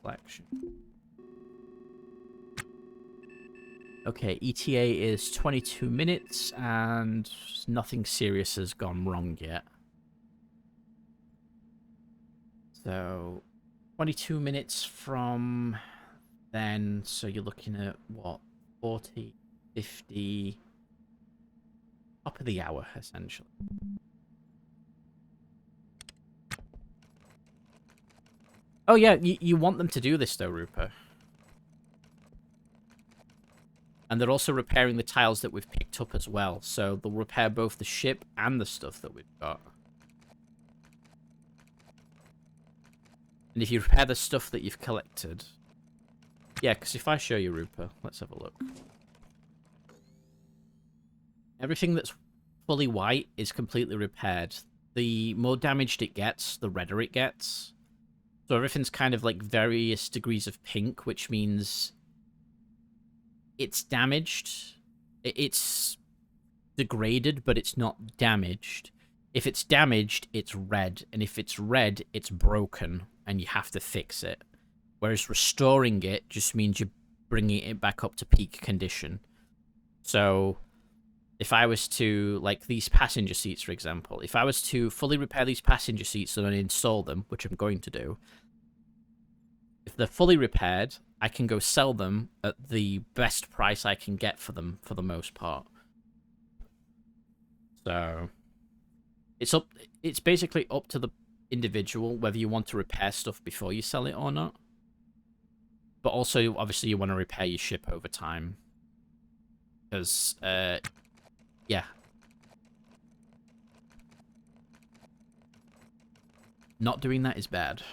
Collection. Okay, ETA is 22 minutes, and nothing serious has gone wrong yet. So, 22 minutes from then, so you're looking at, what, 40, 50, top of the hour, essentially. Oh yeah, you want them to do this though, Rupert. And they're also repairing the tiles that we've picked up as well, so they'll repair both the ship and the stuff that we've got. And if you repair the stuff that you've collected... Yeah, because if I show you, Rupert, let's have a look. Everything that's fully white is completely repaired. The more damaged it gets, the redder it gets. So everything's kind of like various degrees of pink, which means it's damaged. It's degraded, but it's not damaged. If it's damaged, it's red. And if it's red, it's broken, and you have to fix it. Whereas restoring it just means you're bringing it back up to peak condition. So if I was to, like these passenger seats, for example, if I was to fully repair these passenger seats and then install them, which I'm going to do, if they're fully repaired, I can go sell them at the best price I can get for them for the most part. So it's basically up to the individual whether you want to repair stuff before you sell it or not. But also, obviously, you want to repair your ship over time. Because, yeah. Not doing that is bad.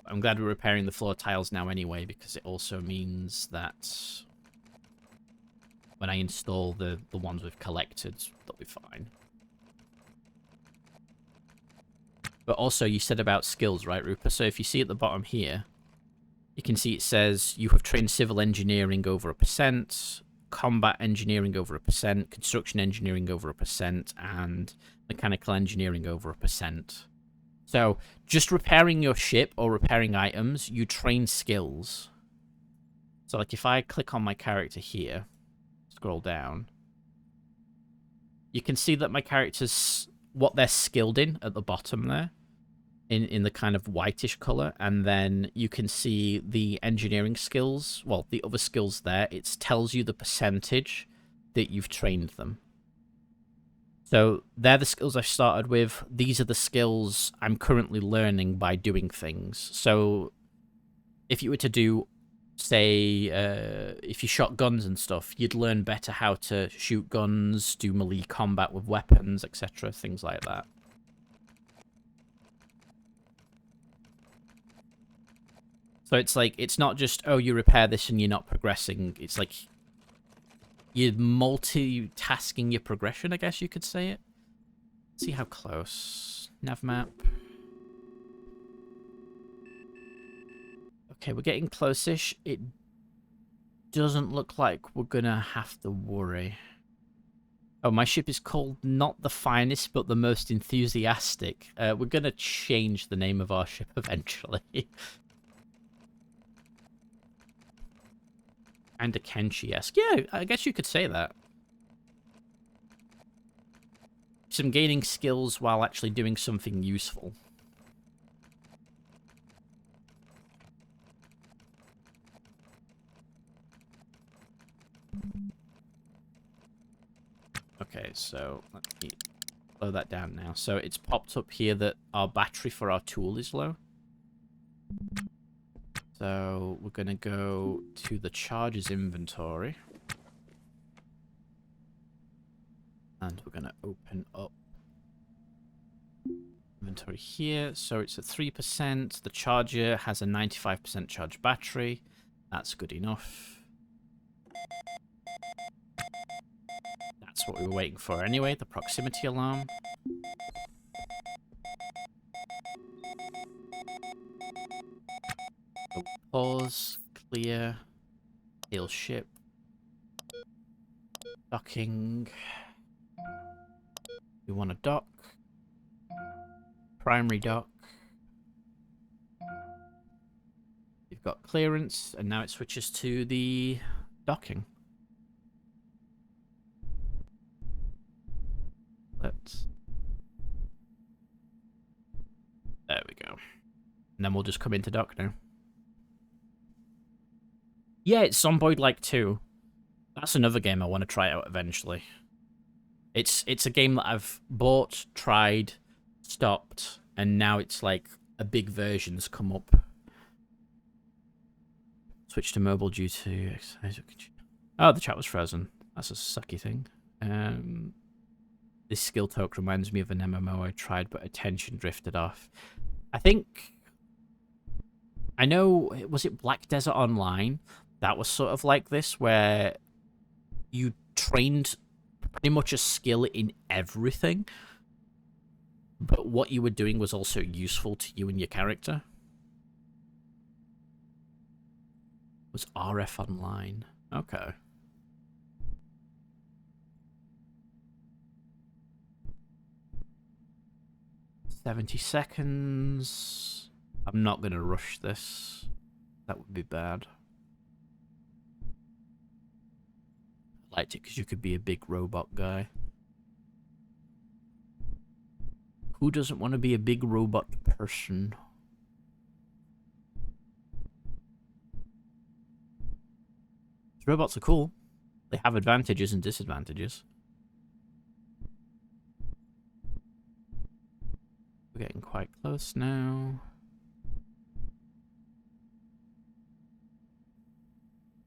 I'm glad we're repairing the floor tiles now anyway, because it also means that when I install the ones we've collected, they'll be fine. But also, you said about skills, right, Rupert? So if you see at the bottom here, you can see it says you have trained civil engineering over 1%, combat engineering over 1%, construction engineering over 1%, and mechanical engineering over 1%. So just repairing your ship or repairing items, you train skills. So like if I click on my character here, scroll down, you can see that my character's what they're skilled in at the bottom there. In the kind of whitish color, and then you can see the engineering skills, well, the other skills there. It tells you the percentage that you've trained them. So they're the skills I've started with. These are the skills I'm currently learning by doing things. So if you were to do, say, if you shot guns and stuff, you'd learn better how to shoot guns, do melee combat with weapons, etc., things like that. So it's like, it's not just, oh, you repair this and you're not progressing. It's like, you're multitasking your progression, I guess you could say it. Let's see how close. Nav map. Okay, we're getting close-ish. It doesn't look like we're gonna have to worry. Oh, my ship is called not the finest, but the most enthusiastic. We're gonna change the name of our ship eventually. And a Kenshi-esque. Yeah, I guess you could say that. Some gaining skills while actually doing something useful. Okay, so let me slow that down now. So it's popped up here that our battery for our tool is low. So we're going to go to the charges inventory. And we're going to open up inventory here. So it's at 3%. The charger has a 95% charge battery. That's good enough. That's what we were waiting for anyway, the proximity alarm. So pause, clear, hail ship, docking. We want to dock. Primary dock. we've got clearance, and now it switches to the docking. There we go. And then we'll just come into dock now. Yeah, it's Zomboid-like 2. That's another game I want to try out eventually. It's a game that I've bought, tried, stopped, and now it's like a big version's come up. Switch to mobile due to exercise. Oh, the chat was frozen. That's a sucky thing. This skill token reminds me of an MMO I tried, but attention drifted off. I know, was it Black Desert Online? That was sort of like this, where you trained pretty much a skill in everything, but what you were doing was also useful to you and your character. It was RF Online. Okay. $70 seconds. I'm not going to rush this. That would be bad. I liked it because you could be a big robot guy. Who doesn't want to be a big robot person? Robots are cool. They have advantages and disadvantages. We're getting quite close now.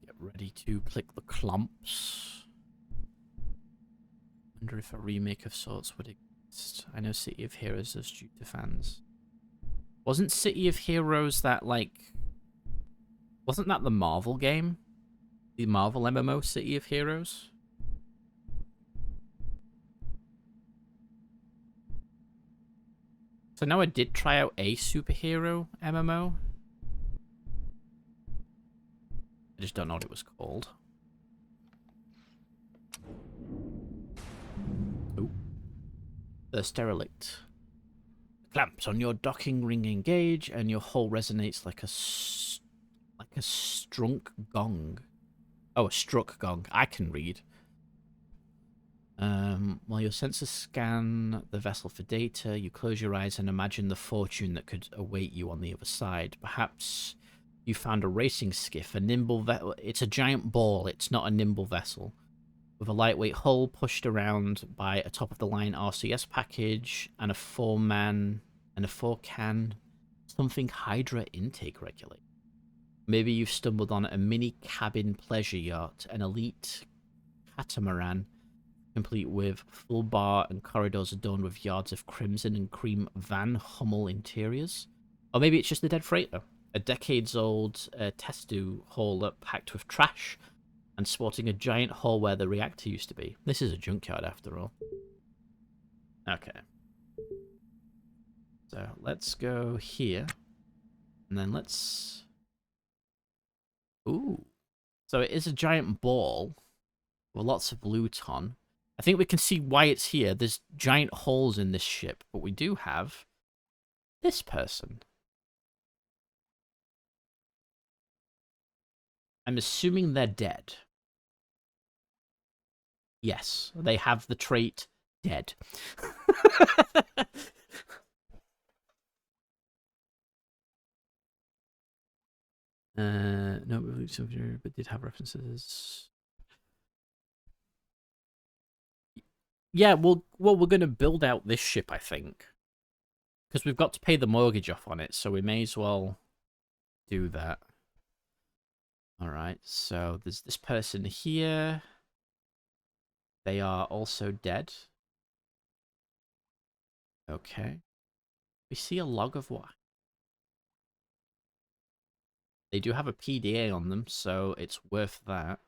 Get ready to click the clumps. Wonder if a remake of sorts would exist. I know City of Heroes is due to fans. Wasn't City of Heroes that, like... Wasn't that the Marvel game? The Marvel MMO City of Heroes? So now I did try out a superhero MMO. I just don't know what it was called. Oh. The Sterilict. Clamps on your docking ring engage, and your hull resonates like a strunk gong. Oh, a struck gong. I can read. While your sensors scan the vessel for data, you close your eyes and imagine the fortune that could await you on the other side. Perhaps you found a racing skiff, a nimble vessel. It's a giant ball. It's not a nimble vessel. With a lightweight hull pushed around by a top-of-the-line RCS package and a 4-man and a 4-can something Hydra intake regulator. Maybe you've stumbled on a mini cabin pleasure yacht, an elite catamaran, complete with full bar and corridors adorned with yards of crimson and cream Van Hummel interiors. Or maybe it's just a dead freighter, a decades-old Testu hauler packed with trash and sporting a giant hole where the reactor used to be. This is a junkyard after all. Okay. So let's go here, and then let's... Ooh. So it is a giant ball with lots of loot on. I think we can see why it's here. There's giant holes in this ship, but we do have this person. I'm assuming they're dead. Yes, they have the trait dead. No, but did have references. Yeah, well, we're going to build out this ship, I think. Because we've got to pay the mortgage off on it, so we may as well do that. Alright, so there's this person here. They are also dead. Okay. We see a log of what? They do have a PDA on them, so it's worth that.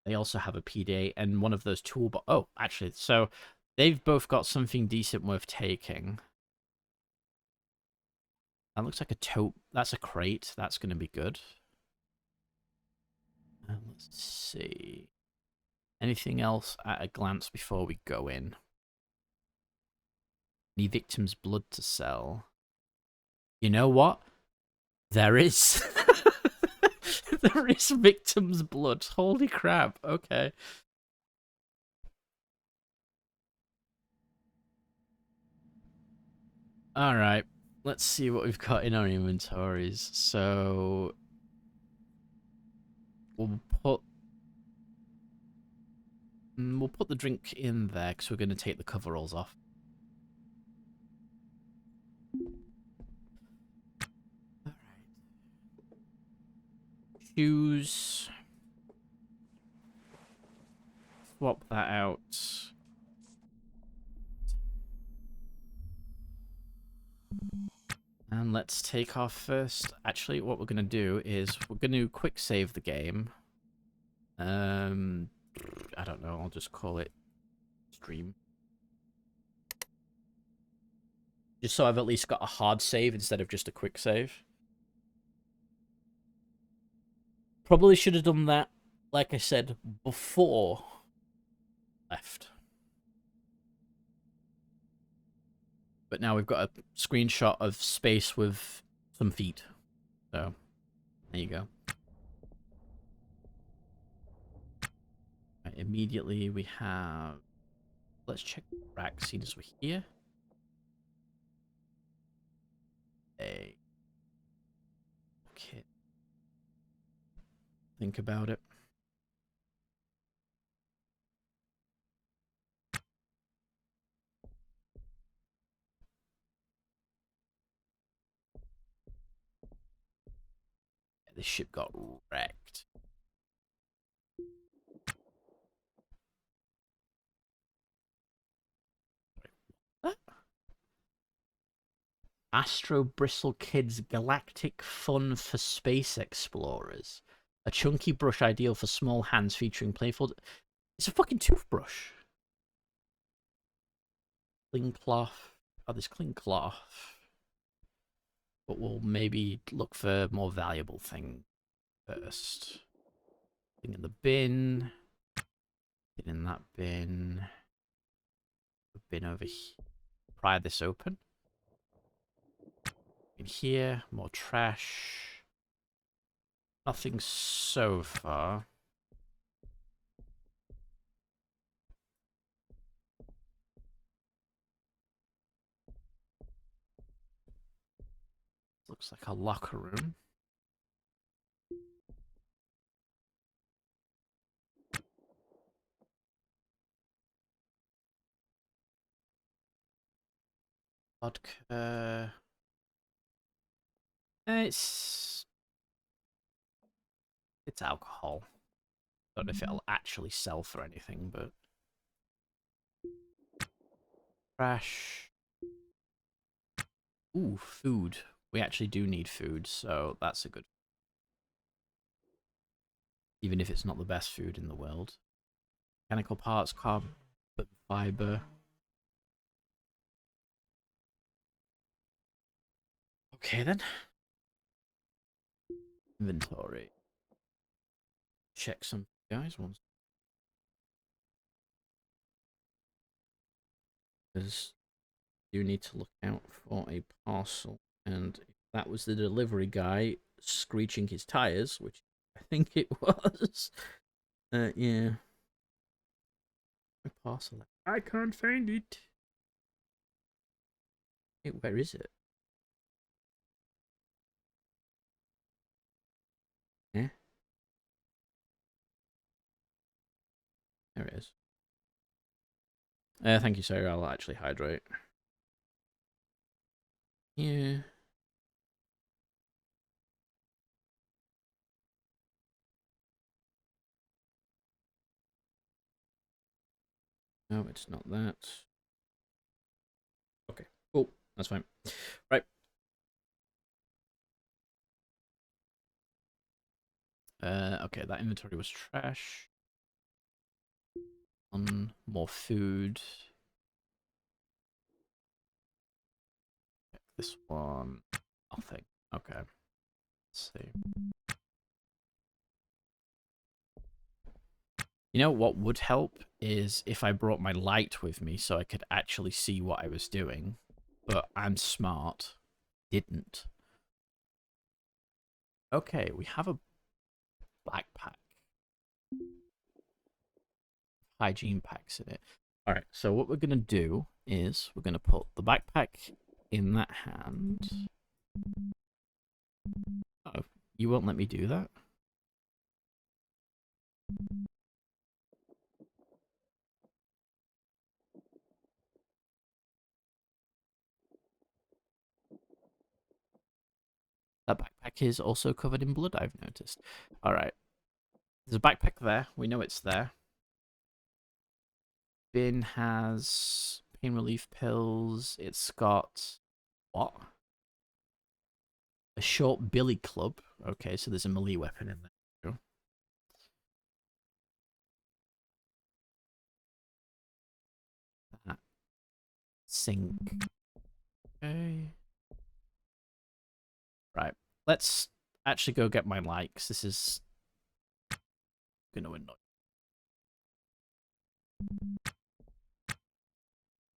They also have a PDA and one of those toolbox. Oh, actually, so they've both got something decent worth taking. That looks like a tote. That's a crate. That's going to be good. Let's see. Anything else at a glance before we go in? Any victim's blood to sell? You know what? There is. terrorist victim's blood. Holy crap. Okay. Alright. Let's see what we've got in our inventories. So we'll put the drink in there because we're going to take the coveralls off. Alright. Shoes. Swap that out. And let's take our first... Actually, what we're going to do is we're going to quick save the game. I don't know. I'll just call it stream. Just so I've at least got a hard save instead of just a quick save. Probably should have done that, like I said, before left. But now we've got a screenshot of space with some feet. So, there you go. Right, immediately we have... Let's check the rack, seeing as we're here. Okay. Think about it. This ship got wrecked. What? Astro Bristle Kids Galactic Fun for Space Explorers. A chunky brush ideal for small hands featuring playful... It's a fucking toothbrush. Clean cloth. Oh, there's clean cloth. But we'll maybe look for more valuable thing first. Thing in the bin. Get in that bin. Bin over here. Pry this open. In here, more trash. Nothing so far. Looks like a locker room. Vodka. It's alcohol. Don't know if it'll actually sell for anything, but trash. Ooh, food. We actually do need food, so that's a good. Even if it's not the best food in the world. Mechanical parts, carbon fiber. Okay then. Inventory. Check some guys once. Because you need to look out for a parcel, and if that was the delivery guy screeching his tires, which I think it was. Yeah. My parcel. I can't find it. Hey, where is it? Yeah. There it is. Thank you, sir. I'll actually hydrate. Yeah. No, it's not that. Okay, cool. That's fine. Right. Okay, that inventory was trash. More food. This one. Nothing. Okay. Let's see. You know what would help is if I brought my light with me so I could actually see what I was doing. But I'm smart. Didn't. Okay, we have a backpack. Hygiene packs in it. All right, so what we're going to do is we're going to put the backpack in that hand. Oh, you won't let me do that? That backpack is also covered in blood, I've noticed. All right. There's a backpack there. We know it's there. Bin has pain relief pills. It's got... what? A short billy club. Okay, so there's a melee weapon in there. That sink. Okay. Right. Let's actually go get my likes. This is gonna annoy.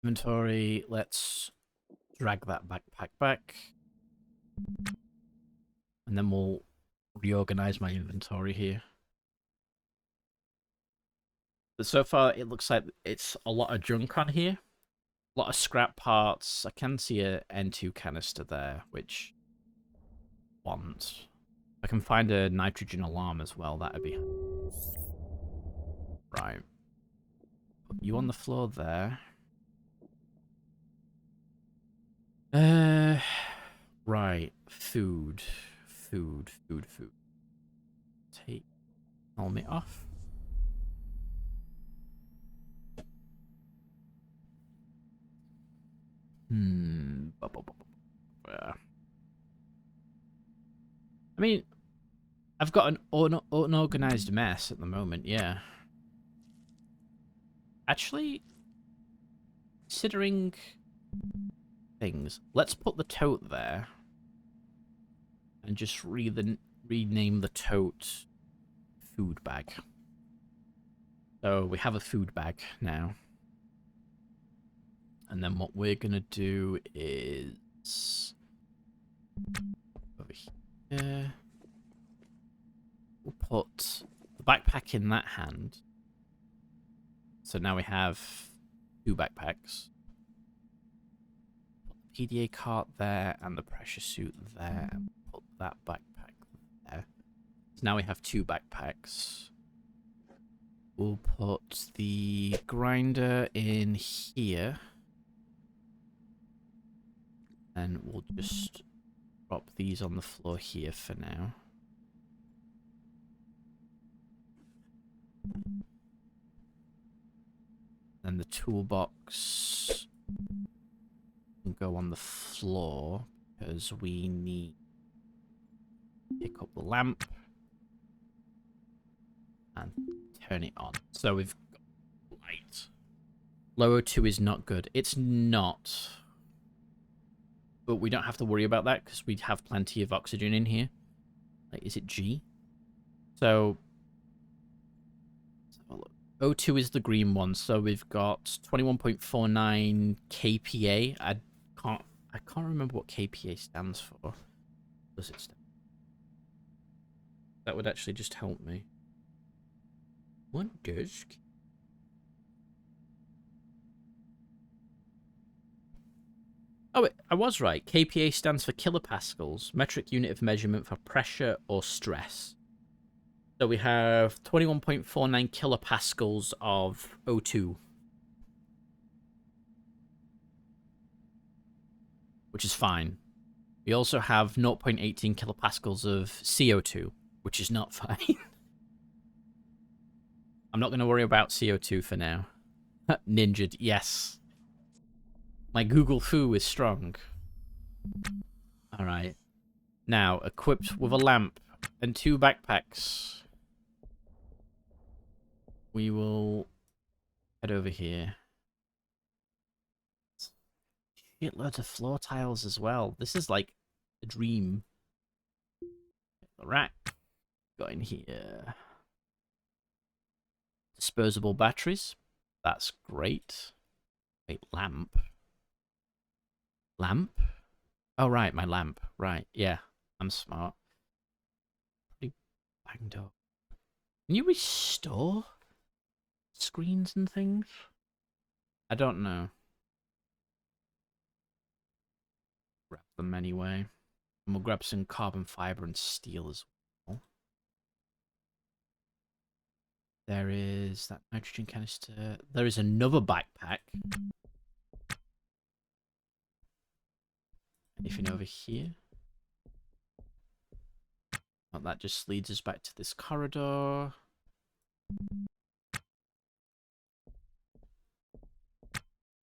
Inventory. Let's drag that backpack back. And then we'll reorganize my inventory here. But so far, it looks like it's a lot of junk on here. A lot of scrap parts. I can see a N2 canister there, which I want. I can find a nitrogen alarm as well. That'd be... right. Put you on the floor there. Right. Food. Food. Take helmet off. I mean, I've got an unorganized mess at the moment, yeah. Actually, considering things, let's put the tote there. And just rename the tote food bag. So we have a food bag now. And then what we're gonna do is over here. We'll put the backpack in that hand. So now we have 2 backpacks. Put the PDA cart there and the pressure suit there. And put that backpack there. So now we have 2 backpacks. We'll put the grinder in here. And we'll just drop these on the floor here for now. Then the toolbox can go on the floor because we need to pick up the lamp and turn it on. So we've got light. Low O2 is not good. It's not. But we don't have to worry about that because we have plenty of oxygen in here. Like, is it G? So let's have a look. O2 is the green one, so we've got 21.49 kPa. I can't remember what kPa stands for. What does it stand? That would actually just help me. What does? Oh, wait, I was right. kPa stands for kilopascals, metric unit of measurement for pressure or stress. So we have 21.49 kilopascals of O2. Which is fine. We also have 0.18 kilopascals of CO2, which is not fine. I'm not going to worry about CO2 for now. Ninja'd, yes. My Google Foo is strong. Alright. Now, equipped with a lamp and 2 backpacks, we will head over here. Shitloads of floor tiles as well. This is like a dream. The rack. Got in here. Disposable batteries. That's great. Wait, lamp. Lamp? Oh, right, my lamp. Right, yeah. I'm smart. Pretty banged up. Can you restore screens and things? I don't know. Grab them anyway. And we'll grab some carbon fiber and steel as well. There is that nitrogen canister. There is another backpack. Anything over here? Well, that just leads us back to this corridor.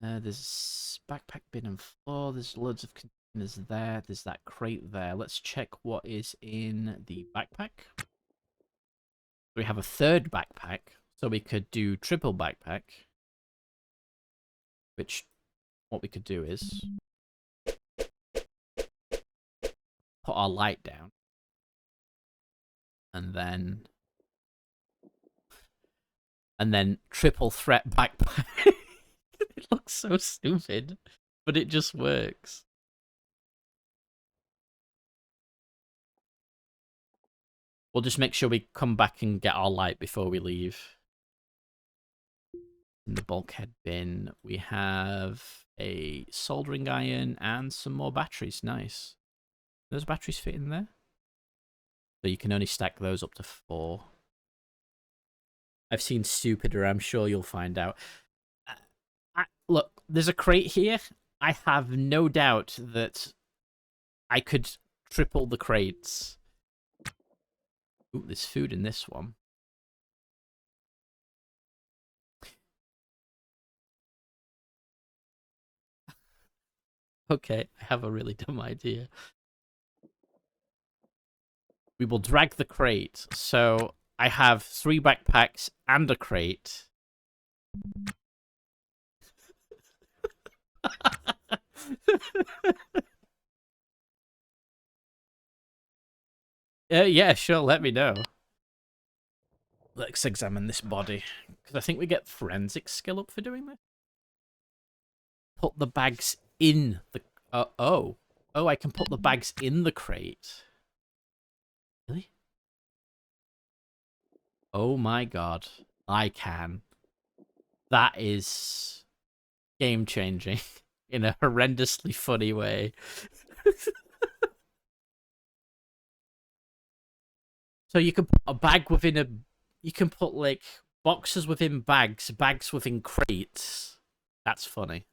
There's backpack bin and floor. There's loads of containers there. There's that crate there. Let's check what is in the backpack. We have a third backpack, so we could do triple backpack. Which, what we could do is put our light down. And then triple threat backpack. It looks so stupid, but it just works. We'll just make sure we come back and get our light before we leave. In the bulkhead bin, we have a soldering iron and some more batteries. Nice. Those batteries fit in there? So you can only stack those up to 4. I've seen stupider, I'm sure you'll find out. Look, there's a crate here. I have no doubt that I could triple the crates. Ooh, there's food in this one. Okay, I have a really dumb idea. We will drag the crate. So I have 3 backpacks and a crate. Yeah, sure, let me know. Let's examine this body. Because I think we get forensic skill up for doing this. Put the bags in the... oh, I can put the bags in the crate. Really? Oh my god. I can. That is game-changing in a horrendously funny way. So you can put a bag within a... You can put, like, boxes within bags, bags within crates. That's funny.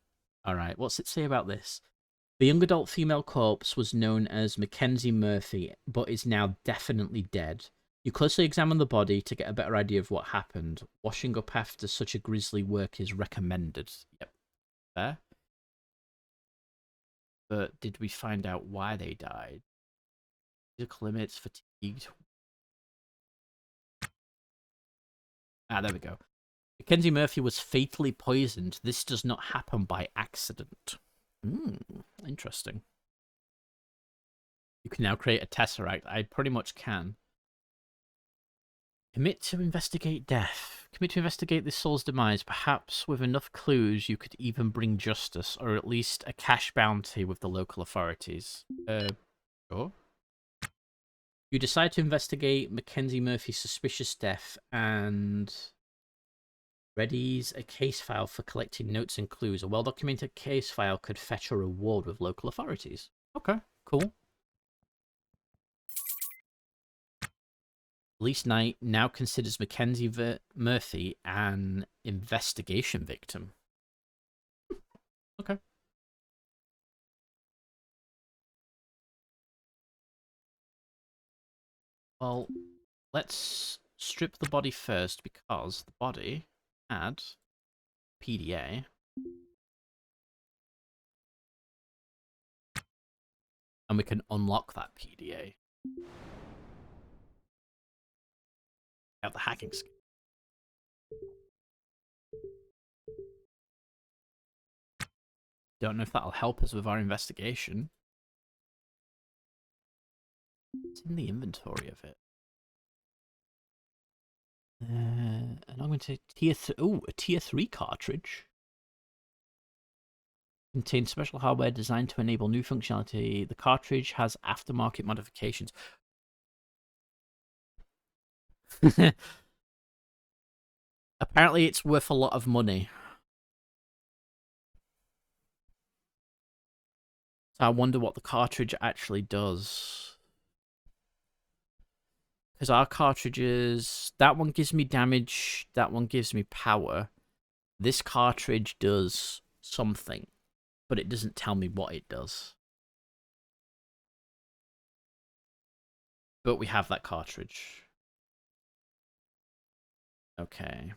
Alright, what's it say about this? The young adult female corpse was known as Mackenzie Murphy, but is now definitely dead. You closely examine the body to get a better idea of what happened. Washing up after such a grisly work is recommended. Yep. Fair. But did we find out why they died? Physical limits, fatigued. Ah, there we go. Mackenzie Murphy was fatally poisoned. This does not happen by accident. Interesting. You can now create a tesseract. I pretty much can. Commit to investigate death. Commit to investigate this soul's demise. Perhaps with enough clues you could even bring justice, or at least a cash bounty with the local authorities. Sure. You decide to investigate Mackenzie Murphy's suspicious death and readies a case file for collecting notes and clues. A well-documented case file could fetch a reward with local authorities. Okay, cool. Police Knight now considers Mackenzie Murphy an investigation victim. Okay. Well, let's strip the body first because the body had PDA. And we can unlock that PDA. Have the hacking skill. Don't know if that'll help us with our investigation. It's in the inventory of it. And I'm going to a tier 3 cartridge. Contains special hardware designed to enable new functionality. The cartridge has aftermarket modifications. Apparently it's worth a lot of money. So I wonder what the cartridge actually does. Because our cartridges... That one gives me damage. That one gives me power. This cartridge does something. But it doesn't tell me what it does. But we have that cartridge. Okay.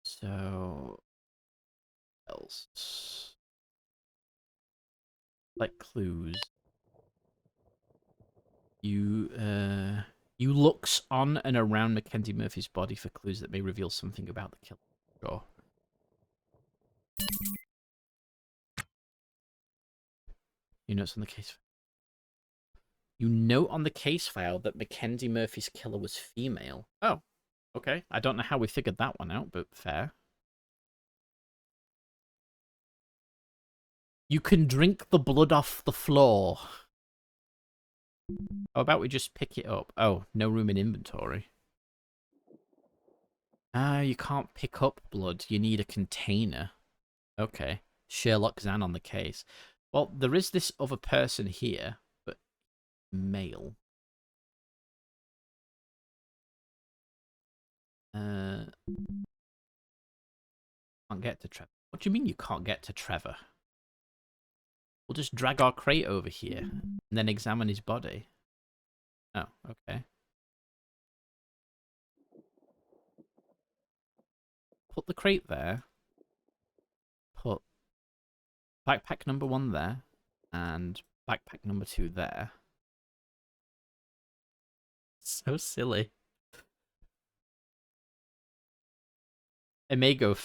So... what else? Like clues. You looks on and around Mackenzie Murphy's body for clues that may reveal something about the killer. Sure. You notes on the case. You note on the case file that Mackenzie Murphy's killer was female. Oh, okay. I don't know how we figured that one out, but fair. You can drink the blood off the floor. How about we just pick it up? Oh, no room in inventory. You can't pick up blood. You need a container. Okay. Sherlock Zan on the case. Well, there is this other person here, but male. Can't get to Trevor. What do you mean you can't get to Trevor? We'll just drag our crate over here and then examine his body. Oh, okay. Put the crate there. Put backpack number 1 there. And backpack number 2 there. So silly. It may go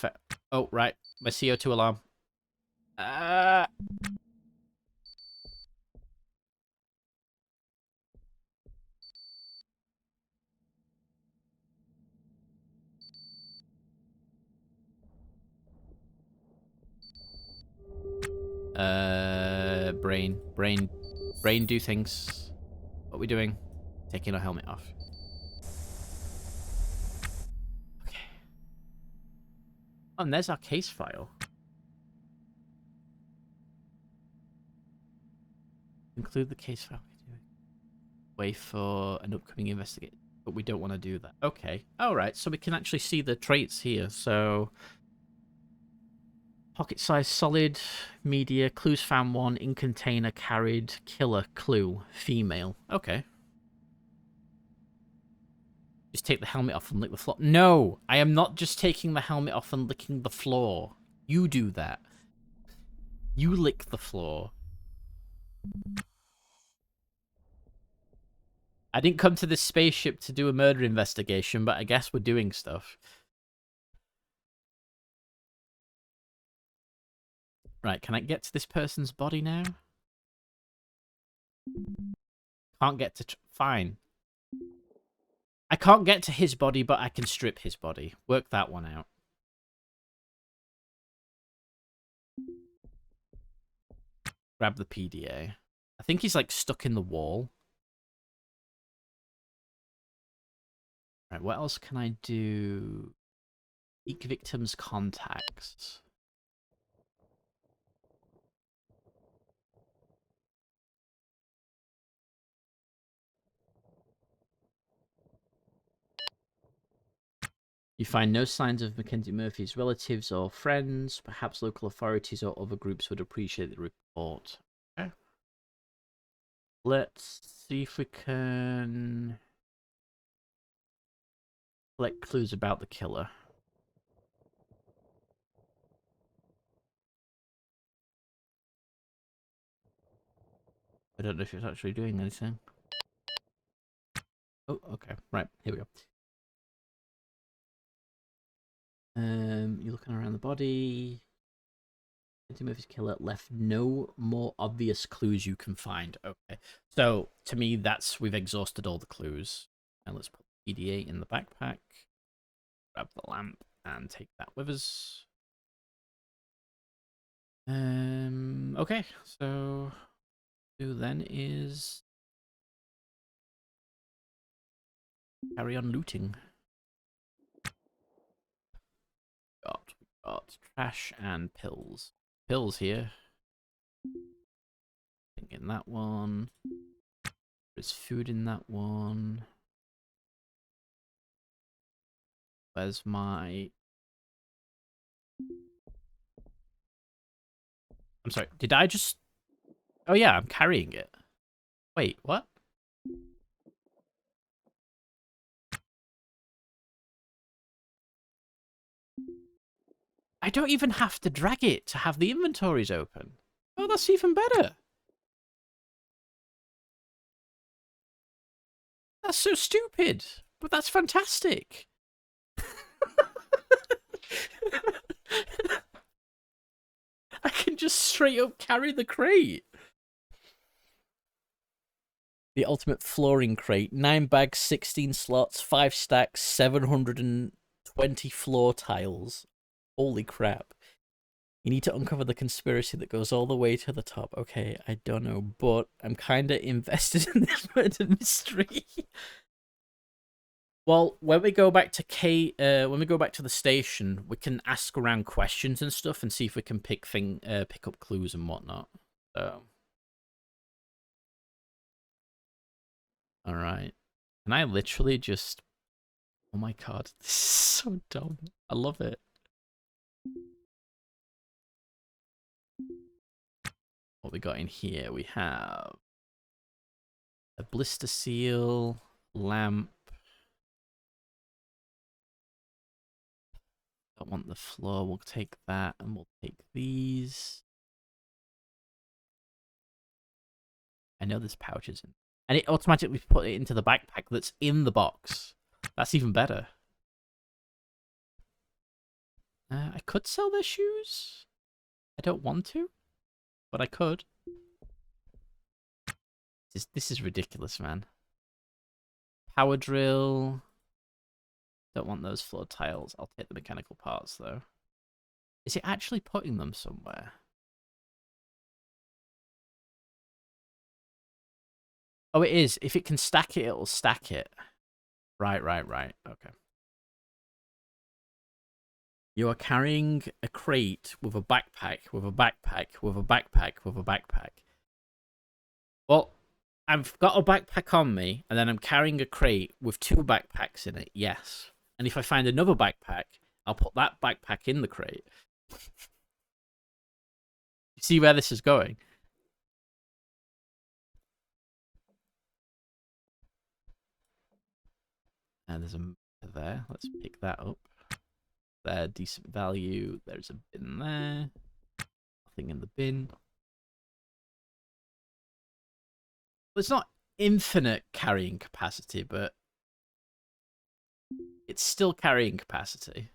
oh, right. My CO2 alarm. Brain do things. What are we doing? Taking our helmet off. Okay. Oh, and there's our case file. Include the case file. Wait for an upcoming investigation. But we don't want to do that. Okay. Alright, so we can actually see the traits here. So... pocket size solid, media, clues found 1, in container, carried, killer, clue, female. Okay. Just take the helmet off and lick the floor. No! I am not just taking the helmet off and licking the floor. You do that. You lick the floor. I didn't come to this spaceship to do a murder investigation, but I guess we're doing stuff. Right, can I get to this person's body now? Can't get to... fine. I can't get to his body, but I can strip his body. Work that one out. Grab the PDA. I think he's, like, stuck in the wall. Right, what else can I do? Seek victim's contacts. You find no signs of Mackenzie Murphy's relatives or friends. Perhaps local authorities or other groups would appreciate the report. Okay. Let's see if we can collect clues about the killer. I don't know if it's actually doing anything. Oh, okay. Right, here we go. You're looking around the body. Mackenzie Murphy's killer left no more obvious clues you can find. Okay. So, to me, we've exhausted all the clues. And let's put EDA in the backpack. Grab the lamp and take that with us. Okay, so do then is carry on looting. got? Trash and pills. Pills here. Thing in that one. There's food in that one. Where's my... I'm sorry, did I just... Oh yeah, I'm carrying it. Wait, what? I don't even have to drag it to have the inventories open. Oh, that's even better. That's so stupid, but that's fantastic. I can just straight up carry the crate. The ultimate flooring crate. 9 bags, 16 slots, 5 stacks, 720 floor tiles. Holy crap. You need to uncover the conspiracy that goes all the way to the top. Okay, I don't know, but I'm kind of invested in this murder mystery. Well, when we go back to when we go back to the station, we can ask around questions and stuff and see if we can pick up clues and whatnot. So, all right. Can I literally just? Oh my god, this is so dumb. I love it. What we got in here? We have a blister seal, lamp. Don't want the floor. We'll take that, and we'll take these. I know there's pouches in, and it automatically put it into the backpack that's in the box. That's even better. I could sell their shoes. I don't want to, but I could. This is ridiculous, man. Power drill. Don't want those floor tiles. I'll take the mechanical parts, though. Is it actually putting them somewhere? Oh, it is. If it can stack it, it'll stack it. Right. Okay. You are carrying a crate with a backpack, with a backpack, with a backpack, with a backpack. Well, I've got a backpack on me, and then I'm carrying a crate with 2 backpacks in it, yes. And if I find another backpack, I'll put that backpack in the crate. You see where this is going? And there's a there. Let's pick that up. There, decent value. There's a bin there. Nothing in the bin. Well, it's not infinite carrying capacity, but it's still carrying capacity.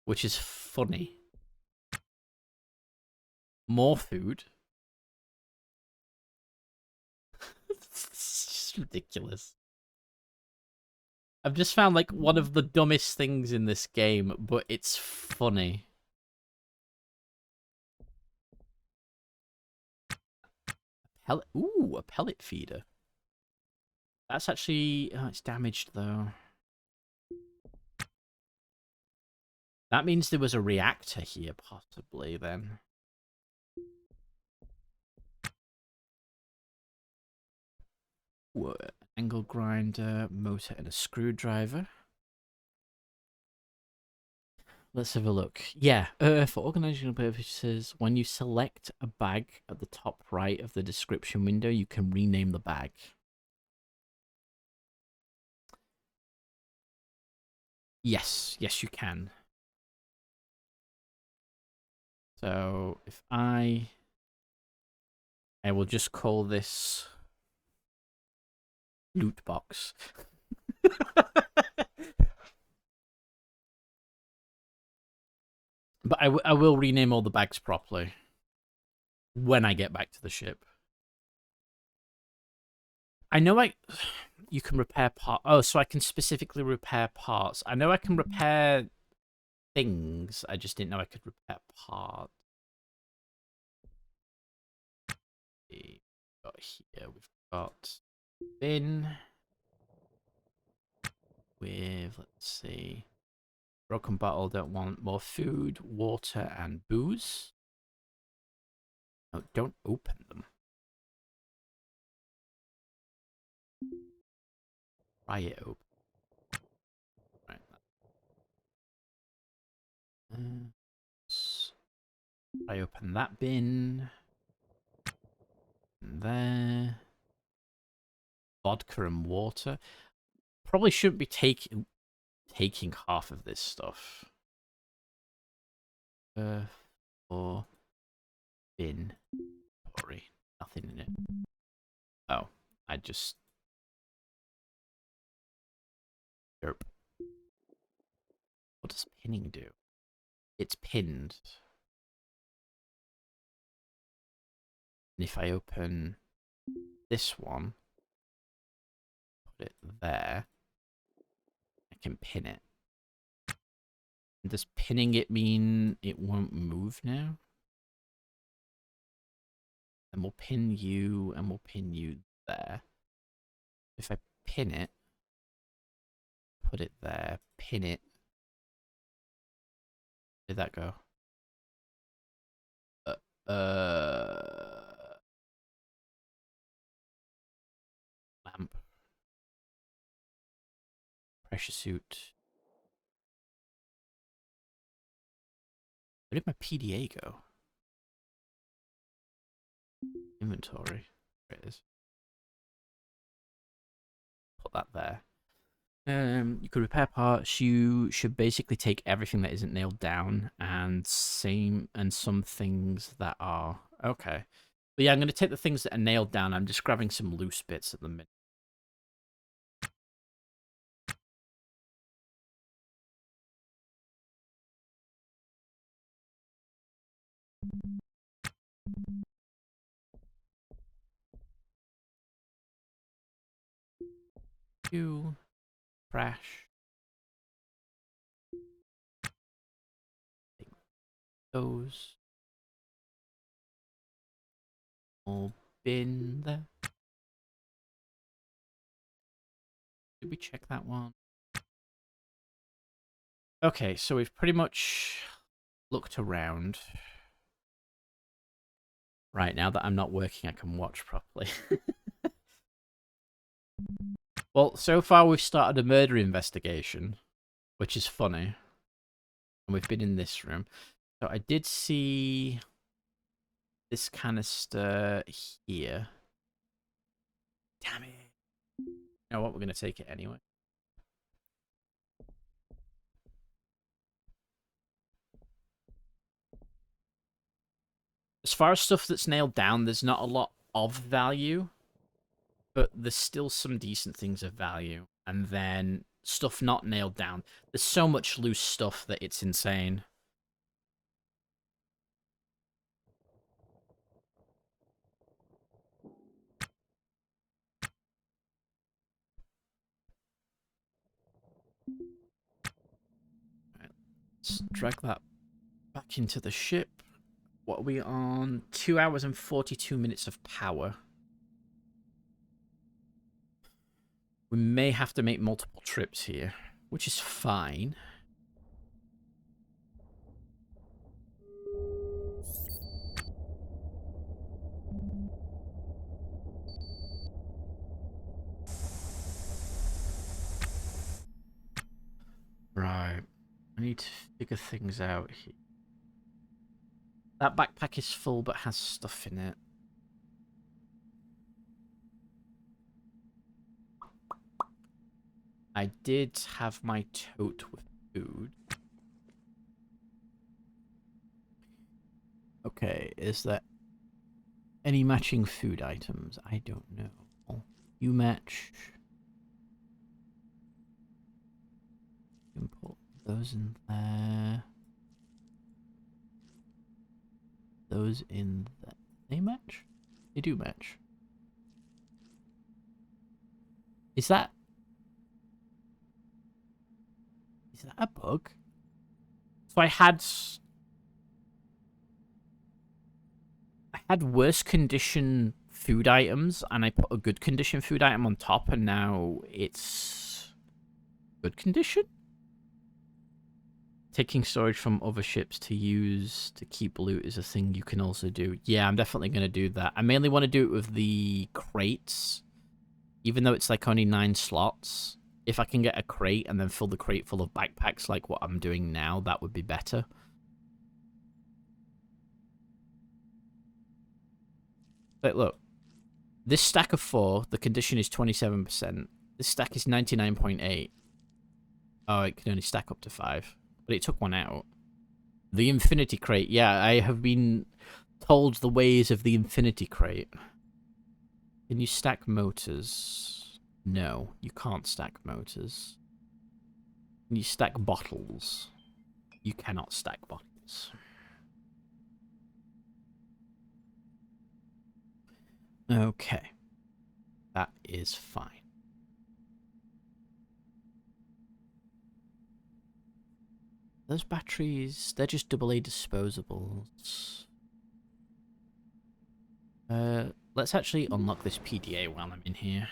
Which is funny. More food. It's just ridiculous. I've just found like one of the dumbest things in this game, but it's funny. Ooh, a pellet feeder. That's actually... Oh, it's damaged, though. That means there was a reactor here, possibly, then. Ooh, angle grinder, motor, and a screwdriver. Let's have a look. Yeah, for organizational purposes, when you select a bag at the top right of the description window, you can rename the bag. Yes, you can. So if I will just call this loot box. But I will rename all the bags properly when I get back to the ship. I know you can repair parts. Oh, so I can specifically repair parts. I know I can repair things. I just didn't know I could repair parts. We've got here. We've got bin with, let's see. Broken bottle, don't want more food, water, and booze. No, don't open them. Try it open. Right. I open that bin. And there. Vodka and water. Probably shouldn't be taking half of this stuff. Or bin. Sorry, nothing in it. Oh, I just. Derp. What does pinning do? It's pinned. And if I open this one, put it there, I can pin it. Does pinning it mean it won't move now? And we'll pin you, and we'll pin you there. If I pin it, put it there, pin it. Where'd that go? Lamp. Pressure suit. Where did my PDA go? Inventory. There it is. Put that there. You could repair parts. You should basically take everything that isn't nailed down and some things that are okay. But yeah, I'm going to take the things that are nailed down. I'm just grabbing some loose bits at the minute. You trash. Take those. All bin there. Did we check that one? Okay, so we've pretty much looked around. Right, now that I'm not working, I can watch properly. Well, so far we've started a murder investigation, which is funny. And we've been in this room. So I did see this canister here. Damn it. You know what? We're going to take it anyway. As far as stuff that's nailed down, there's not a lot of value. But there's still some decent things of value. And then stuff not nailed down. There's so much loose stuff that it's insane. Right, let's drag that back into the ship. What are we on? 2 hours and 42 minutes of power. We may have to make multiple trips here, which is fine. Right. I need to figure things out here. That backpack is full but has stuff in it. I did have my tote with food. Okay, is there any matching food items? I don't know. You match. You can put those in there. Those in there. They match? They do match. Is that a bug? So I had worse condition food items, and I put a good condition food item on top, and now it's good condition? Taking storage from other ships to use to keep loot is a thing you can also do. Yeah, I'm definitely going to do that. I mainly want to do it with the crates, even though it's like only 9 slots. If I can get a crate and then fill the crate full of backpacks like what I'm doing now, that would be better. But look, this stack of 4, the condition is 27%. This stack is 99.8. Oh, it can only stack up to 5. But it took one out. The Infinity Crate. Yeah, I have been told the ways of the Infinity Crate. Can you stack motors? No, you can't stack motors. Can you stack bottles? You cannot stack bottles. Okay. That is fine. Those batteries, they're just AA disposables. Let's actually unlock this PDA while I'm in here.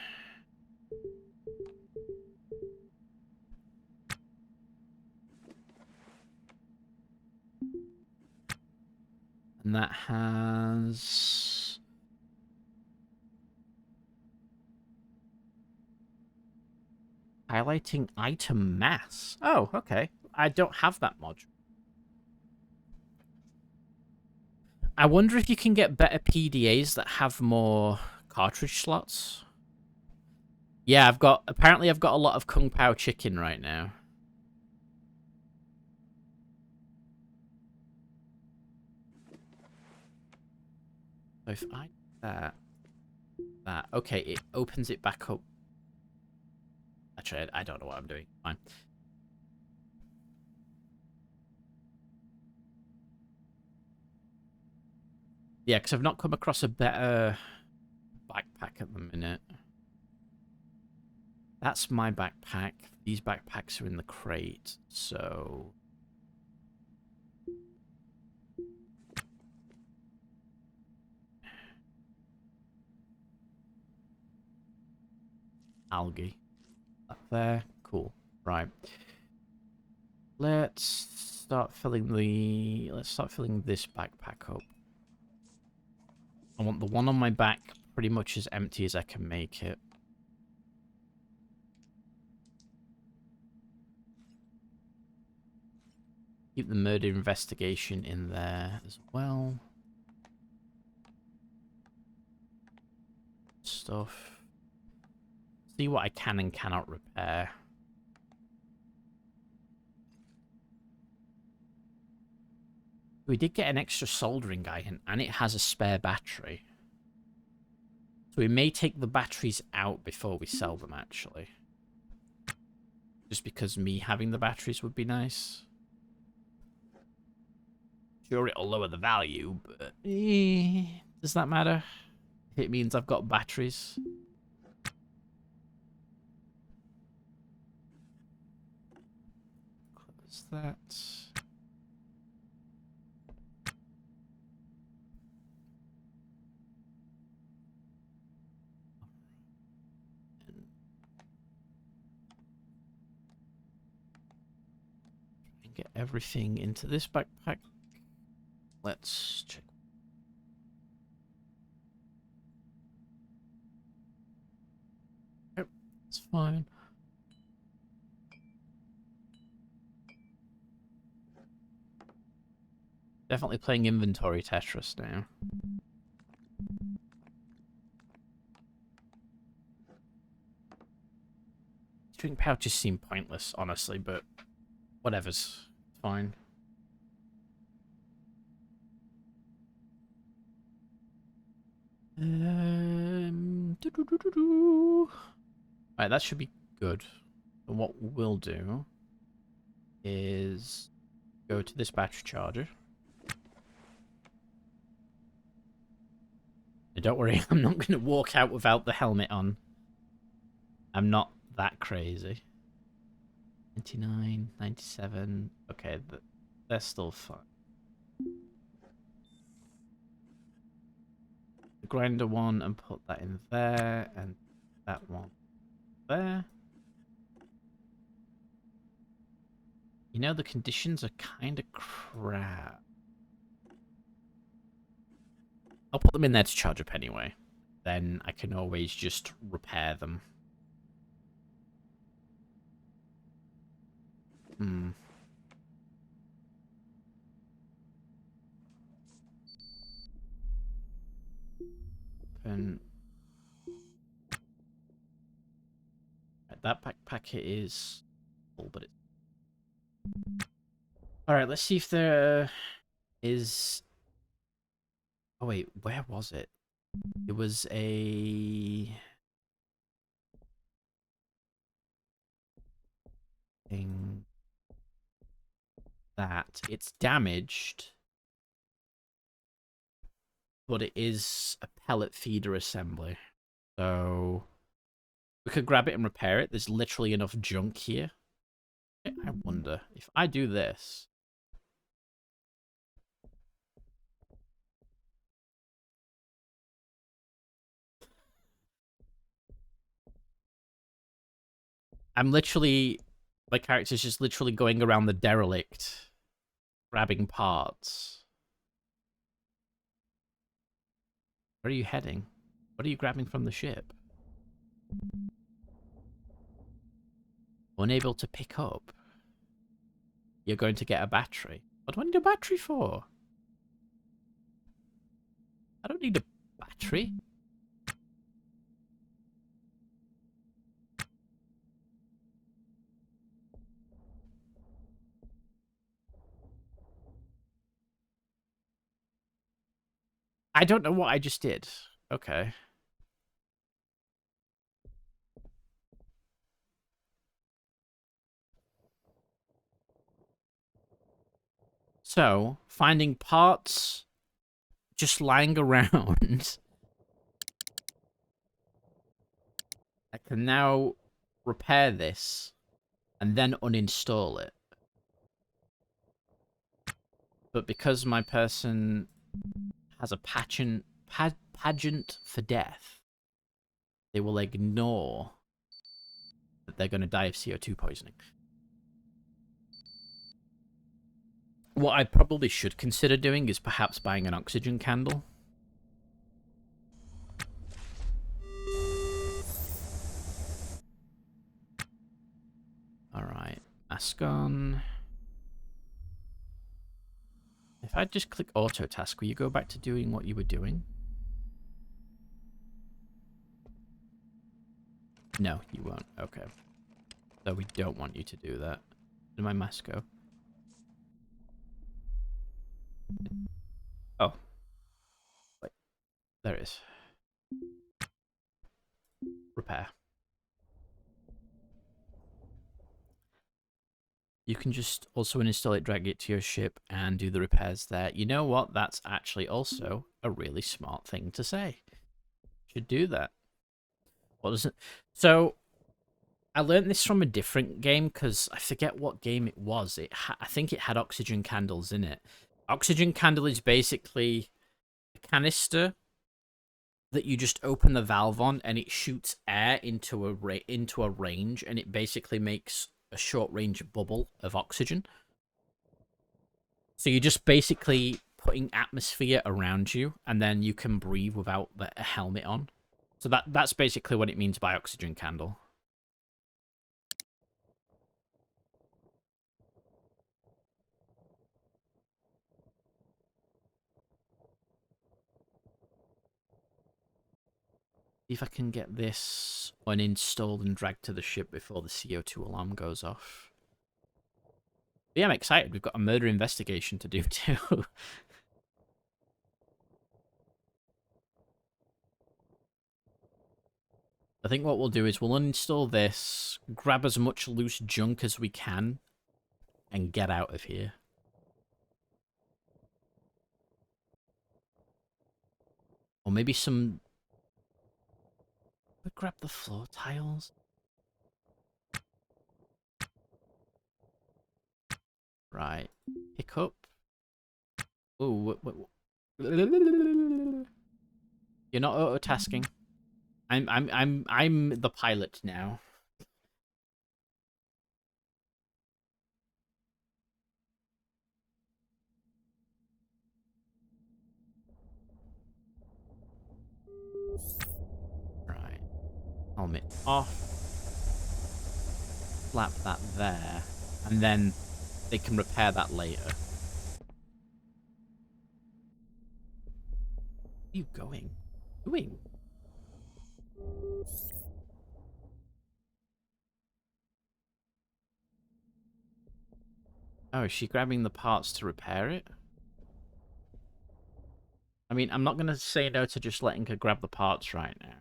And that has... highlighting item mass. Oh, okay. I don't have that module. I wonder if you can get better PDAs that have more cartridge slots. Yeah, apparently I've got a lot of Kung Pao chicken right now. So if I do that, okay, it opens it back up. Actually, I don't know what I'm doing. Fine. Yeah, because I've not come across a better backpack at the minute. That's my backpack. These backpacks are in the crate, so... algae. Up there. Cool. Right. Let's start filling this backpack up. I want the one on my back pretty much as empty as I can make it. Keep the murder investigation in there as well. Stuff. See what I can and cannot repair. We did get an extra soldering iron, and it has a spare battery. So we may take the batteries out before we sell them, actually. Just because me having the batteries would be nice. Sure, it'll lower the value, but... does that matter? It means I've got batteries. Close that. And get everything into this backpack. Let's check. Yep, it's fine. Definitely playing inventory Tetris now. Drink pouches seem pointless, honestly, but whatever's fine. Right, that should be good. And what we'll do is go to this battery charger. And don't worry, I'm not going to walk out without the helmet on. I'm not that crazy. 99, 97. Okay, they're still fine. The grinder one and put that in there, and that one there. You know, the conditions are kind of crap. I'll put them in there to charge up anyway. Then I can always just repair them. Hmm. And that backpack is full, but it's... Alright, let's see if there is... Oh wait, where was it? It was a... thing that it's damaged, but it is a pellet feeder assembly. So we could grab it and repair it. There's literally enough junk here. I wonder if I do this. I'm literally, my character's just literally going around the derelict, grabbing parts. Where are you heading? What are you grabbing from the ship? Unable to pick up. You're going to get a battery. What do I need a battery for? I don't need a battery. I don't know what I just did. Okay. So, finding parts just lying around. I can now repair this and then uninstall it. But because my person has a pageant for death, they will ignore that they're going to die of CO2 poisoning. What I probably should consider doing is perhaps buying an oxygen candle. Alright, mask on. If I just click auto task, will you go back to doing what you were doing? No, you won't. Okay. So we don't want you to do that. Did my mask go? Oh. Wait. There it is. Repair. You can just also uninstall it, drag it to your ship, and do the repairs there. You know what? That's actually also a really smart thing to say. Should do that. What does it? So, I learned this from a different game, because I forget what game it was. I think it had oxygen candles in it. Oxygen candle is basically a canister that you just open the valve on, and it shoots air into a range, and it basically makes a short range bubble of oxygen. So you're just basically putting atmosphere around you, and then you can breathe without a helmet on. So that's basically what it means by oxygen candle. See if I can get this uninstalled and dragged to the ship before the CO2 alarm goes off. But yeah, I'm excited. We've got a murder investigation to do too. I think what we'll do is we'll uninstall this, grab as much loose junk as we can, and get out of here. Or maybe some... We'll grab the floor tiles. Right. Pick up. Ooh, You're not auto-tasking. I'm the pilot now. Helmet off. Slap that there. And then they can repair that later. Where are you going? Doing? Oh, is she grabbing the parts to repair it? I mean, I'm not going to say no to just letting her grab the parts right now.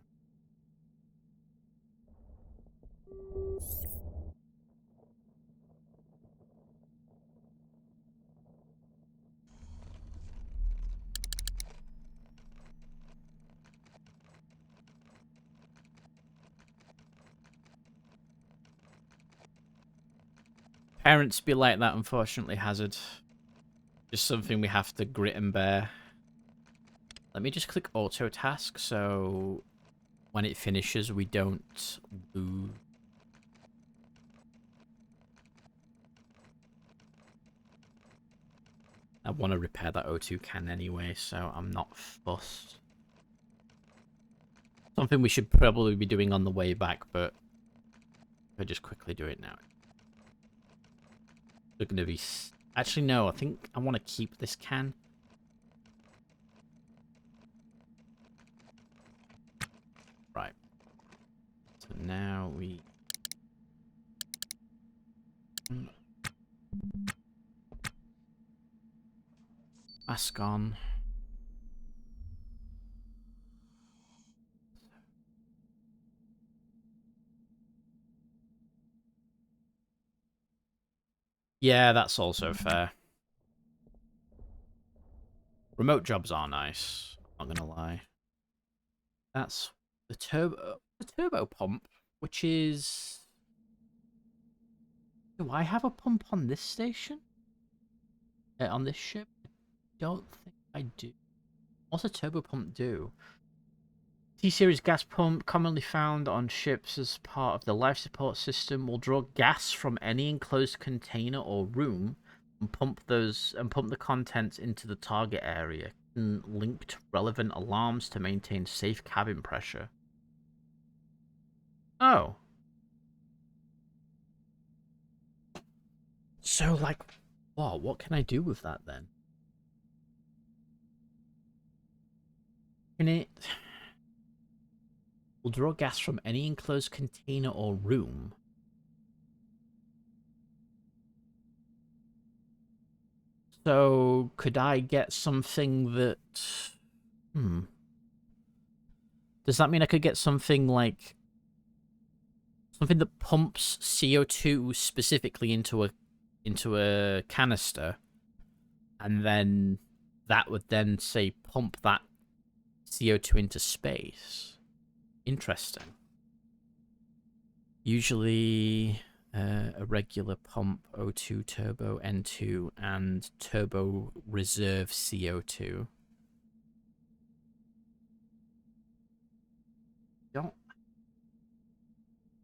Parents be like that, unfortunately, Hazard. Just something we have to grit and bear. Let me just click auto task so when it finishes we don't lose. I want to repair that O2 can anyway, so I'm not fussed. Something we should probably be doing on the way back, but I'll just quickly do it now. They're going to be... Actually, no, I think I want to keep this can. Right. So now we... Mask on. Yeah, that's also fair. Remote jobs are nice. Not gonna lie. That's the turbo pump, which is... Do I have a pump on this station? On this ship? I don't think I do. What's a turbo pump do? T-series gas pump, commonly found on ships as part of the life support system, will draw gas from any enclosed container or room and pump the contents into the target area. And link to relevant alarms to maintain safe cabin pressure. Oh. So, like, what can I do with that then? Can it... will draw gas from any enclosed container or room. So, could I get something that... Does that mean I could get something like... something that pumps CO2 specifically into a canister, and then that would then, say, pump that CO2 into space? Interesting. Usually... a regular pump, O2 turbo, N2, and turbo reserve CO2.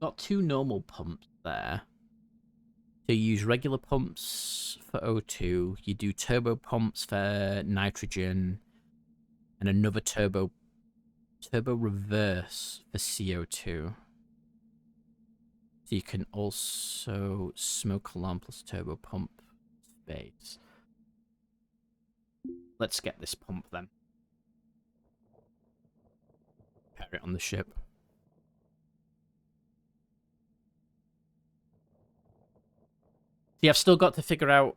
Got two normal pumps there. So you use regular pumps for O2, you do turbo pumps for nitrogen, and another turbo reverse for CO2. So you can also smoke alarm plus turbo pump space. Let's get this pump then. Pair it on the ship. See, I've still got to figure out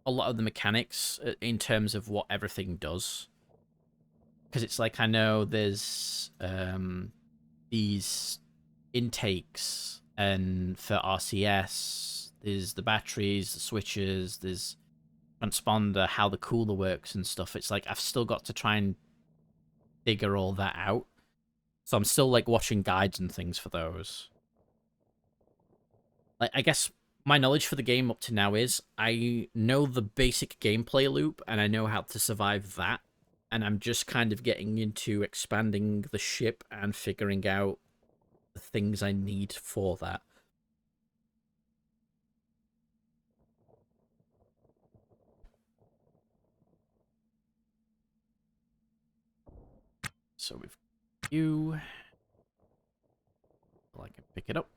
a lot of the mechanics in terms of what everything does. Because it's like, I know there's these intakes, and for RCS, there's the batteries, the switches, there's transponder, how the cooler works and stuff. It's like, I've still got to try and figure all that out. So I'm still, like, watching guides and things for those. Like, I guess my knowledge for the game up to now is I know the basic gameplay loop, and I know how to survive that. And I'm just kind of getting into expanding the ship and figuring out the things I need for that. So we've you. Pick it up.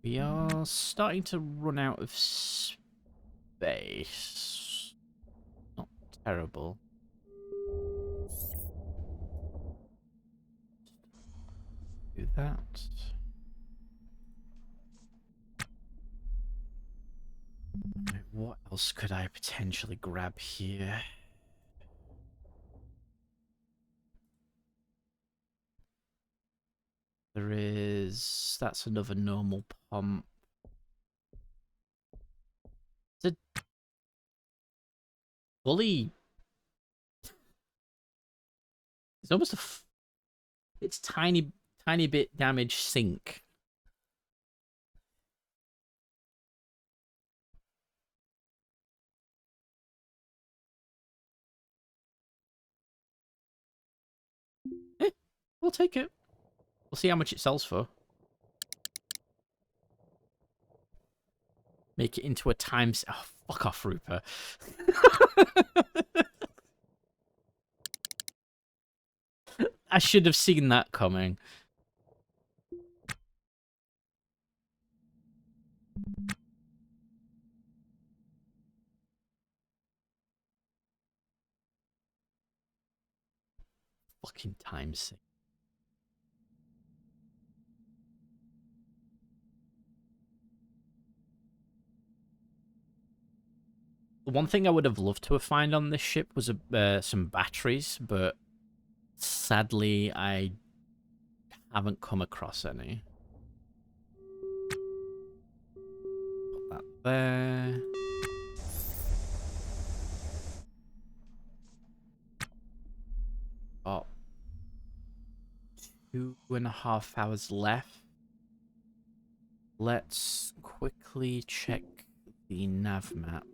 We are starting to run out of space. Not terrible. Do that. Right, what else could I potentially grab here? There is... That's another normal pump. It's a fully... It's almost a... It's tiny bit damaged sink. We'll take it. We'll see how much it sells for. Make it into a times... Oh, fuck off, Rupert. I should have seen that coming. Fucking times. The one thing I would have loved to have found on this ship was some batteries, but sadly I haven't come across any. Put that there. Got 2.5 hours left. Let's quickly check the nav map.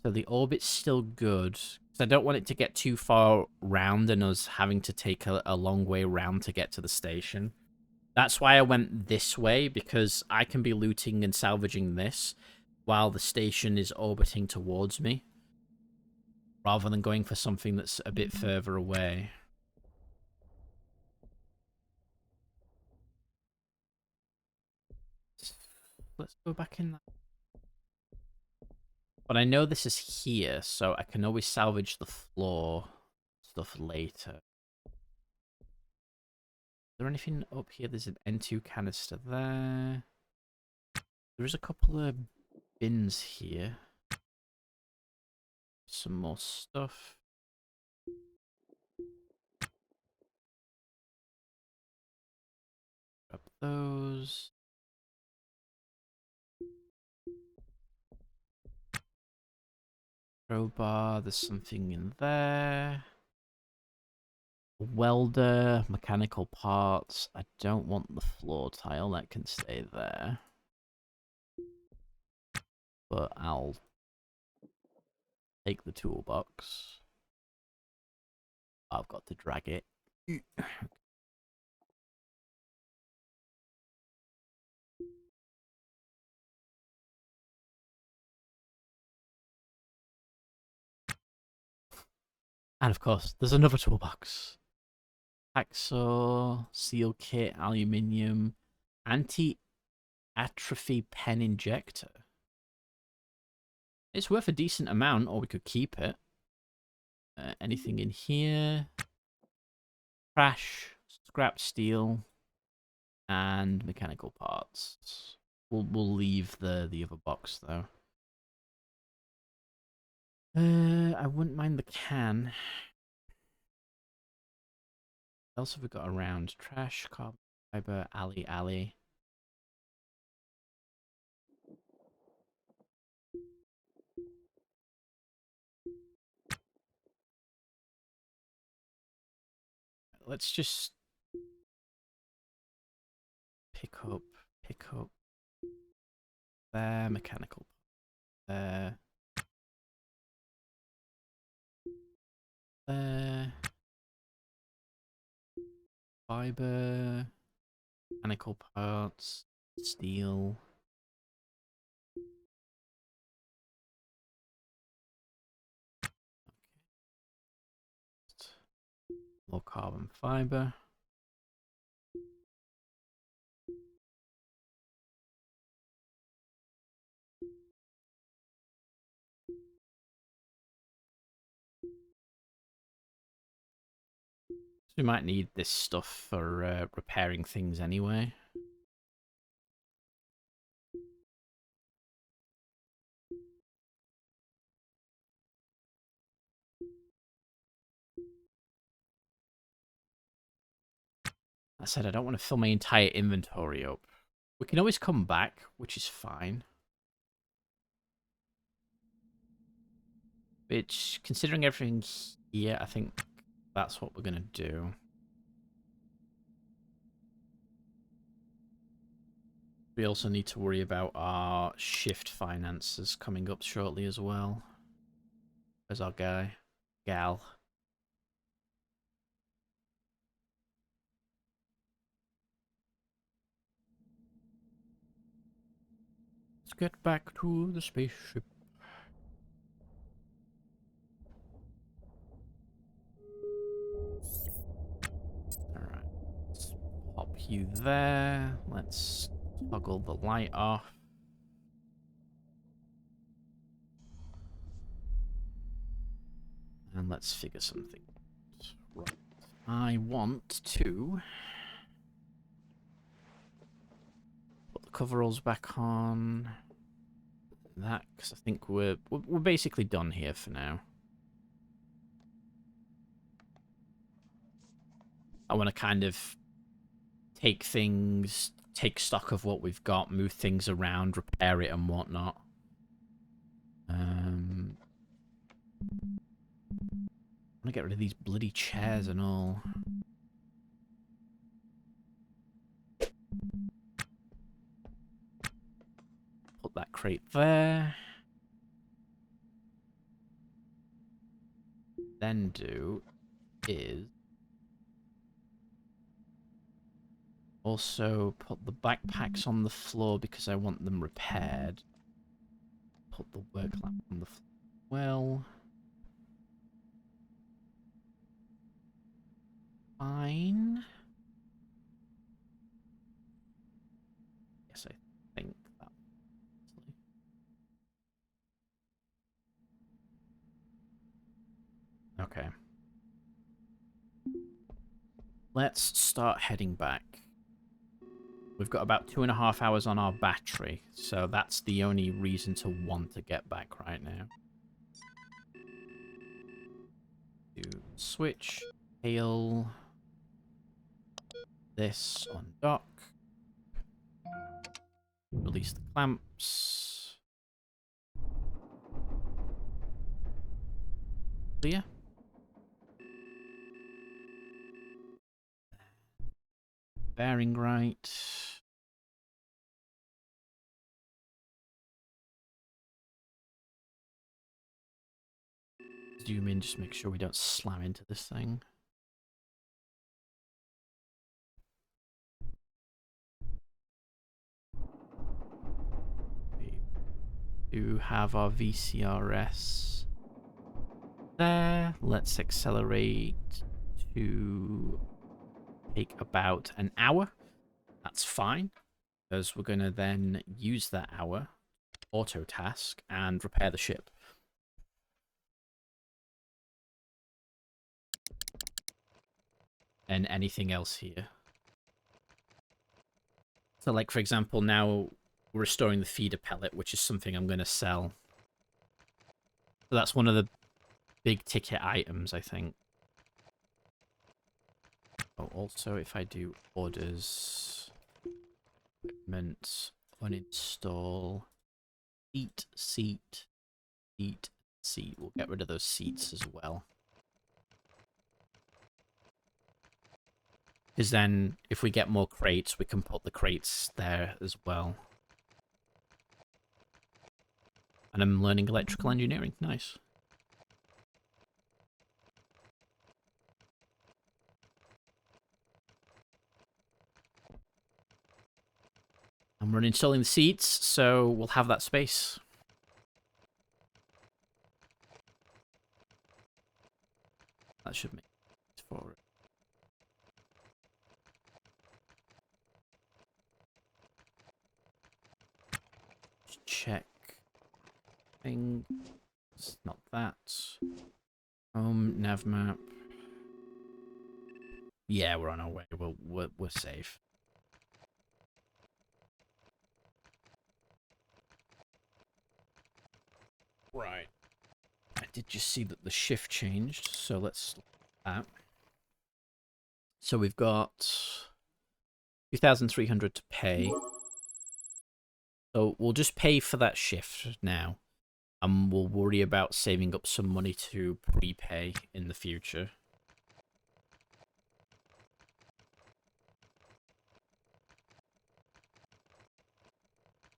So the orbit's still good. Because I don't want it to get too far round and us having to take a long way round to get to the station. That's why I went this way, because I can be looting and salvaging this while the station is orbiting towards me, rather than going for something that's a bit further away. Let's go back in that. But I know this is here, so I can always salvage the floor stuff later. Is there anything up here? There's an N2 canister there. There is a couple of bins here. Some more stuff. Grab those. Crowbar, there's something in there. Welder, mechanical parts. I don't want the floor tile, that can stay there. But I'll take the toolbox. I've got to drag it. And of course, there's another toolbox. Hacksaw, seal kit, aluminium, anti-atrophy pen injector. It's worth a decent amount, or we could keep it. Anything in here? Trash, scrap steel, and mechanical parts. We'll leave the other box though. I wouldn't mind the can. What else have we got around? Trash, carbon fiber, alley. Let's just pick up. There, mechanical. There. There. Fiber. Mechanical parts. Steel. More carbon fiber. So we might need this stuff for repairing things anyway. I said I don't want to fill my entire inventory up. We can always come back, which is fine. Which, considering everything here, I think that's what we're going to do. We also need to worry about our shift finances coming up shortly as well. Where's our guy? Gal. Let's get back to the spaceship. Alright. Let's pop you there. Let's toggle the light off. And let's figure something out. Right. I want to put the coveralls back on. That, because I think we're basically done here for now. I want to kind of take stock of what we've got, move things around, repair it and whatnot. I want to get rid of these bloody chairs and all. Put that crate there. Then do is also put the backpacks on the floor because I want them repaired. Put the work lamp on the floor. Well, fine. Yes, I think that. Okay. Let's start heading back. We've got about 2.5 hours on our battery, so that's the only reason to want to get back right now. Do switch, hail, this on dock, release the clamps, clear. Bearing right. Zoom in, just make sure we don't slam into this thing. We do have our VCRS there. Let's accelerate to take about an hour. That's fine, because we're going to then use that hour, auto task, and repair the ship. And anything else here. So, like, for example, now we're restoring the feeder pellet, which is something I'm going to sell. So that's one of the big ticket items, I think. Oh, also, if I do orders, equipment, uninstall, seat, we'll get rid of those seats as well. Because then, if we get more crates, we can put the crates there as well. And I'm learning electrical engineering. Nice. And we're installing the seats, so we'll have that space. That should make it for it. thing. It's not that. Nav map. Yeah, we're on our way. We're safe. Right. I did just see that the shift changed, so let's look at that. So we've got 2,300 to pay. So we'll just pay for that shift now. And we'll worry about saving up some money to prepay in the future.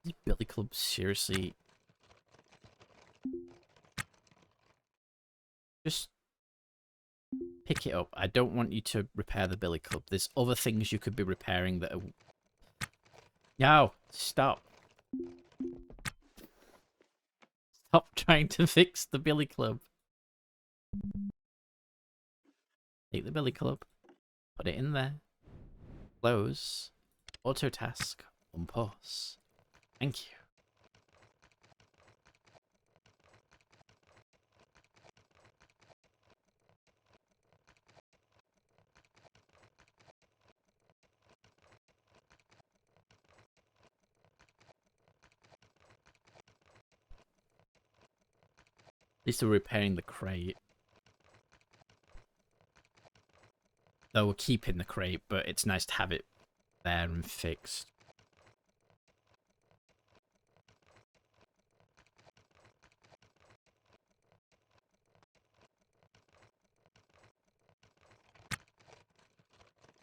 This Billy Club, seriously. Just pick it up. I don't want you to repair the Billy Club. There's other things you could be repairing that are... No, stop. Stop trying to fix the Billy Club. Take the Billy Club. Put it in there. Close. Auto task. Unpause. Thank you. At least we're repairing the crate. Though we're keeping the crate, but it's nice to have it there and fixed.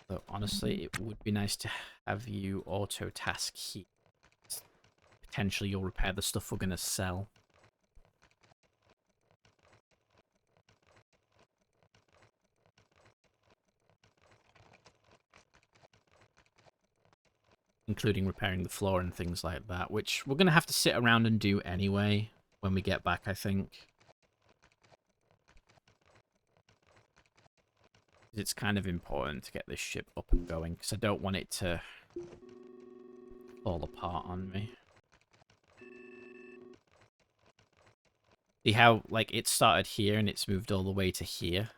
So honestly, it would be nice to have you auto task here. Potentially you'll repair the stuff we're going to sell. Including repairing the floor and things like that, which we're going to have to sit around and do anyway when we get back, I think. It's kind of important to get this ship up and going, because I don't want it to fall apart on me. See how, like, it started here and it's moved all the way to here?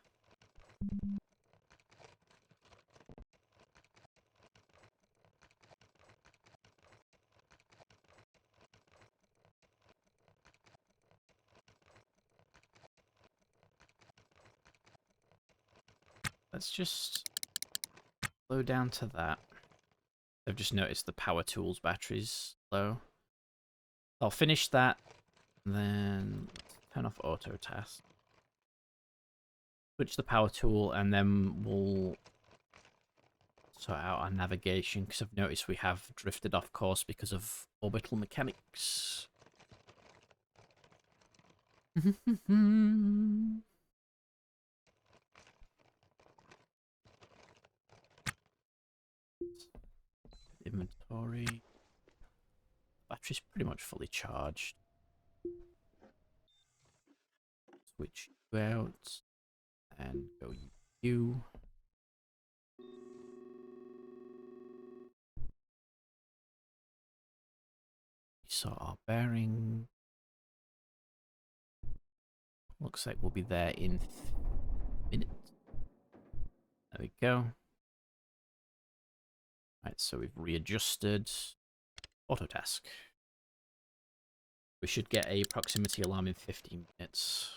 Let's just slow down to that. I've just noticed the power tools batteries low. I'll finish that, and then turn off auto task. Switch the power tool, and then we'll sort out our navigation, because I've noticed we have drifted off course because of orbital mechanics. Inventory. Battery's pretty much fully charged. Switch you out and go you. Saw our bearing. Looks like we'll be there in a minute. There we go. Right, so we've readjusted auto task. We should get a proximity alarm in 15 minutes.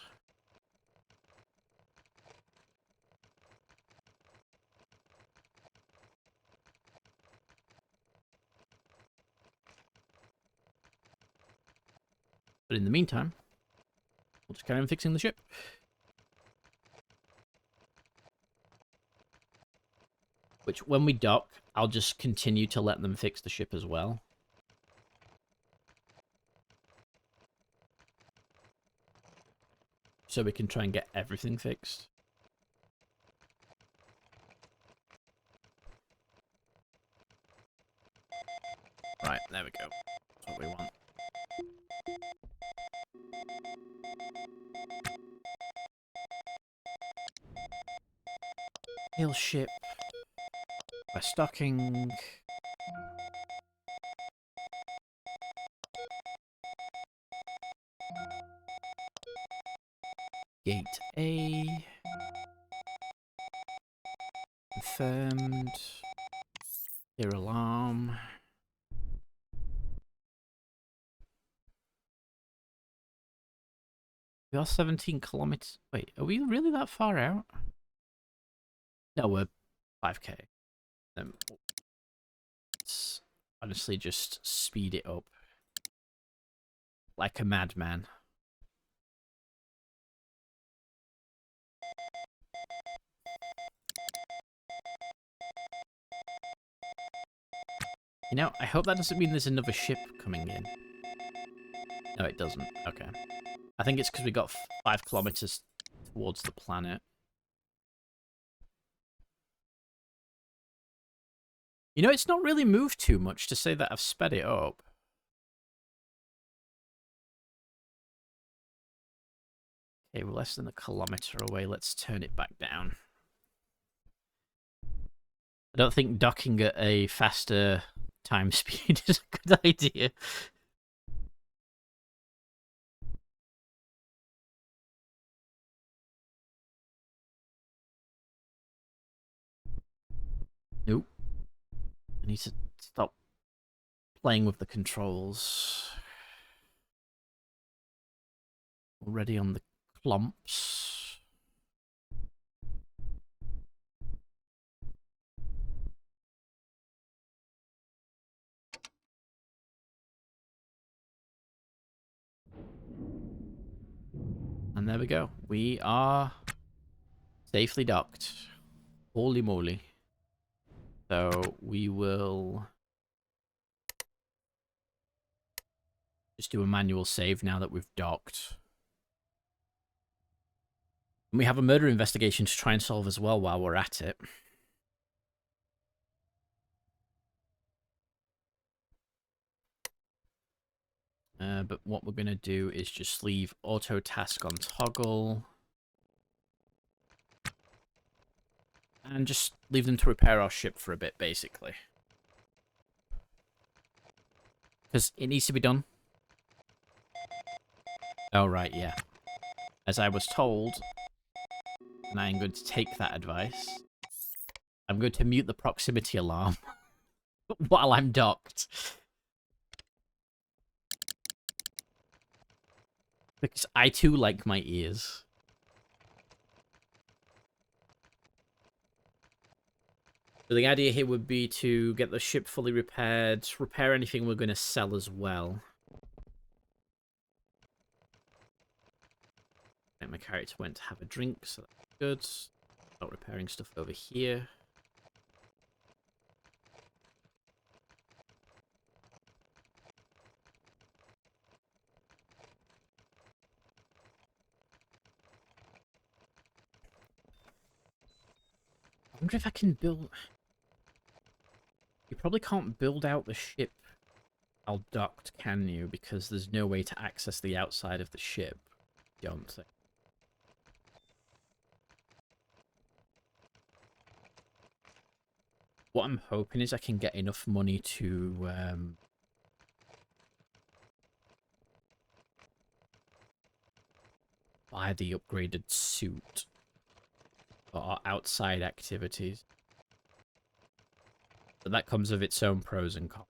But in the meantime, we'll just carry on fixing the ship. Which, when we dock, I'll just continue to let them fix the ship as well. So we can try and get everything fixed. Right, there we go. That's what we want. Heal ship. By stocking. Confirmed. Clear alarm. We are 17 kilometers. Wait, are we really that far out? No, we're 5k. Let's honestly just speed it up. Like a madman. You know, I hope that doesn't mean there's another ship coming in. No, it doesn't. Okay. I think it's because we got 5 kilometers towards the planet. You know, it's not really moved too much to say that I've sped it up. Okay, we're less than a kilometer away. Let's turn it back down. I don't think docking at a faster time speed is a good idea. Nope. I need to stop playing with the controls. Already on the clumps. And there we go. We are safely docked. Holy moly. So we will just do a manual save now that we've docked. And we have a murder investigation to try and solve as well while we're at it. But what we're going to do is just leave auto task on toggle. And just leave them to repair our ship for a bit, basically. Because it needs to be done. Oh, right, yeah. As I was told, and I'm going to take that advice, I'm going to mute the proximity alarm while I'm docked. Because I too like my ears. So the idea here would be to get the ship fully repaired, repair anything we're going to sell as well. And my character went to have a drink, so that's good. Start repairing stuff over here. I wonder if I can build... You probably can't build out the ship while docked, can you? Because there's no way to access the outside of the ship, don't think. What I'm hoping is I can get enough money to buy the upgraded suit for our outside activities. But that comes with its own pros and cons.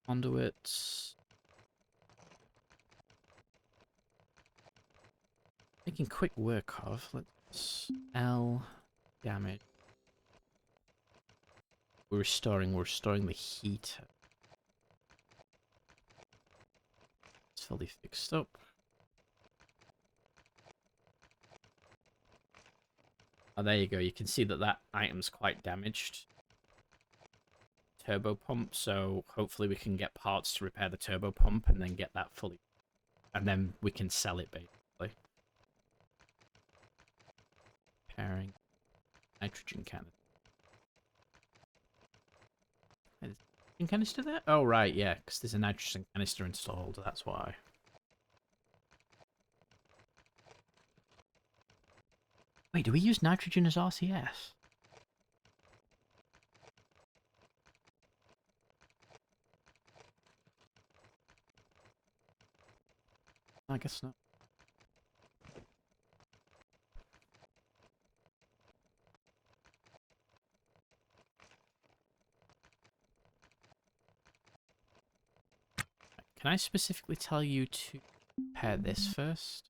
Conduits. Making quick work of. Let's L damage. We're restoring the heat. It's fully fixed up. Oh, there you go. You can see that that item's quite damaged. Turbo pump, so hopefully we can get parts to repair the turbo pump and then get that fully... And then we can sell it, basically. Repairing nitrogen canister. Is nitrogen canister there? Oh, right, yeah, because there's a nitrogen canister installed, that's why. Wait, do we use nitrogen as RCS? I guess not. Can I specifically tell you to repair this first?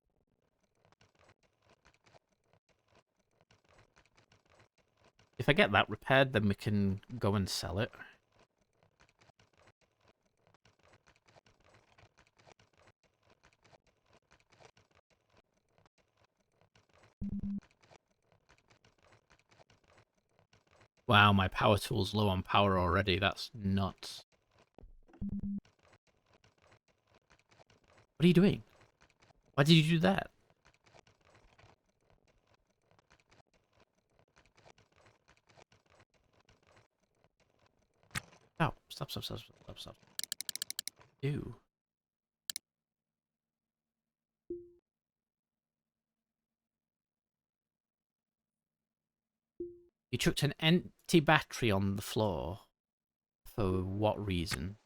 If I get that repaired, then we can go and sell it. Wow, my power tool's low on power already. That's nuts. What are you doing? Why did you do that? Oh, stop. Ew. You chucked an empty battery on the floor. For what reason?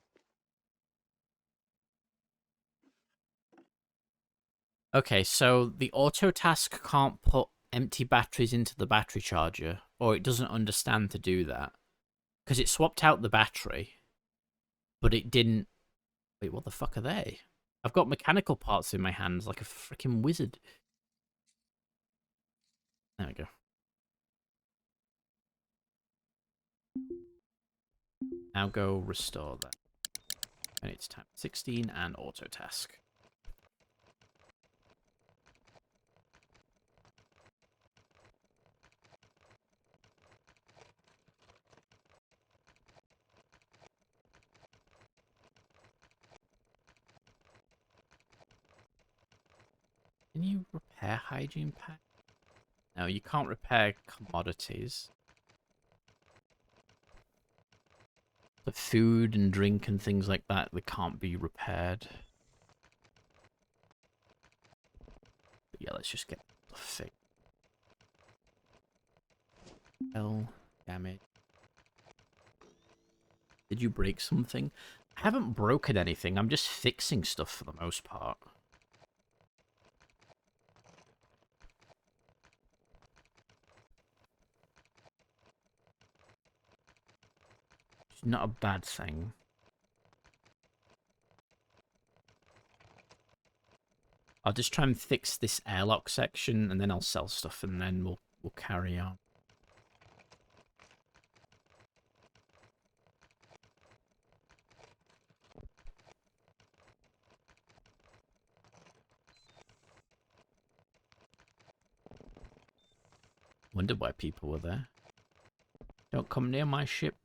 Okay, so the auto task can't put empty batteries into the battery charger, or it doesn't understand to do that. Because it swapped out the battery, but it didn't... Wait, what the fuck are they? I've got mechanical parts in my hands like a freaking wizard. There we go. Now go restore that. And it's time 16 and auto task. Can you repair hygiene pack? No, you can't repair commodities. But food and drink and things like that, they can't be repaired. But yeah, let's just get the fix. Hell, damage. Did you break something? I haven't broken anything, I'm just fixing stuff for the most part. It's not a bad thing. I'll just try and fix this airlock section, and then I'll sell stuff, and then we'll carry on. Wondered why people were there. Don't come near my ship.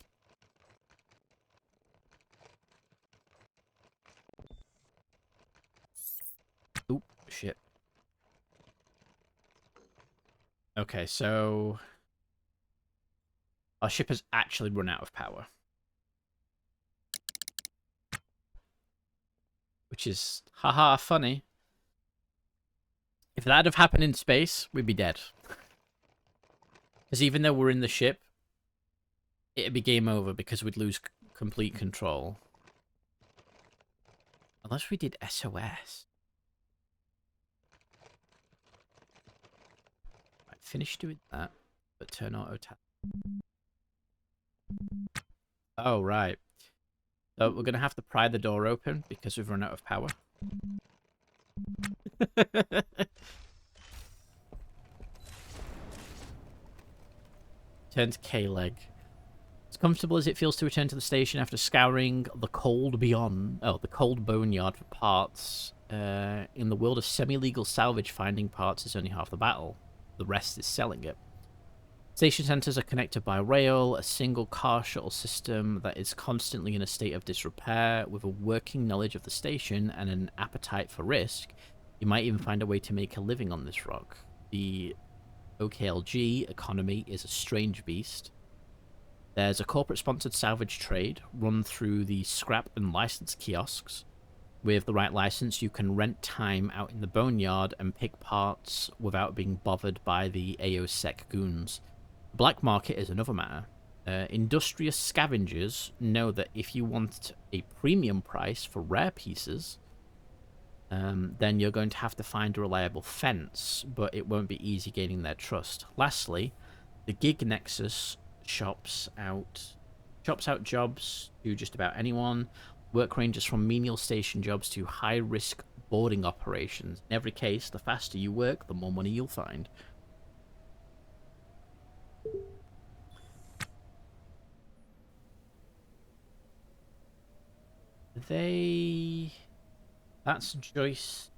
Oop, shit. Okay, so... our ship has actually run out of power. Which is, haha, funny. If that had happened in space, we'd be dead. Because even though we're in the ship, it'd be game over because we'd lose complete control. Unless we did SOS. Right, finish doing that, but turn auto tap. Oh, right. So we're going to have to pry the door open because we've run out of power. Turn to K-Leg. As comfortable as it feels to return to the station after scouring the cold the cold boneyard for parts. In the world of semi-legal salvage, finding parts is only half the battle. The rest is selling it. Station centers are connected by rail, a single car shuttle system that is constantly in a state of disrepair. With a working knowledge of the station and an appetite for risk, you might even find a way to make a living on this rock. The OKLG economy is a strange beast. There's a corporate-sponsored salvage trade run through the scrap and license kiosks. With the right license, you can rent time out in the boneyard and pick parts without being bothered by the AOSEC goons. Black market is another matter. Industrious scavengers know that if you want a premium price for rare pieces, then you're going to have to find a reliable fence, but it won't be easy gaining their trust. Lastly, the Gig Nexus shops out jobs to just about anyone. Work ranges from menial station jobs to high-risk boarding operations. In every case, the faster you work, the more money you'll find. That's Joyce.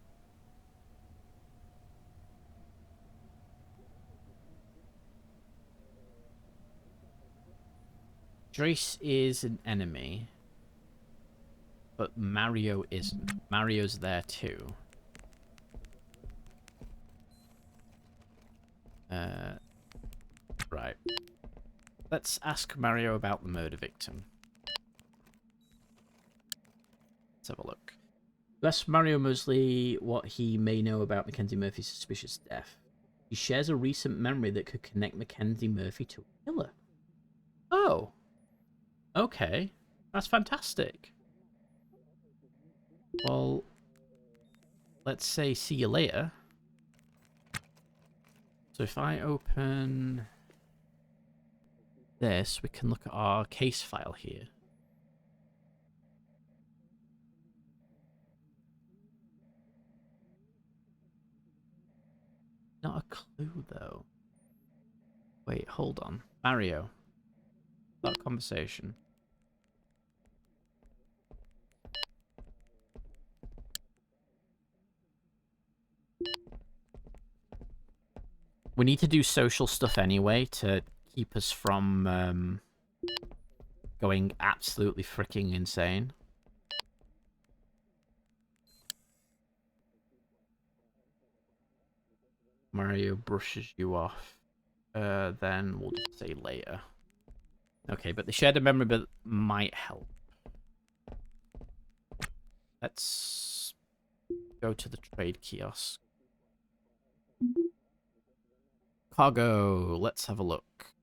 Joyce is an enemy, but Mario isn't. Mario's there too. Right. Let's ask Mario about the murder victim. Let's have a look. Ask Mario Mosley what he may know about Mackenzie Murphy's suspicious death. He shares a recent memory that could connect Mackenzie Murphy to a killer. Oh. Okay. That's fantastic. Well, let's say see you later. So if I open this, we can look at our case file here. Not a clue, though. Wait, hold on. Mario. That conversation. We need to do social stuff anyway to keep us from going absolutely freaking insane. Mario brushes you off. Then we'll just say later. Okay, but the shared memory bit might help. Let's go to the trade kiosk. Cargo. Let's have a look.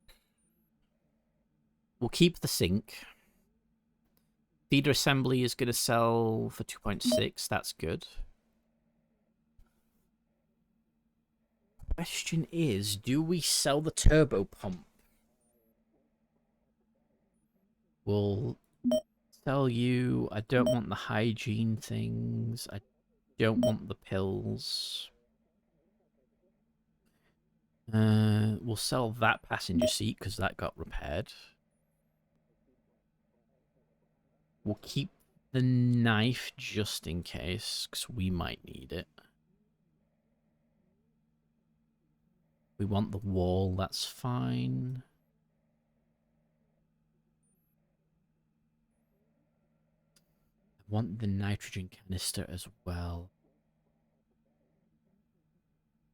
We'll keep the sink. Feeder assembly is going to sell for 2.6. That's good. Question is, do we sell the turbo pump? We'll sell you. I don't want the hygiene things. I don't want the pills. We'll sell that passenger seat because that got repaired. We'll keep the knife just in case because we might need it. We want the wall, that's fine. I want the nitrogen canister as well.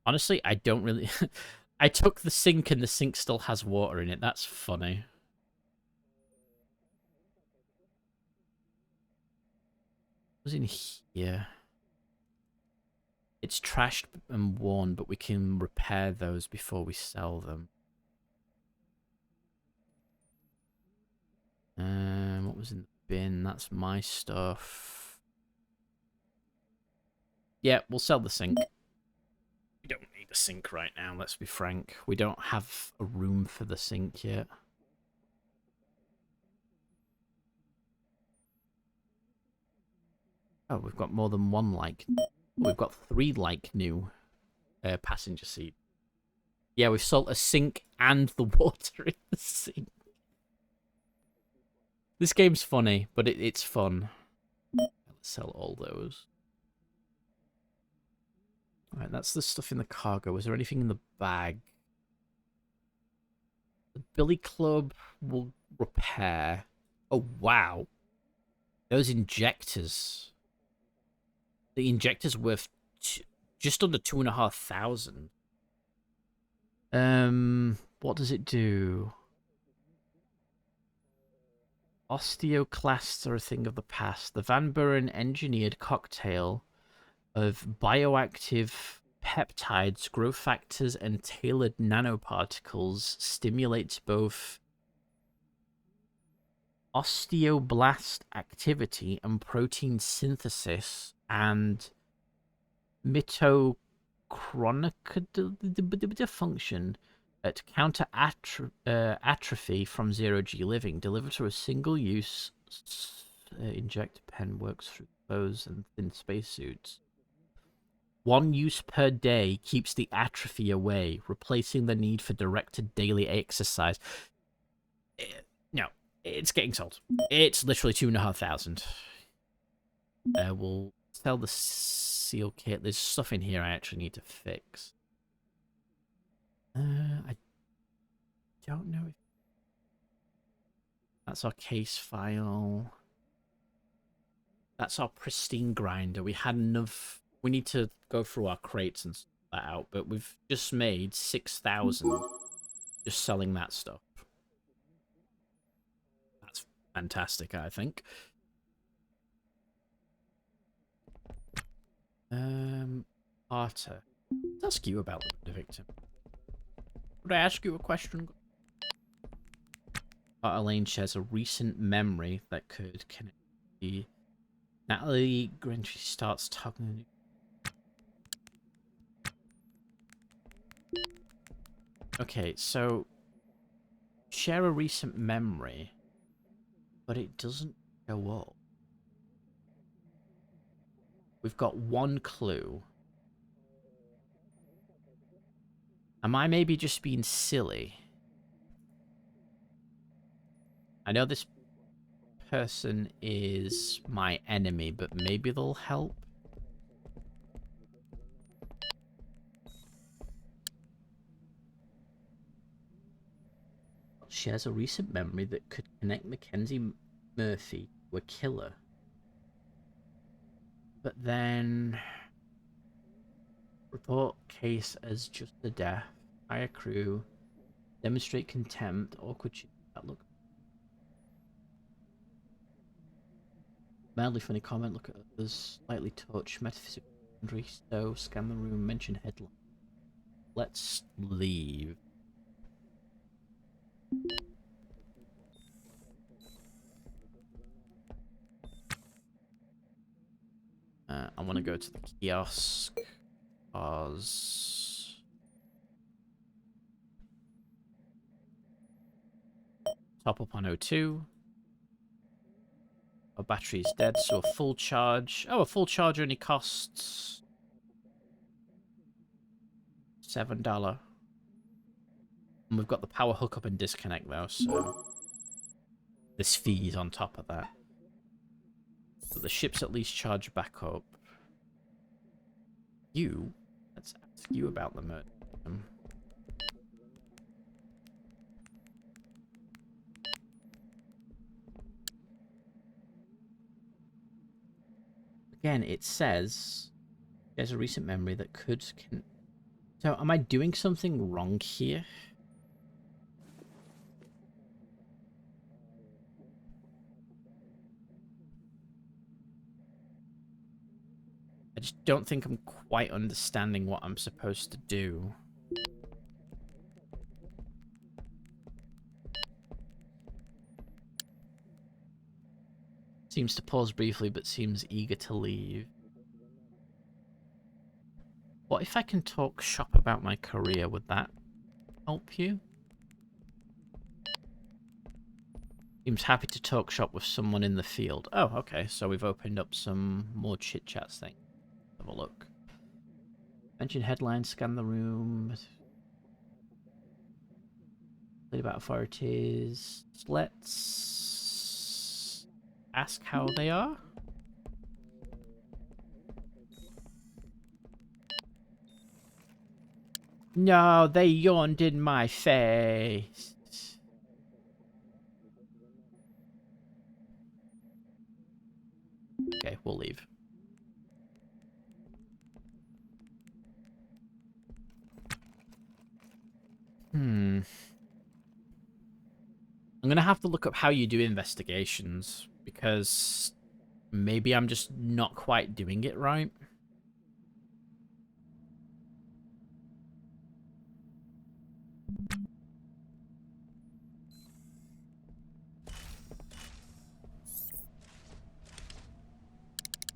Honestly, I don't really... I took the sink and the sink still has water in it. That's funny. What's in here? It's trashed and worn, but we can repair those before we sell them. What was in the bin? That's my stuff. Yeah, we'll sell the sink. We don't need a sink right now, let's be frank. We don't have a room for the sink yet. Oh, we've got more than one like... We've got 3 like new passenger seat. Yeah, we've sold a sink and the water in the sink. This game's funny, but it's fun. Let's sell all those. Alright, that's the stuff in the cargo. Is there anything in the bag? The Billy Club will repair. Oh, wow. Those injectors. The injector's worth just under 2,500. What does it do? Osteoclasts are a thing of the past. The Van Buren engineered cocktail of bioactive peptides, growth factors, and tailored nanoparticles stimulates both osteoblast activity and protein synthesis and mitochondrial function at counter atrophy from zero-G living, delivered through a single-use inject pen works through clothes and thin spacesuits. 1 use per day keeps the atrophy away, replacing the need for directed daily exercise. No, it's getting sold. It's literally 2,500. We'll sell the seal kit. There's stuff in here I actually need to fix. I don't know if that's our case file. That's our pristine grinder. We had enough. We need to go through our crates and sort that out, but we've just made 6,000 just selling that stuff. That's fantastic, I think. Arthur. Let's ask you about the victim. Would I ask you a question? Elaine shares a recent memory that could connect the Natalie Grinch starts talking. Okay, so share a recent memory, but it doesn't show up. We've got 1 clue. Am I maybe just being silly? I know this person is my enemy, but maybe they'll help. Shares a recent memory that could connect Mackenzie Murphy to a killer. But then report case as just a death. Hire crew. Demonstrate contempt. Awkward shit. That look. Mildly funny comment. Look at others. Slightly touch. Metaphysical boundary. So scan the room. Mention headline. Let's leave. I want to go to the kiosk. Pause. Top up on O2. Our battery is dead, so a full charge. Oh, a full charge only costs $7. And we've got the power hookup and disconnect though, so this fee is on top of that. So the ship's at least charged back up. Let's ask you about the murder. Again, it says there's a recent memory that could. So, am I doing something wrong here? I just don't think I'm quite understanding what I'm supposed to do. Seems to pause briefly, but seems eager to leave. What if I can talk shop about my career? Would that help you? Seems happy to talk shop with someone in the field. Oh, okay. So we've opened up some more chit-chats thing. Have a look. Mention headlines, scan the room. Read about authorities. Let's ask how they are. No, they yawned in my face. Okay, we'll leave. I'm gonna have to look up how you do investigations, because maybe I'm just not quite doing it right.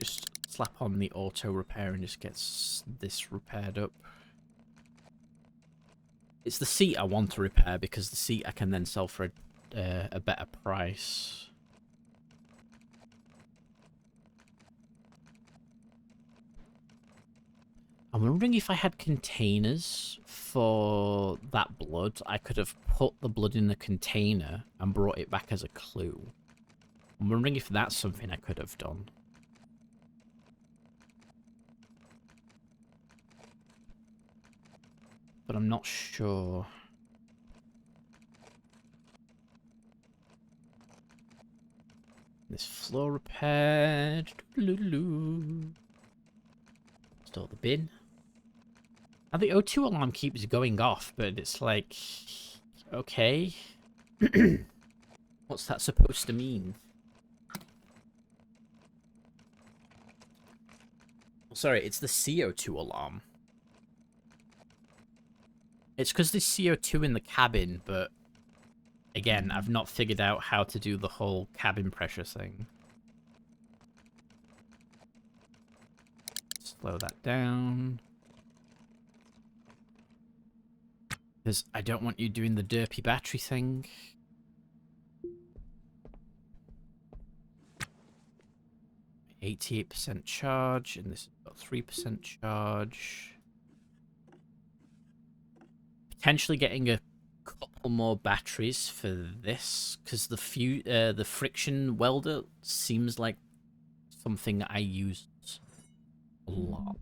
Just slap on the auto repair and just gets this repaired up. It's the seat I want to repair, because the seat I can then sell for a better price. I'm wondering if I had containers for that blood. I could have put the blood in a container and brought it back as a clue. I'm wondering if that's something I could have done. But I'm not sure. This floor repaired. Store the bin. Now the O2 alarm keeps going off, but it's like... Okay. What's that supposed to mean? Sorry, it's the CO2 alarm. It's because there's CO2 in the cabin, but... Again, I've not figured out how to do the whole cabin pressure thing. Slow that down. Because I don't want you doing the derpy battery thing. %, charge, and this is got 3% charge. Potentially getting a couple more batteries for this, because the friction welder seems like something I use a lot.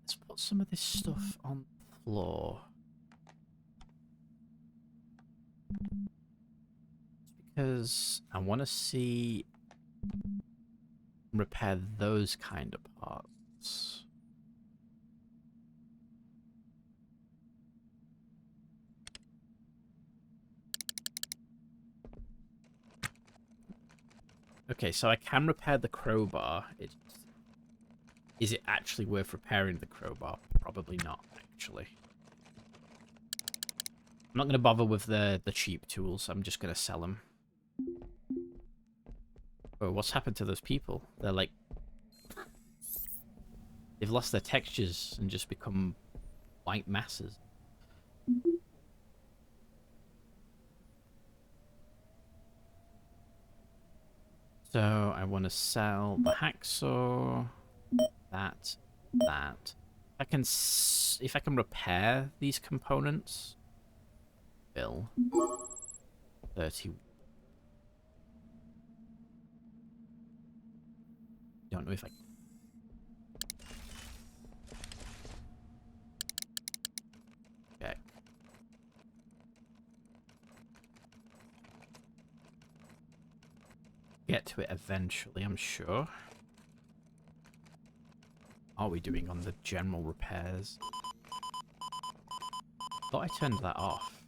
Let's put some of this stuff on the floor. Because I want to see repair those kind of parts. Okay, so I can repair the crowbar. Is it actually worth repairing the crowbar? Probably not, actually. I'm not going to bother with the cheap tools. I'm just going to sell them. Oh, what's happened to those people? They're like... They've lost their textures and just become white masses. So I want to sell the hacksaw, that. If I can repair these components, bill 30. Don't know if I. Okay. Get to it eventually, I'm sure. What are we doing on the general repairs? Thought I turned that off.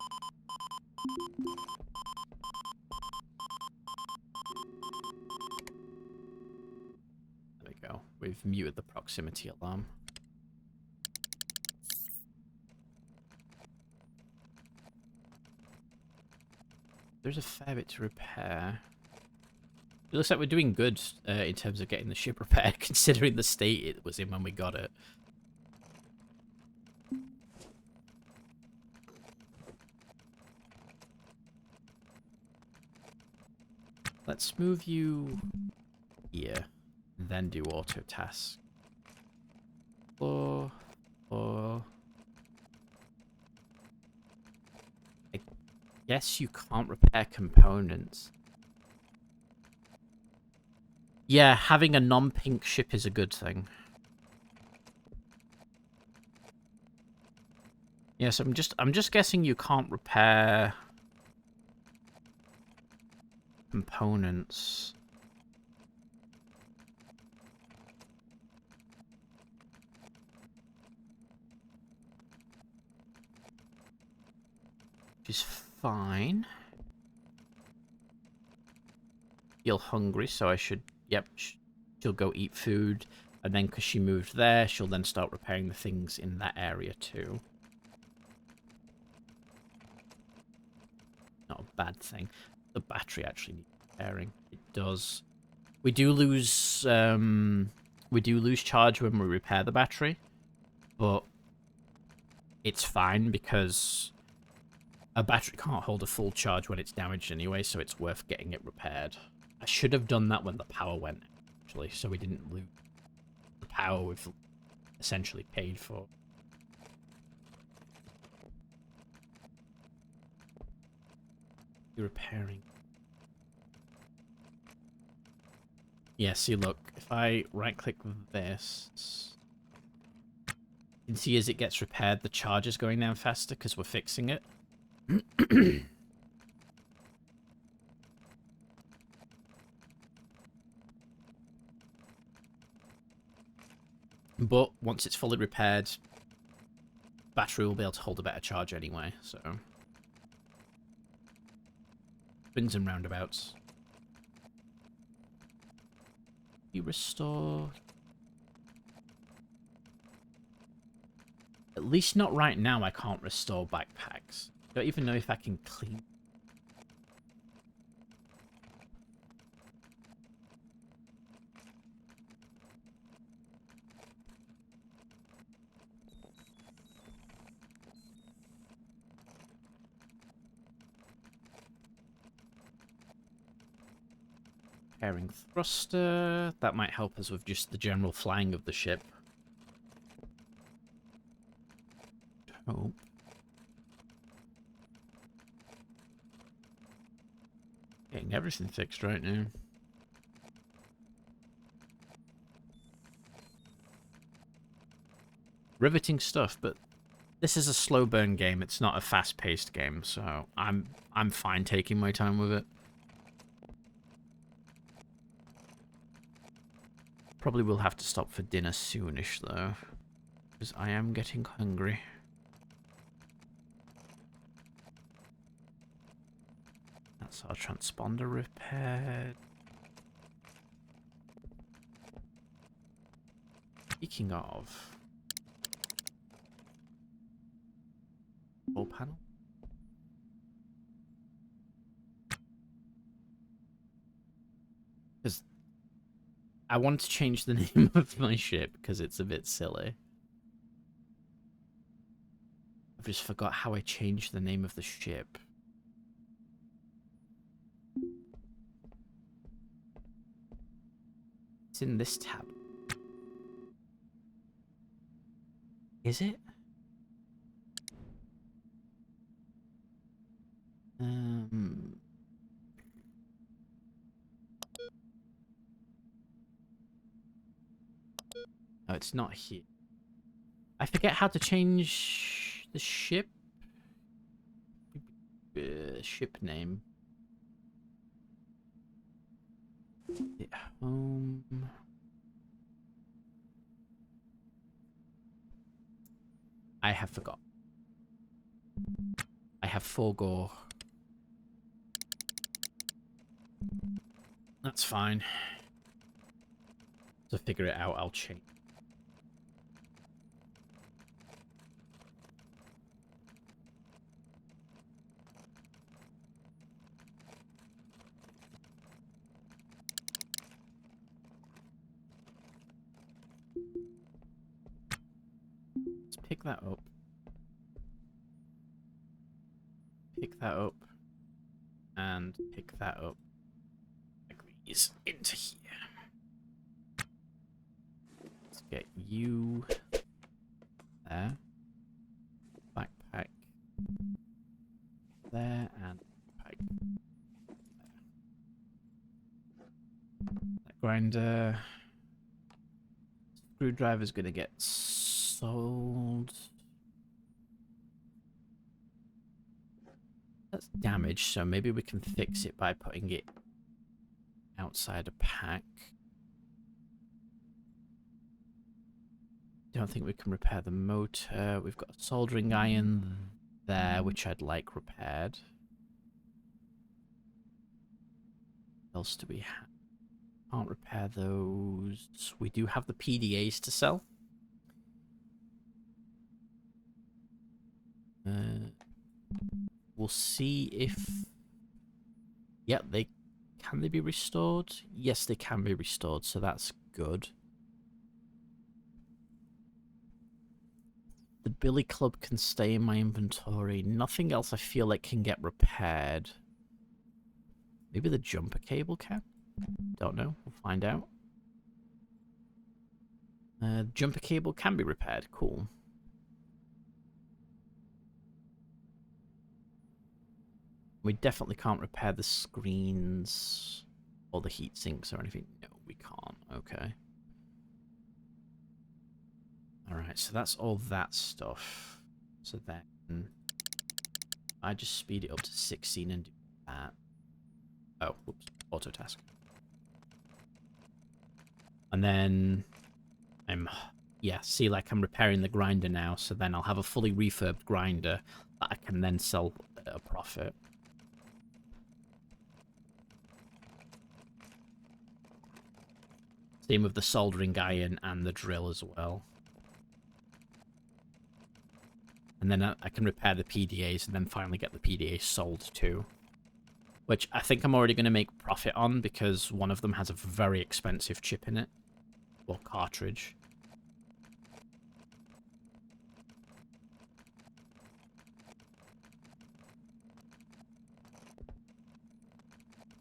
There we go. We've muted the proximity alarm. There's a fair bit to repair. It looks like we're doing good in terms of getting the ship repaired, considering the state it was in when we got it. Let's move you here, and then do auto task. Floor. I guess you can't repair components. Yeah, having a non-pink ship is a good thing. Yes, I'm just guessing you can't repair components. Which is fine. Feel hungry, so I should... Yep, she'll go eat food, and then because she moved there, she'll then start repairing the things in that area too. Not a bad thing. The battery actually needs repairing. It does. We do lose charge when we repair the battery, but it's fine because a battery can't hold a full charge when it's damaged anyway, so it's worth getting it repaired. I should have done that when the power went, actually, so we didn't lose the power we've essentially paid for. You're repairing. Yeah, see, look, if I right-click this, you can see as it gets repaired, the charge is going down faster because we're fixing it. But once it's fully repaired, battery will be able to hold a better charge anyway, so... Swings and roundabouts. You restore... At least not right now I can't restore backpacks. Don't even know if I can clean... Repairing thruster. That might help us with just the general flying of the ship. Hope. Getting everything fixed right now. Riveting stuff, but this is a slow burn game. It's not a fast-paced game, so I'm fine taking my time with it. Probably will have to stop for dinner soonish though, because I am getting hungry. That's our transponder repaired. Speaking of... Control panel? Because I want to change the name of my ship, because it's a bit silly. I've just forgot how I changed the name of the ship. It's in this tab. Is it? No, it's not here. I forget how to change the ship. Ship name. Home. I have forgot. I have forgone. That's fine. To figure it out, I'll change. Let's pick that up. Pick that up. And pick that up. Like these into here. Let's get you there. Backpack there and backpack there. That grinder. Screwdriver's gonna get sold. That's damaged, so maybe we can fix it by putting it outside a pack. Don't think we can repair the motor. We've got a soldering iron there, which I'd like repaired. What else do we have? Can't repair those. We do have the PDAs to sell. We'll see if... Yeah, can they be restored? Yes, they can be restored, so that's good. The Billy Club can stay in my inventory. Nothing else I feel like can get repaired. Maybe the jumper cable can? Don't know. We'll find out. Jumper cable can be repaired. Cool. We definitely can't repair the screens or the heat sinks or anything. No, we can't. Okay. Alright, so that's all that stuff. So then I just speed it up to 16 and do that. Oh, whoops. Auto task. And then yeah, see, like I'm repairing the grinder now, so then I'll have a fully refurbed grinder that I can then sell at a profit. Same with the soldering iron and the drill as well. And then I can repair the PDAs and then finally get the PDAs sold too. Which I think I'm already going to make profit on because one of them has a very expensive chip in it. Or cartridge.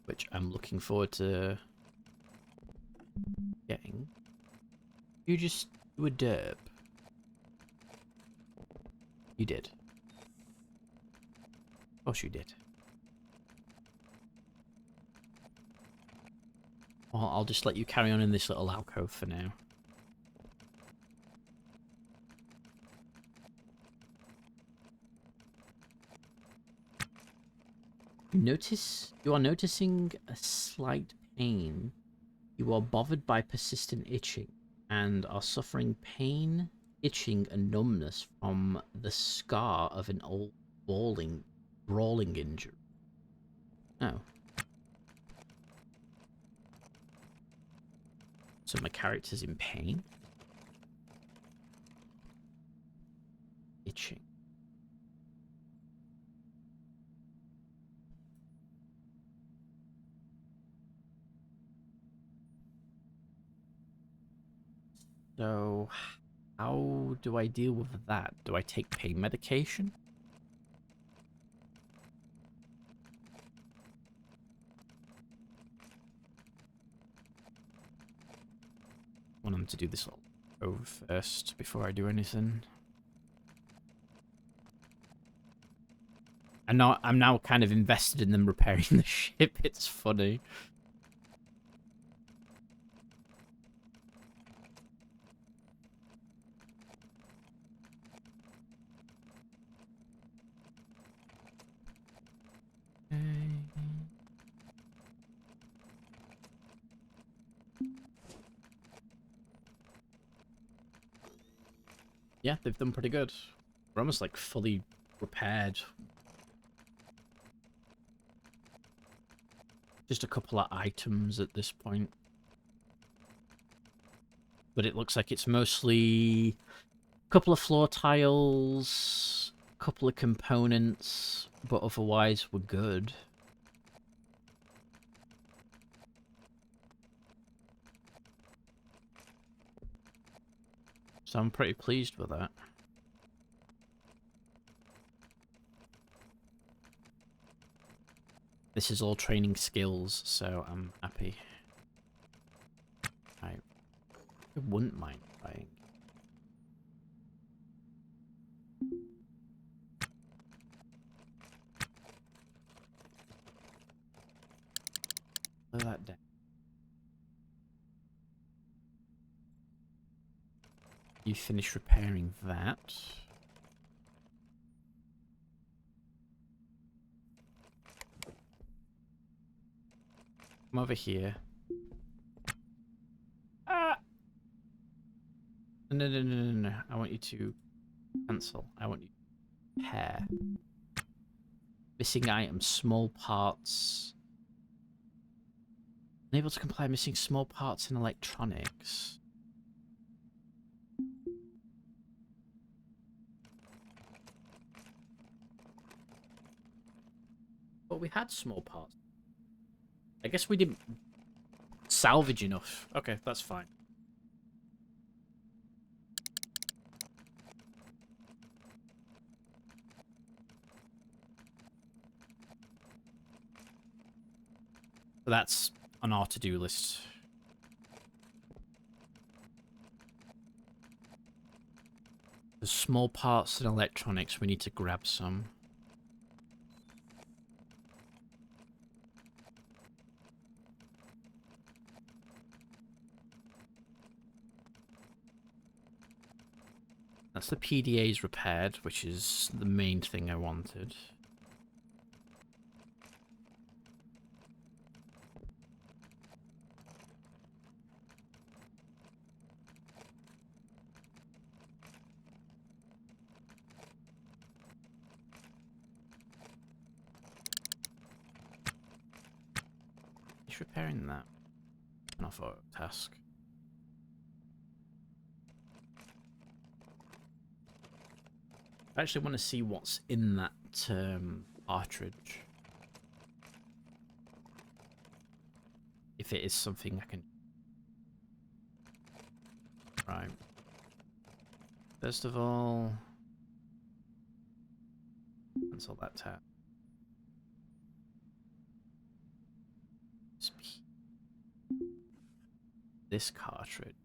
Which I'm looking forward to getting. You just do a derp. You did. Of course you did. Well, I'll just let you carry on in this little alcove for now. You are noticing a slight pain. You are bothered by persistent itching and are suffering pain, itching, and numbness from the scar of an old brawling injury. Oh. So my character's in pain? Itching. So, how do I deal with that? Do I take pain medication? I want him to do this little over first before I do anything. I'm now kind of invested in them repairing the ship. It's funny. Yeah, they've done pretty good. We're almost like fully repaired. Just a couple of items at this point. But it looks like it's mostly a couple of floor tiles, a couple of components, but otherwise we're good. So I'm pretty pleased with that. This is all training skills, so I'm happy. I wouldn't mind buying. Slow that down. You finish repairing that. Come over here. Ah! No. I want you to cancel. I want you to repair. Missing items, small parts. Unable to comply missing small parts in electronics. But we had small parts. I guess we didn't salvage enough. Okay, that's fine. But that's on our to-do list. The small parts and electronics, we need to grab some. That's the PDAs repaired, which is the main thing I wanted. Just repairing that. Off auto task. I actually want to see what's in that cartridge. If it is something I can... Right. First of all... cancel that tab. This cartridge.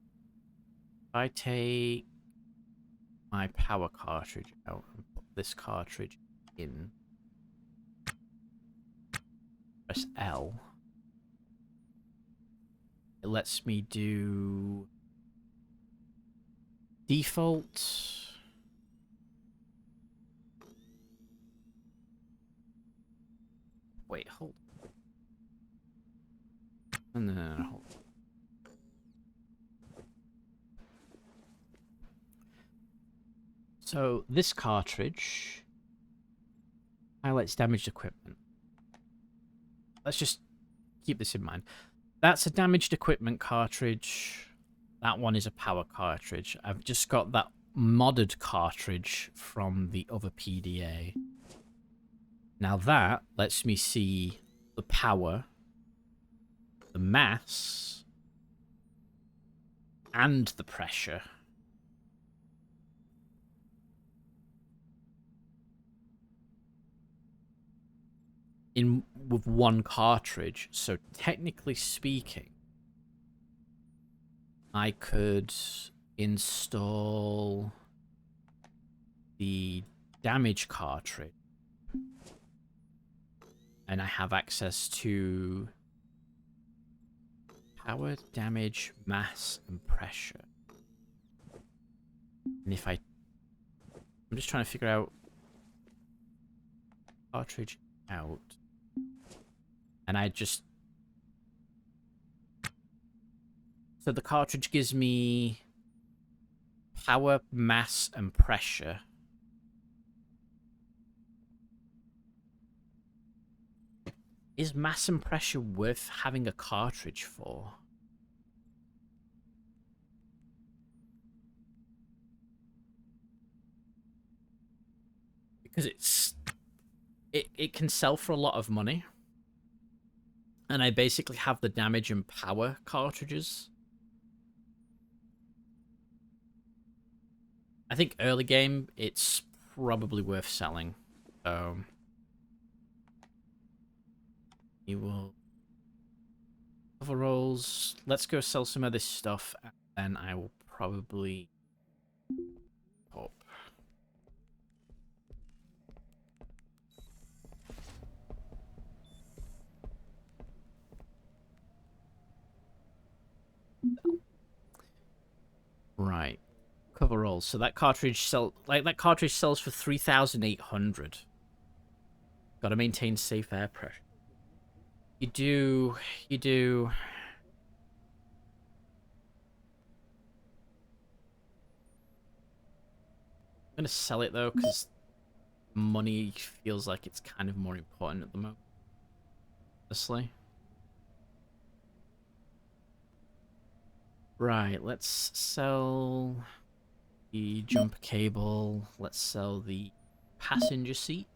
If I take my power cartridge out and put this cartridge in, press L, it lets me do default. Wait, hold. No, hold. So this cartridge highlights damaged equipment. Let's just keep this in mind. That's a damaged equipment cartridge. That one is a power cartridge. I've just got that modded cartridge from the other PDA. Now that lets me see the power, the mass, and the pressure. With one cartridge. So technically speaking, I could install the damage cartridge and I have access to power, damage, mass, and pressure. And if I'm just trying to figure out cartridge out. And I just... So the cartridge gives me power, mass, and pressure. Is mass and pressure worth having a cartridge for? Because it can sell for a lot of money. And I basically have the damage and power cartridges. I think early game, it's probably worth selling. You will... Overalls. Let's go sell some of this stuff, and then I will probably... pop. Right. Coveralls. So that cartridge sells for 3,800. Gotta maintain safe air pressure. You do. I'm gonna sell it though, because money feels like it's kind of more important at the moment. Honestly. Right, let's sell the jump cable. Let's sell the passenger seat.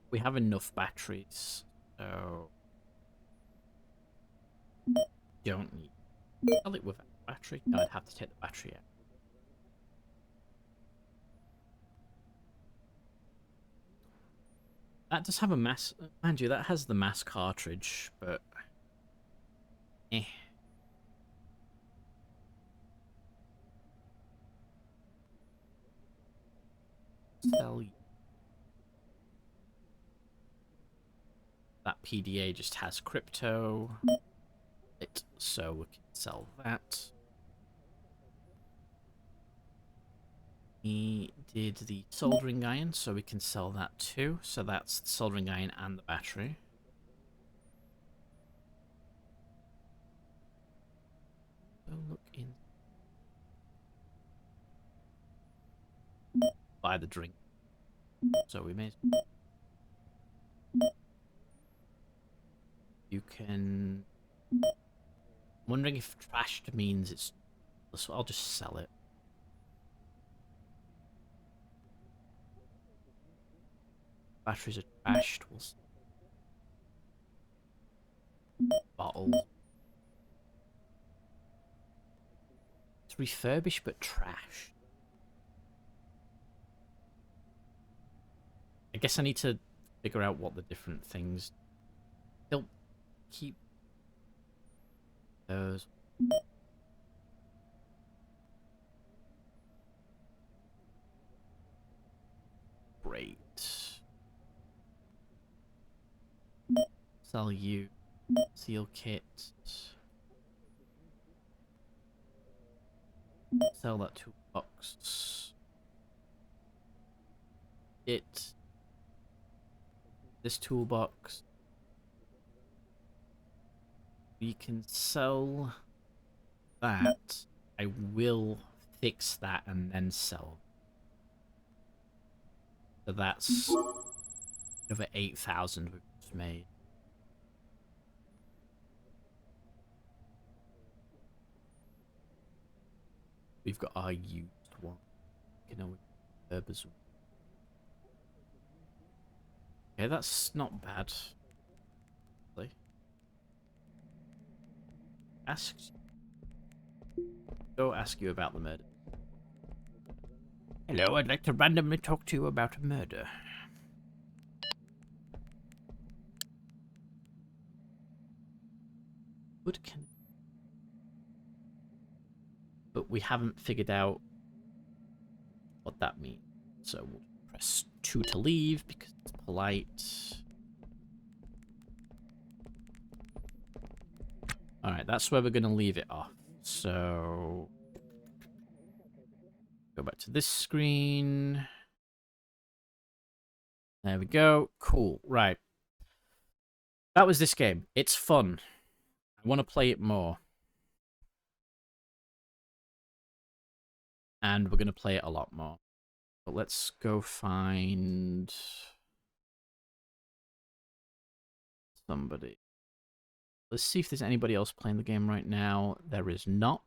We have enough batteries, so don't need. Sell it without battery. No, I'd have to take the battery out. That does have a mass... Mind you, that has the mass cartridge, but... Eh. Sell you. That PDA just has crypto. So we can sell that. He did the soldering iron, so we can sell that too. So that's the soldering iron and the battery. So look in. Buy the drink. So we made. You can. I'm wondering if trashed means it's. So I'll just sell it. Batteries are trashed. Bottle. It's refurbished but trash. I guess I need to figure out what the different things. They'll keep those. Great. Sell you. Seal kit. Sell that toolbox. This toolbox. We can sell that. I will fix that and then sell. So that's over 8,000 we've just made. We've got our used one. You know, with okay, that's not bad. Go ask you about the murder. Hello, I'd like to randomly talk to you about a murder. Good can. But we haven't figured out what that means. So we'll press 2 to leave because it's polite. Alright, that's where we're going to leave it off. So go back to this screen. There we go. Cool. Right. That was this game. It's fun. I want to play it more. And we're going to play it a lot more. But let's go find somebody. Let's see if there's anybody else playing the game right now. There is not.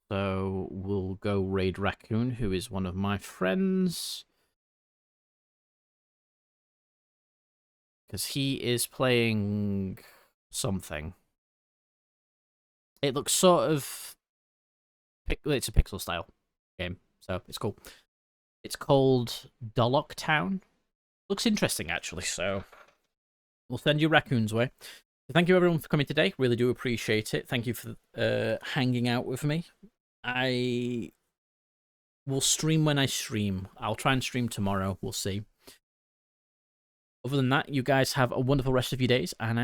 So we'll go raid Raccoon, who is one of my friends. Because he is playing something. It looks sort of... It's a pixel style game, so it's cool. It's called Dollock Town. Looks interesting, actually, so we'll send you Raccoon's way. So thank you, everyone, for coming today. Really do appreciate it. Thank you for hanging out with me. I will stream when I stream. I'll try and stream tomorrow. We'll see. Other than that, you guys have a wonderful rest of your days, and I will